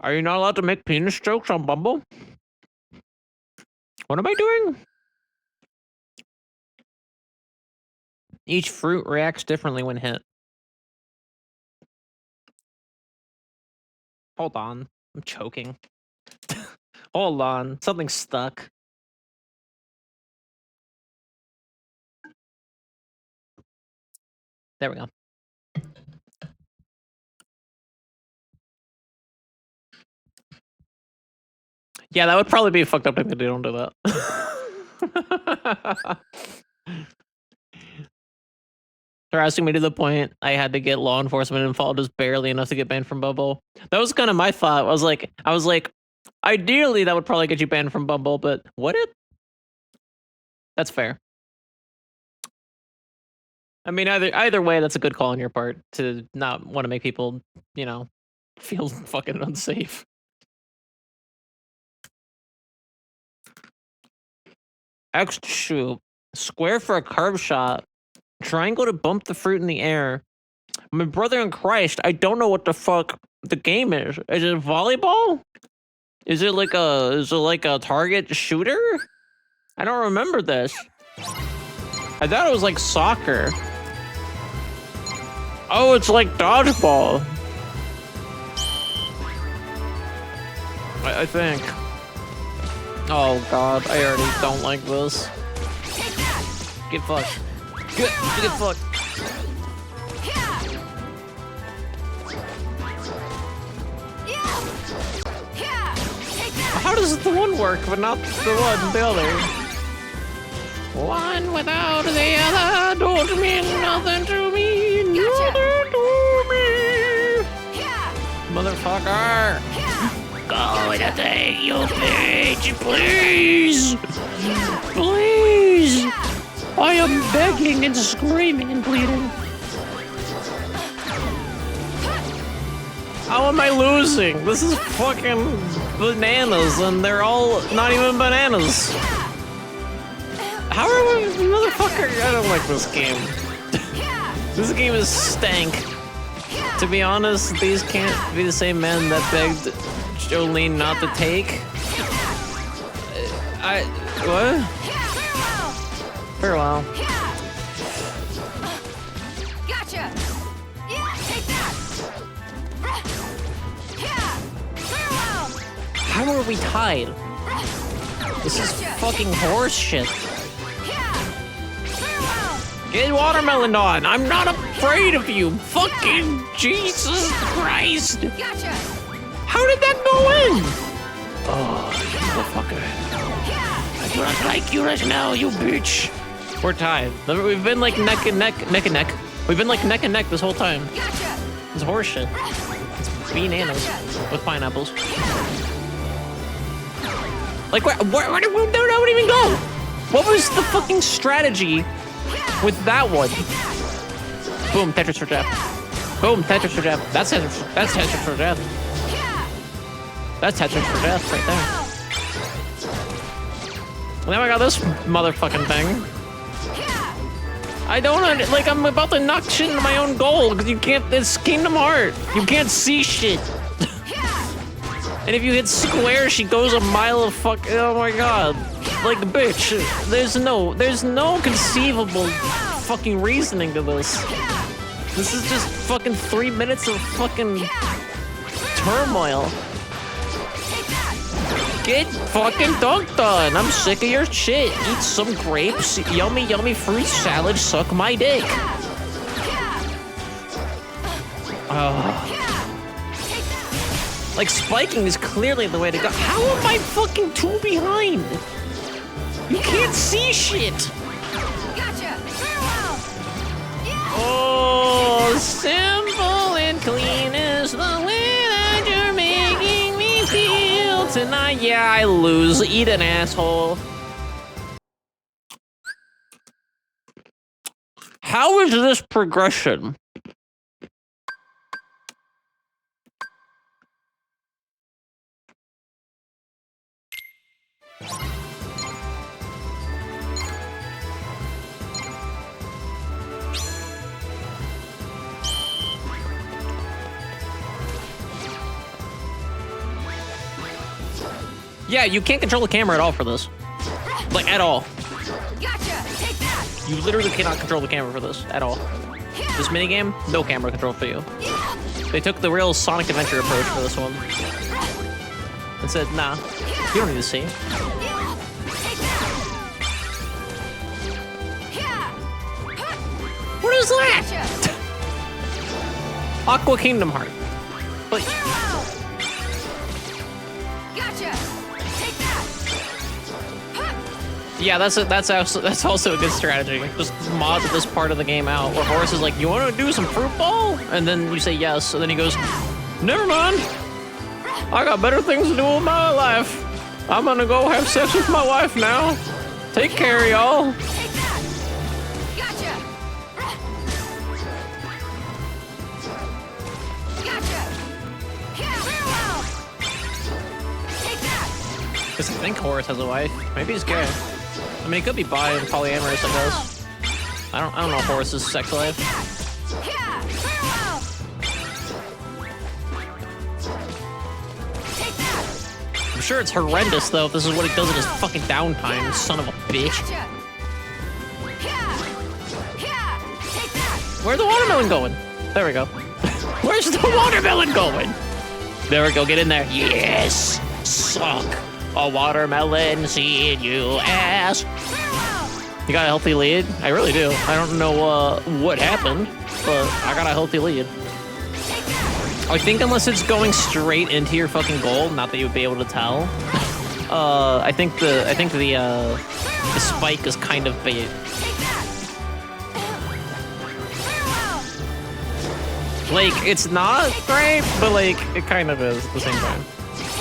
Are you not allowed to make penis jokes on Bumble? What am I doing? Each fruit reacts differently when hit. Hold on. I'm choking. Hold on. Something's stuck. There we go. Yeah, that would probably be a fucked up thing to do. Don't do that. Harassing me to the point I had to get law enforcement involved is barely enough to get banned from Bumble. That was kind of my thought. I was like, ideally that would probably get you banned from Bumble, but would it? That's fair. I mean, either way, that's a good call on your part to not want to make people, you know, feel fucking unsafe. X to shoot. Square for a curve shot. Triangle to bump the fruit in the air. My brother in Christ, I don't know what the fuck the game is. Is it volleyball? Is it like a target shooter? I don't remember this. I thought it was like soccer. Oh, it's like dodgeball. I think. Oh god, I already don't like this. Get fucked. Get fucked. How does the one work, but not the other? One without the other don't mean nothing to me. Nothing to me. Motherfucker. Go to take you, bitch, please. Please. I am begging and screaming and pleading. How am I losing? This is fucking bananas, and they're all not even bananas. How are we, motherfucker? I don't like this game. This game is stank. To be honest, these can't be the same men that begged Jolene not to take. What? Farewell. Gotcha. Yeah, take that. Farewell. How are we tied? This is fucking horse shit. Get watermelon on. I'm not afraid of you. Fucking Jesus Christ. Gotcha. How did that go in? Oh, motherfucker. I do not like you right now, you bitch. We're tied. We've been like neck and neck. We've been like neck and neck this whole time. Gotcha. It's horseshit. It's bananas with pineapples. Like, where did that one even go? What was the fucking strategy with that one? Boom, Tetris for death. Boom, Tetris for death. That's Tetris for death. That's Tetris for death right there. Now I got this motherfucking thing. I don't like. I'm about to knock shit into my own goal because you can't. It's Kingdom Hearts. You can't see shit. And if you hit square, she goes a mile of fuck. Oh my god. Like, bitch. There's no conceivable fucking reasoning to this. This is just fucking 3 minutes of fucking turmoil. Get fucking dunked on. I'm sick of your shit. Eat some grapes. Yummy, yummy fruit salad. Suck my dick. Like, spiking is clearly the way to go. How am I fucking 2 behind? You can't see shit. Oh, simple and clean is the way that you're making me feel tonight. Yeah, I lose. Eat an asshole. How is this progression? Yeah, you can't control the camera at all for this. Like, at all. You literally cannot control the camera for this, at all. This minigame, no camera control for you. They took the real Sonic Adventure approach for this one. And said, nah, you don't need to see. What is that? Aqua Kingdom Heart. But yeah, that's also a good strategy. Just mod this part of the game out where Horace is like, you want to do some fruit ball? And then you say yes, and then he goes, never mind. I got better things to do with my life. I'm gonna go have sex with my wife now. Take care, y'all. Because I think Horace has a wife. Maybe he's gay. I mean, he could be bi and polyamorous, I guess. I don't know Horace's sex life. I'm sure it's horrendous, though, if this is what he does in his fucking downtime, son of a bitch. Where's the watermelon going? There we go. Where's the watermelon going? There we go, get in there. Yes! Suck a watermelon seed, you ass. You got a healthy lead? I really do. I don't know what happened, but I got a healthy lead. I think unless it's going straight into your fucking goal, not that you would be able to tell. I think the spike is kind of bait. Like, it's not great, but like it kind of is at the same time.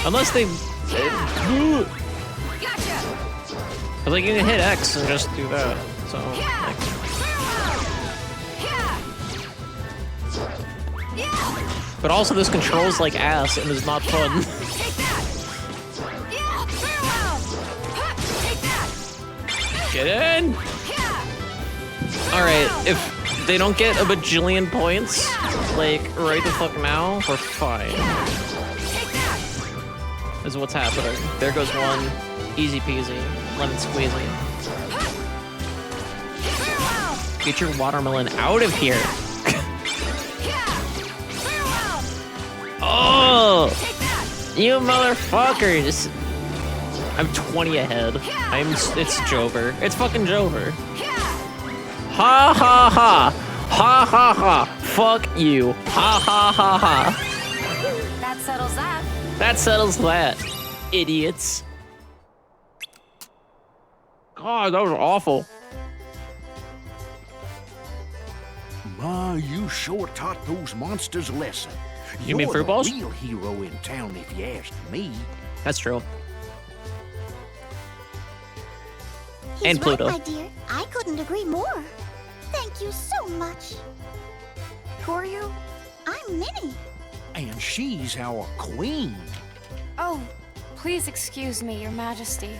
Unless they but like you can hit X and just do that. So like, but also this controls like ass and is not fun. Get in! Alright, if they don't get a bajillion points, like right the fuck now, we're fine. Is what's happening. There goes one. Easy peasy. Lemon squeezy. Get your watermelon out of here. Oh! You motherfuckers! I'm 20 ahead. It's Jover. It's fucking Jover. Ha ha ha! Ha ha ha! Fuck you! Ha ha ha ha! That settles that. That settles that, idiots. God, that was awful. My, you sure taught those monsters a lesson. You mean fruit balls? You're the real hero in town, if you ask me. That's true. He's And Pluto. right, my dear. I couldn't agree more. Thank you so much. Who are you? I'm Minnie. And she's our queen. Oh, please excuse me, Your Majesty.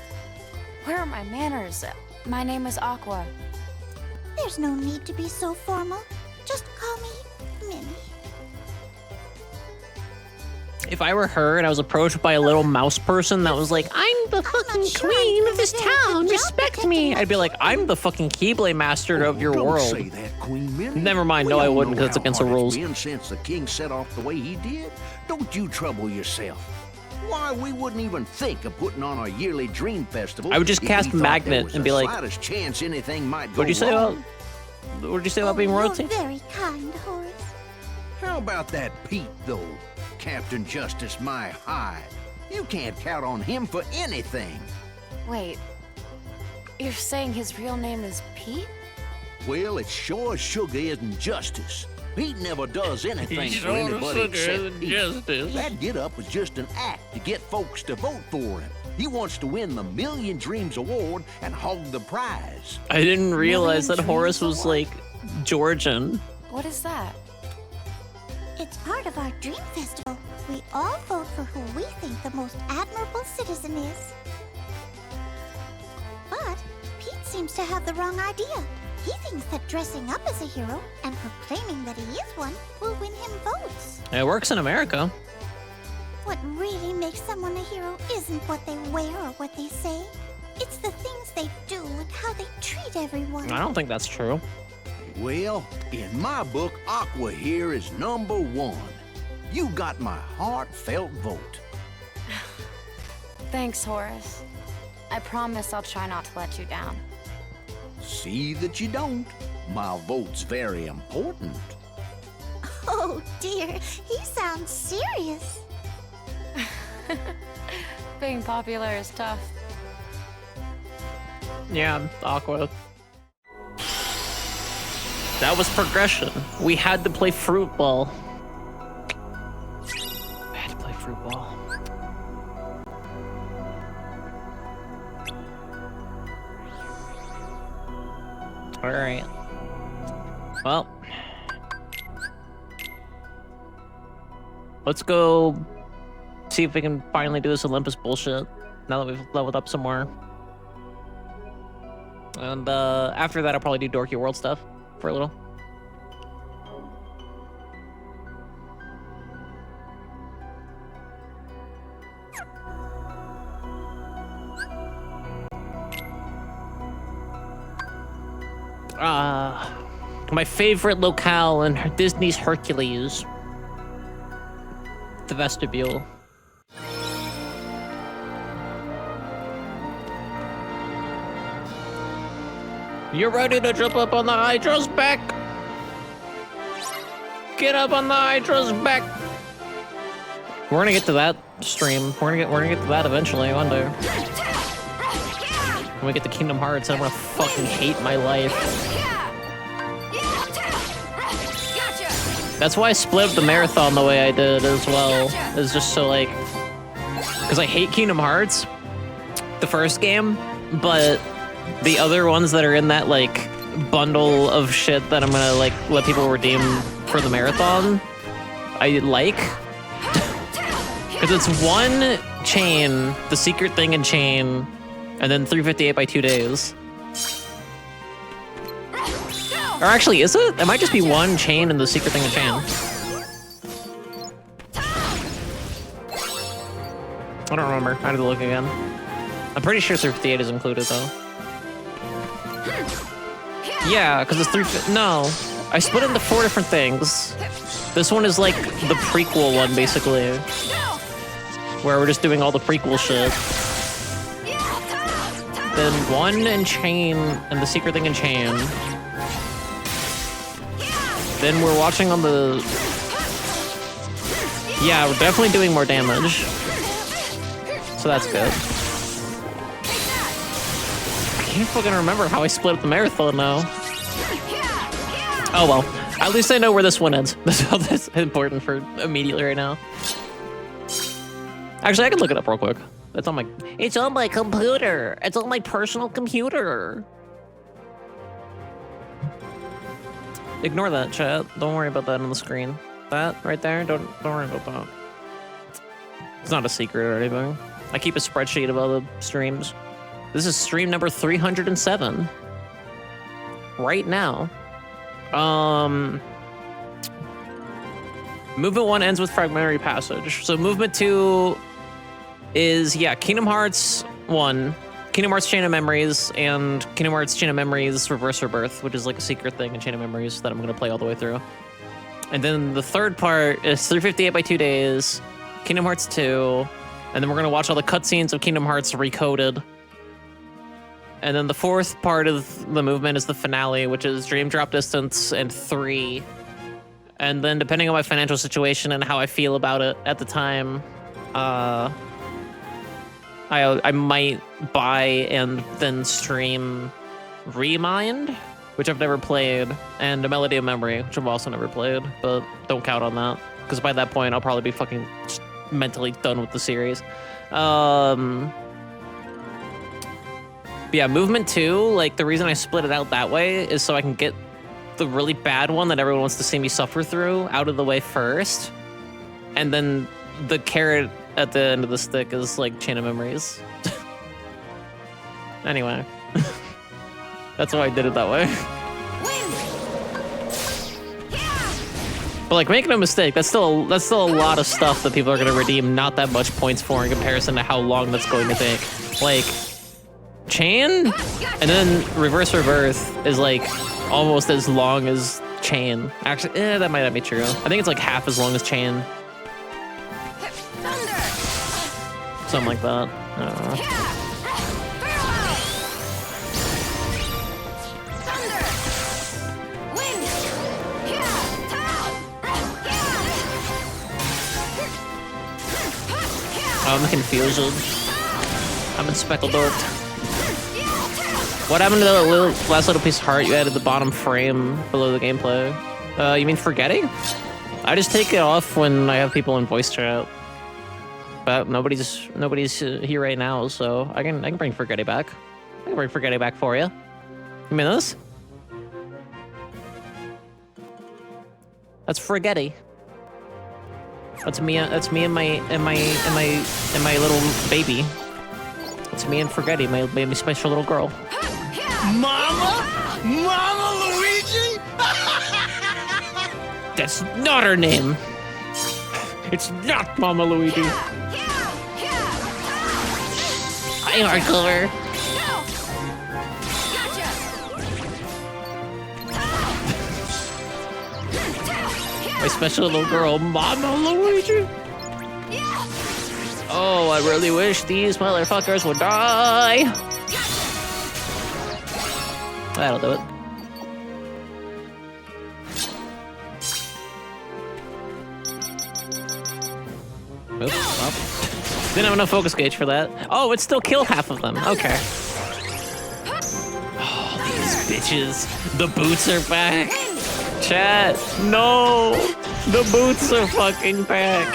Where are my manners? My name is Aqua. There's no need to be so formal. Just call me Minnie. If I were her and I was approached by a little mouse person that was like, I'm the fucking sure queen I of this did a very good town, job respect me, I'd be like, I'm the fucking Keyblade master of your Don't world. say that, Queen Minnie. Never mind, We no, I all wouldn't, know 'cause it's how against the hard rules. It's been since the king set off the way he did. Don't you trouble yourself. Why, we wouldn't even think of putting on our yearly dream festival. I would just if cast we thought there Magnet was and the be like, slightest chance anything might go What'd you say about? wrong. What'd you say about being royalty? You're very kind, Horace. How about that Pete, though? Captain Justice My High. You can't count on him for anything. Wait, you're saying his real name is Pete? Well, it's sure as sugar isn't justice. Pete never does anything for anybody except Pete. That get-up was just an act to get folks to vote for him. He wants to win the Million Dreams Award and hog the prize. I didn't realize that Million Horace Dreams was Award? like Georgian. What is that? It's part of our dream festival. We all vote for who we think the most admirable citizen is. But Pete seems to have the wrong idea. He thinks that dressing up as a hero and proclaiming that he is one will win him votes. It works in America. What really makes someone a hero isn't what they wear or what they say. It's the things they do and how they treat everyone. I don't think that's true. Well, in my book, Aqua here is #1. You got my heartfelt vote. Thanks, Horace. I promise I'll try not to let you down. See that you don't. My vote's very important. Oh dear, he sounds serious. Being popular is tough. Yeah, Aqua. That was progression. We had to play fruit ball. I had to play fruit ball. Alright. Well. Let's go see if we can finally do this Olympus bullshit. Now that we've leveled up some more. And after that, I'll probably do Dorky World stuff for a little. My favorite locale in Disney's Hercules. The vestibule. You're ready to jump up on the Hydra's back? Get up on the Hydra's back. We're gonna get to that stream. We're gonna get to that eventually one day. When we get to Kingdom Hearts, I'm gonna fucking hate my life. That's why I split up the marathon the way I did as well. It's just so like, because I hate Kingdom Hearts, the first game, but the other ones that are in that like bundle of shit that I'm gonna like let people redeem for the marathon, I like. Because it's one chain, the secret thing in chain, and then 358 by 2 days. Or actually, is it? It might just be one chain and the secret thing in chain. I don't remember. I had to look again. I'm pretty sure 358 is included though. Yeah, because it's no. I split into 4 different things. This one is like the prequel one, basically. Where we're just doing all the prequel shit. Then one in chain and the secret thing in chain. Then we're watching on the... Yeah, we're definitely doing more damage. So that's good. I can't fucking remember how I split up the marathon now. Oh well. At least I know where this one ends. That's important for immediately right now. Actually, I can look it up real quick. It's on my computer. It's on my personal computer. Ignore that, chat. Don't worry about that on the screen. That right there, don't worry about that. It's not a secret or anything. I keep a spreadsheet of all the streams. This is stream number 307. Right now. Movement 1 ends with fragmentary passage. So movement 2 is, yeah, Kingdom Hearts 1, Kingdom Hearts Chain of Memories, and Kingdom Hearts Chain of Memories Reverse Rebirth, which is like a secret thing in Chain of Memories that I'm gonna play all the way through. And then the third part is 358 by 2 days, Kingdom Hearts 2, and then we're gonna watch all the cutscenes of Kingdom Hearts Recoded. And then the fourth part of the movement is the finale, which is Dream Drop Distance and 3. And then depending on my financial situation and how I feel about it at the time, I might buy and then stream Remind, which I've never played, and A Melody of Memory, which I've also never played, but don't count on that, because by that point I'll probably be fucking just mentally done with the series. Yeah, movement 2, like the reason I split it out that way is so I can get the really bad one that everyone wants to see me suffer through out of the way first, and then the carrot at the end of the stick is like Chain of Memories. Anyway, that's why I did it that way. But like, make no mistake, that's still a lot of stuff that people are gonna redeem not that much points for in comparison to how long that's going to take. Like, Chain, and then Reverse Rebirth is like almost as long as Chain. Actually, that might not be true. I think it's like half as long as Chain. Something like that. I don't know. I'm confused. I'm in speckled Dork. What happened to the last little piece of heart you added the bottom frame below the gameplay? You mean forgetting? I just take it off when I have people in voice chat. But nobody's here right now, so I can bring Forgetty back. I can bring Forgetty back for you. You mean this? That's Forgetty. That's me and my little baby. It's me and Forgetty, my baby special little girl. Mama Luigi? That's not her name. It's not Mama Luigi. Hi, hardcover. My special little girl, Mama Luigi. Oh, I really wish these motherfuckers would die. That'll do it. Oops, well, didn't have enough focus gauge for that. Oh, it still killed half of them. Okay. Oh, these bitches. The boots are back. Chat, no. The boots are fucking back.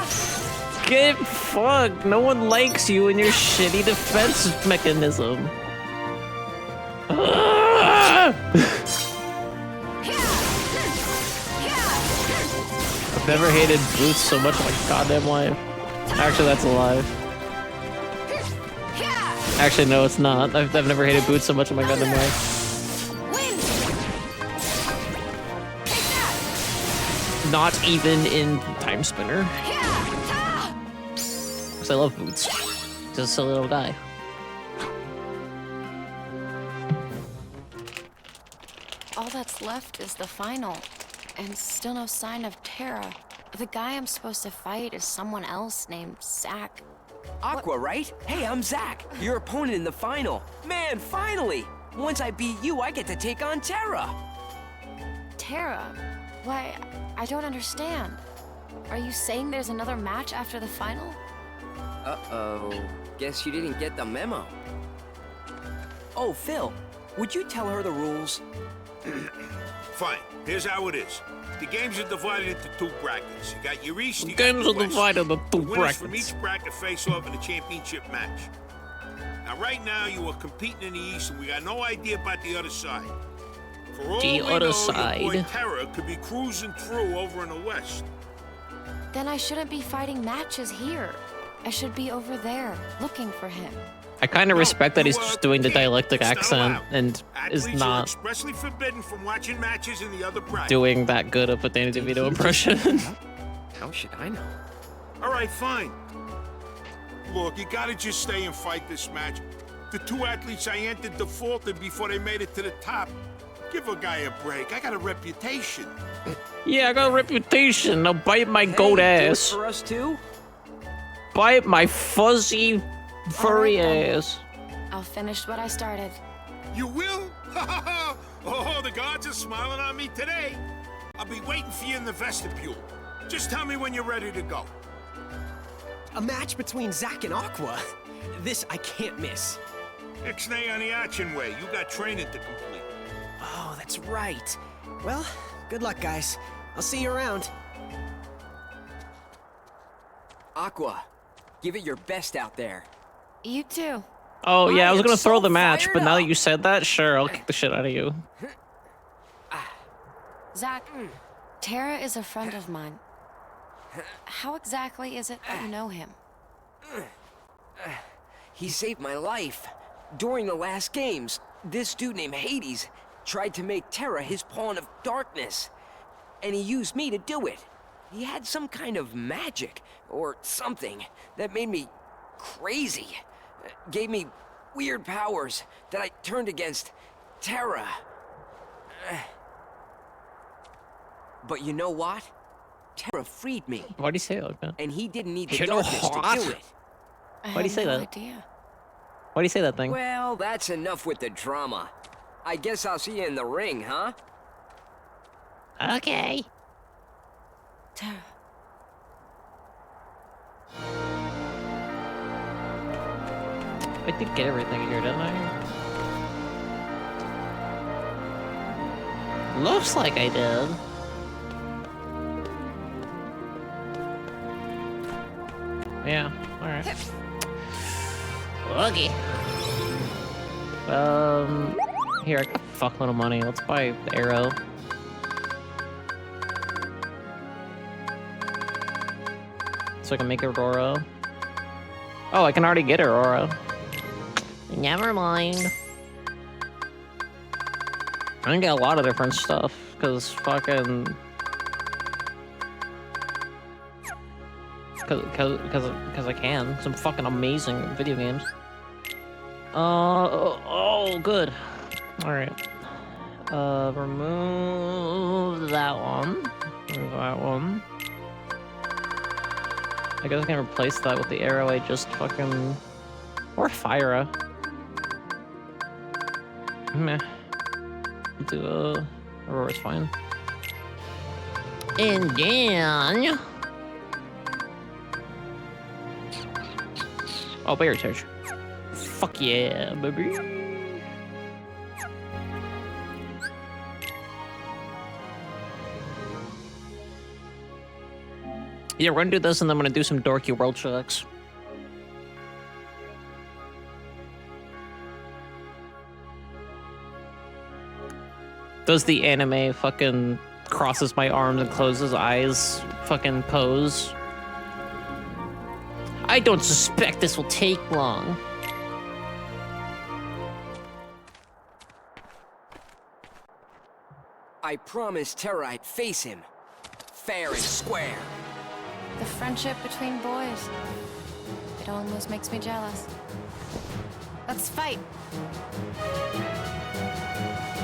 Get fucked. No one likes you and your shitty defense mechanism. I've never hated boots so much in my goddamn life. Actually, that's a lie. Actually, no, it's not. I've never hated boots so much in my goddamn life. Not even in Time Spinner. Because I love boots. Just a silly little guy. All that's left is the final, and still no sign of Terra. The guy I'm supposed to fight is someone else named Zack. Aqua, right? Hey, I'm Zack, your opponent in the final. Man, finally! Once I beat you, I get to take on Terra. Terra? Why, I don't understand. Are you saying there's another match after the final? Uh-oh. Guess you didn't get the memo. Oh, Phil. would you tell her the rules? Fine. Here's how it is. The games are divided into 2 brackets. You got your East, you got Games your are West. divided into 2 The winners brackets. from each bracket face off in a championship match. Now, right now, you are competing in the East, and we got no idea about the other side. For all The we other know, side. your boy Terra could be cruising through over in the West. Then I shouldn't be fighting matches here. I should be over there, looking for him. I kind of No, respect that he's you, just doing the can't. dialectic It's not accent allowed. and is Athletes are not expressly forbidden from watching matches in the other bracket. doing that good of a Danny DeVito impression. How should I know? All right, fine. Look, you gotta just stay and fight this match. The 2 athletes I entered defaulted before they made it to the top. Give a guy a break. I got a reputation. Yeah, I got a reputation. Now bite my goat Do it ass. for us too? Bite my fuzzy, furry All right, then. ass. I'll finish what I started. You will? Oh, the gods are smiling on me today. I'll be waiting for you in the vestibule. Just tell me when you're ready to go. A match between Zack and Aqua? This I can't miss. Ixnay on the action way. You got training to complete. Oh, that's right. Well, good luck, guys. I'll see you around. Aqua, give it your best out there. You too. Oh yeah, I was am gonna throw so the match, fired but now that up. you said that, sure, I'll kick the shit out of you. Zack, Tara is a friend of mine. How exactly is it that you know him? He saved my life. During the last games, this dude named Hades tried to make Terra his pawn of darkness. And he used me to do it. He had some kind of magic, or something, that made me crazy. Gave me weird powers that I turned against Terra. But you know what? Terra freed me, Why'd he say it like that? and he didn't need the You know darkness what? to do it. I Why'd he had say no that? idea. Why'd he say that thing? Well, that's enough with the drama. I guess I'll see you in the ring, huh? Okay. Tara. I did get everything here, didn't I? Looks like I did. Yeah, alright. Okay. Here, I got a fuckload of money. Let's buy the arrow. So I can make Aurora. Oh, I can already get Aurora. Never mind. I can get a lot of different stuff, because fucking... Because I can. Some fucking amazing video games. Oh, good. Alright. Remove that one. Remove that one. I guess I can replace that with the arrow I just fucking... Or Fyra. Meh. Do Aurora's fine. And then... Oh, Berry Church. Fuck yeah, baby. Yeah, we're gonna do this and then I'm gonna do some dorky world checks. Does the anime fucking crosses my arms and closes eyes fucking pose? I don't suspect this will take long. I promised Terra I'd face him. Fair and square. The friendship between boys. It almost makes me jealous. Let's fight.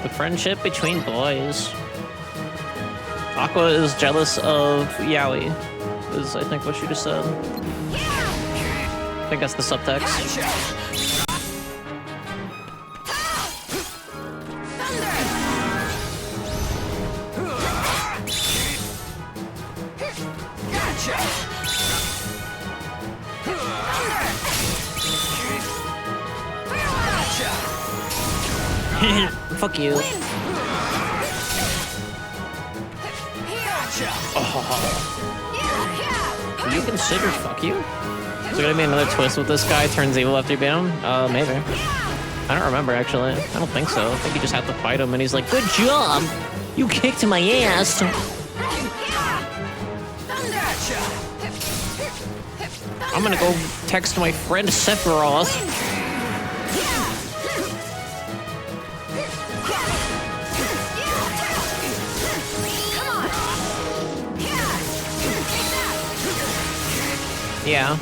The friendship between boys. Aqua is jealous of Yaoi, is I think what she just said. I think that's the subtext. Fuck you. You consider fuck you? Is there gonna be another twist with this guy turns evil after you beat him? Maybe. I don't remember actually. I don't think so. I think you just have to fight him and he's like, good job! You kicked my ass! I'm gonna go text my friend Sephiroth. Yeah.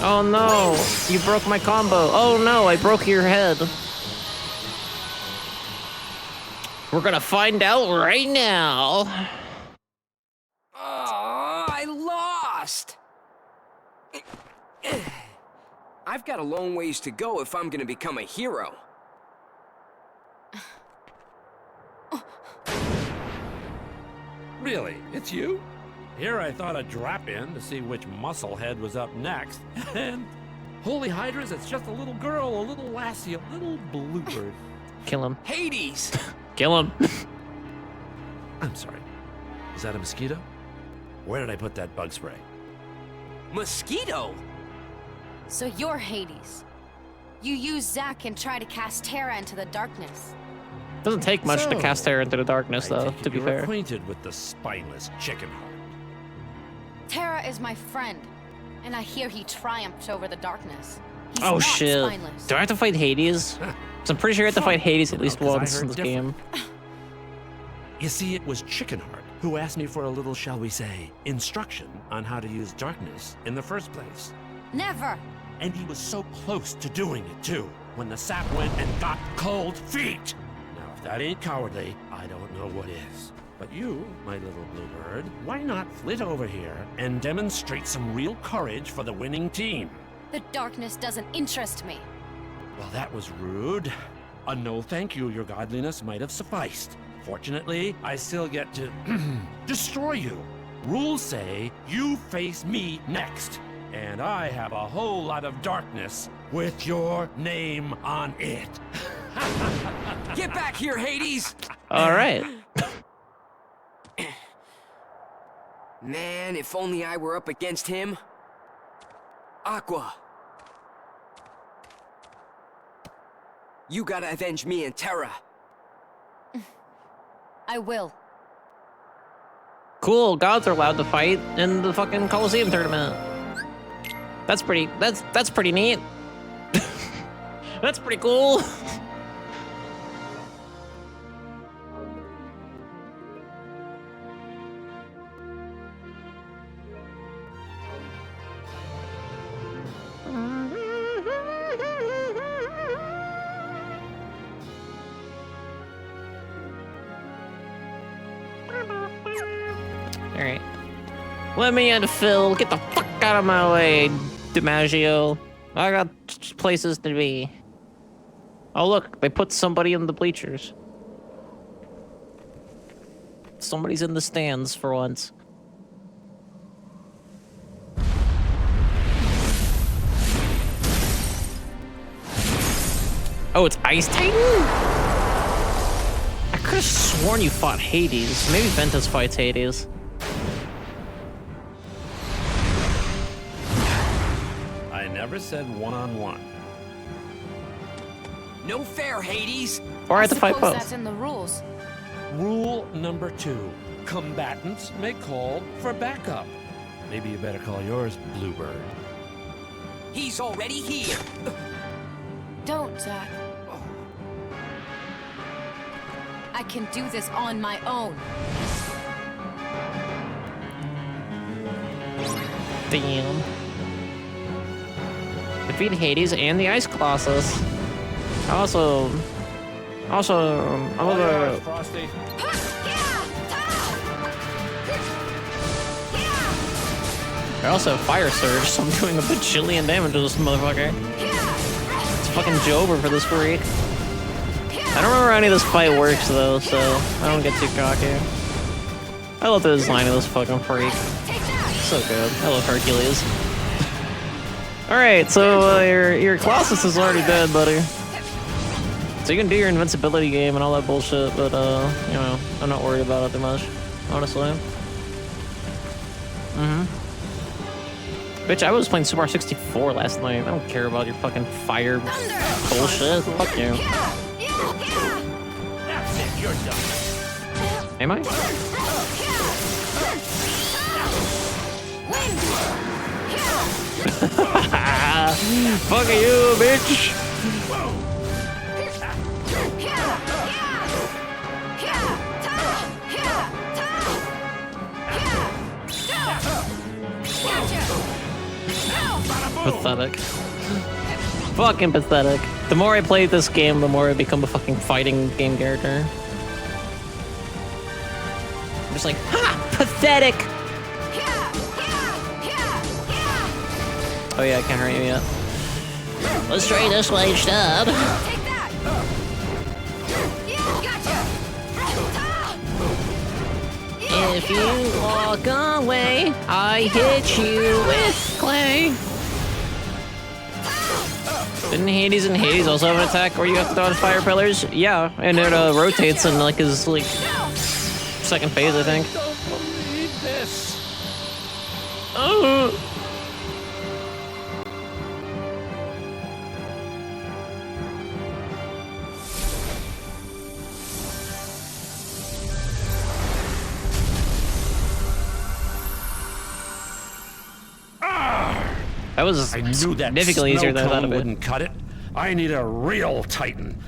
Oh no, you broke my combo. Oh no, I broke your head. We're gonna find out right now. Oh, I lost! I've got a long ways to go if I'm gonna become a hero. Really? It's you? Here I thought I'd drop in to see which musclehead was up next. And holy hydras, it's just a little girl, a little lassie, a little bluebird. Kill him. Hades! Kill him. I'm sorry. Is that a mosquito? Where did I put that bug spray? Mosquito? So you're Hades. You use Zack and try to cast Terra into the darkness. Doesn't take much to cast Terra into the darkness, though, to be you're fair. Acquainted with the spineless chicken heart. Terra is my friend, and I hear he triumphed over the darkness. He's Oh not shit. spineless. Do I have to fight Hades? 'Cause I'm pretty sure I have to fight Hades at least once in this game. You see, it was Chickenheart who asked me for a little, shall we say, instruction on how to use darkness in the first place. Never! And he was so close to doing it, too, when the sap went and got cold feet! Now, if that ain't cowardly, I don't know what is. But you, my little bluebird, why not flit over here and demonstrate some real courage for the winning team? The darkness doesn't interest me. Well, that was rude. A no thank you, your godliness, might have sufficed. Fortunately, I still get to destroy you. Rules say you face me next. And I have a whole lot of darkness with your name on it. Get back here, Hades! Alright. Man, if only I were up against him. Aqua. You gotta avenge me and Terra. I will. Cool, gods are allowed to fight in the fucking Coliseum tournament. That's pretty neat. That's pretty cool. Alright. Let me in, Phil. Get the fuck out of my way, DiMaggio. I got places to be. Oh, look. They put somebody in the bleachers. Somebody's in the stands for once. Oh, it's Ice Titan? I could have sworn you fought Hades. Maybe Ventus fights Hades. I never said one-on-one. No fair, Hades! Or I have to fight Suppose both. that's in the rules. Rule number 2. Combatants may call for backup. Maybe you better call yours Bluebird. He's already here! Don't, Zack. I can do this on my own. Damn. Defeat Hades and the Ice Colossus. I also have Fire Surge, so I'm doing a bajillion damage to this motherfucker. It's fucking Jober for this freak. I don't remember how any of this fight works though, so I don't get too cocky. I love the design of this fucking freak. So good. I love Hercules. Alright, so your Colossus is already dead, buddy. So you can do your invincibility game and all that bullshit, but you know, I'm not worried about it too much, honestly. Bitch, I was playing Super Mario 64 last night. I don't care about your fucking fire bullshit. Fuck you. That's it, you're done. Am I? Fuck you, bitch! Pathetic. Fucking pathetic. The more I play this game, the more I become a fucking fighting game character. I'm just like, ha! Pathetic! Oh yeah, I can't hurt you yet. Let's try this way, stub. If you walk away, I hit you with clay. Didn't Hades and Hades also have an attack where you have to dodge fire pillars? Yeah, and it rotates in like his like second phase, I think. I don't believe this. That was I knew that significantly easier than I thought snow it cone would. wouldn't cut it. I need a real Titan.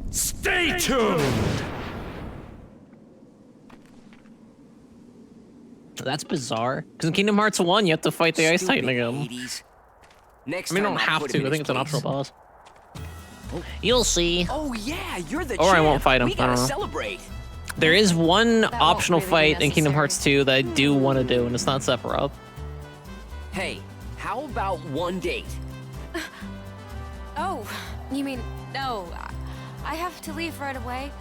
Stay tuned. That's bizarre. Because in Kingdom Hearts 1, you have to fight the Ice Titan again. Hades. Next I mean, you time don't I'll have put to. him I in think it's his an optional place. boss. You'll see. Oh yeah, you're the Or I won't champ. fight him. We I gotta don't know. celebrate. There is one won't optional really be fight in Kingdom necessary. Hearts 2 that I do want to do, and it's not Sephiroth. Hey, how about one date? Oh, you mean, no. I have to leave right away.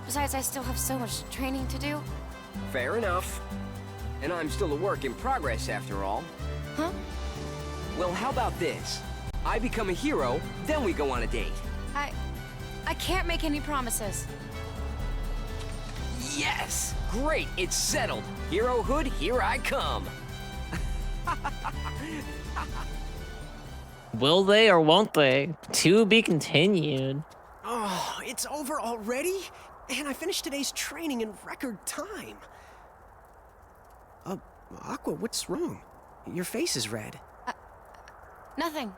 Besides, I still have so much training to do. Fair enough. And I'm still a work in progress after all. Huh? Well, how about this? I become a hero, then we go on a date. I can't make any promises. Yes! Great, it's settled. Herohood, here I come. Will they or won't they? To be continued. Oh, it's over already? And I finished today's training in record time. Aqua, what's wrong? Your face is red. Nothing.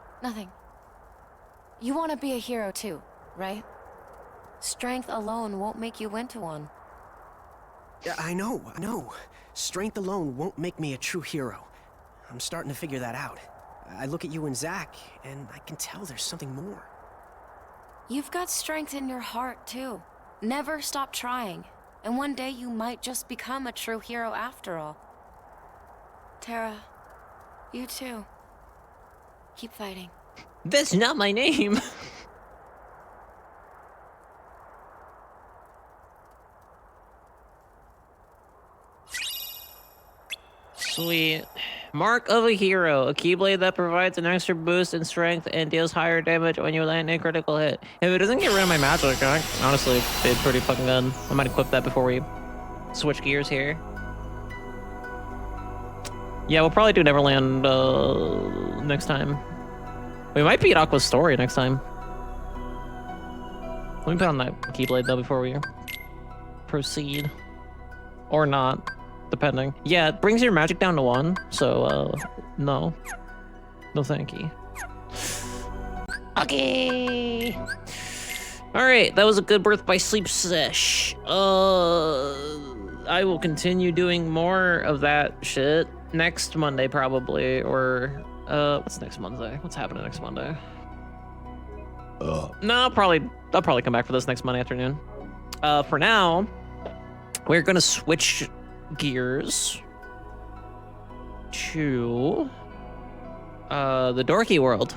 You want to be a hero too, right? Strength alone won't make you into one. Yeah, I know. Strength alone won't make me a true hero. I'm starting to figure that out. I look at you and Zack, and I can tell there's something more. You've got strength in your heart too. Never stop trying. And one day you might just become a true hero after all. Terra, you too. Keep fighting. That's not my name. Sweet. Mark of a Hero. A Keyblade that provides an extra boost in strength and deals higher damage when you land a critical hit. If it doesn't get rid of my magic, I honestly did pretty fucking good. I might equip that before we switch gears here. Yeah, we'll probably do Neverland next time. We might beat Aqua's story next time. Let me put on that Keyblade though before we proceed. Or not, depending. Yeah, it brings your magic down to 1, so no. No thank you. Okay. Alright, that was a good Birth by Sleep sesh. I will continue doing more of that shit next Monday probably, or what's next Monday? What's happening next Monday? No, I'll probably come back for this next Monday afternoon. For now, we're gonna switch gears to the Dorky world.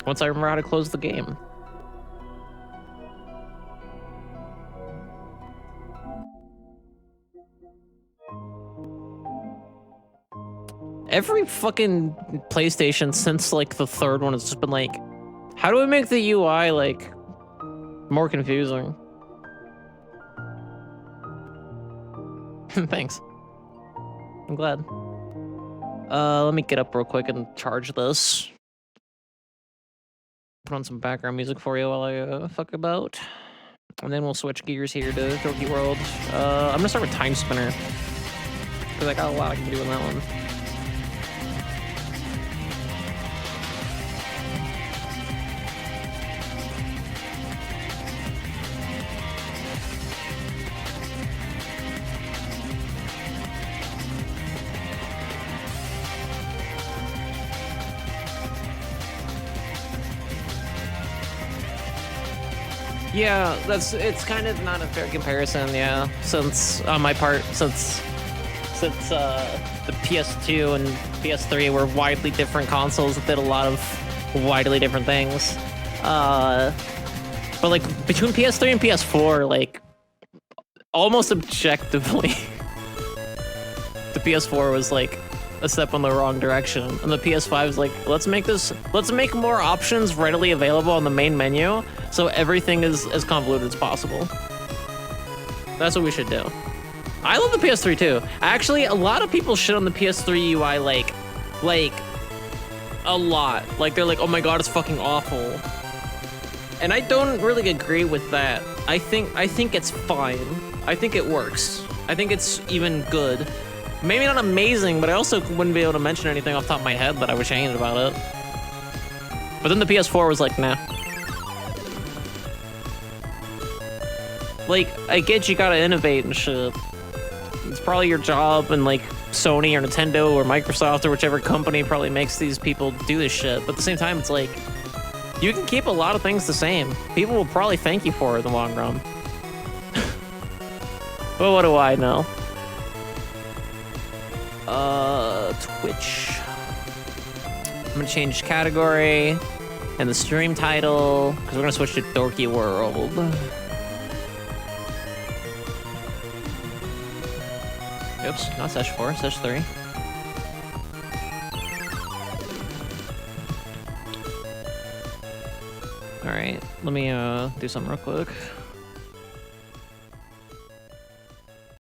Once I remember how to close the game. Every fucking PlayStation since like the third one has just been like, how do we make the UI like more confusing? Thanks. I'm glad. Let me get up real quick and charge this. Put on some background music for you while I fuck about. And then we'll switch gears here to Dorky World. I'm gonna start with Time Spinner, because I got a lot I can do in that one. Yeah, it's kind of not a fair comparison, yeah. Since on my part, since the PS2 and PS3 were widely different consoles that did a lot of widely different things. But like between PS3 and PS4, like almost objectively, the PS4 was like a step in the wrong direction, and the PS5 is like, let's make more options readily available on the main menu, so everything is as convoluted as possible. That's what we should do. I love the PS3 too. Actually, a lot of people shit on the PS3 UI like a lot. Like they're like, oh my god, it's fucking awful. And I don't really agree with that. I think it's fine. I think it works. I think it's even good. Maybe not amazing, but I also wouldn't be able to mention anything off the top of my head that I would change about it. But then the PS4 was like, nah. Like, I get you gotta innovate and shit. It's probably your job, and like Sony or Nintendo or Microsoft or whichever company probably makes these people do this shit. But at the same time, it's like, you can keep a lot of things the same. People will probably thank you for it in the long run. But what do I know? Twitch. I'm gonna change category and the stream title, because we're gonna switch to Dorky World. Oops, not Sesh 4, Sesh 3. Alright, let me do something real quick.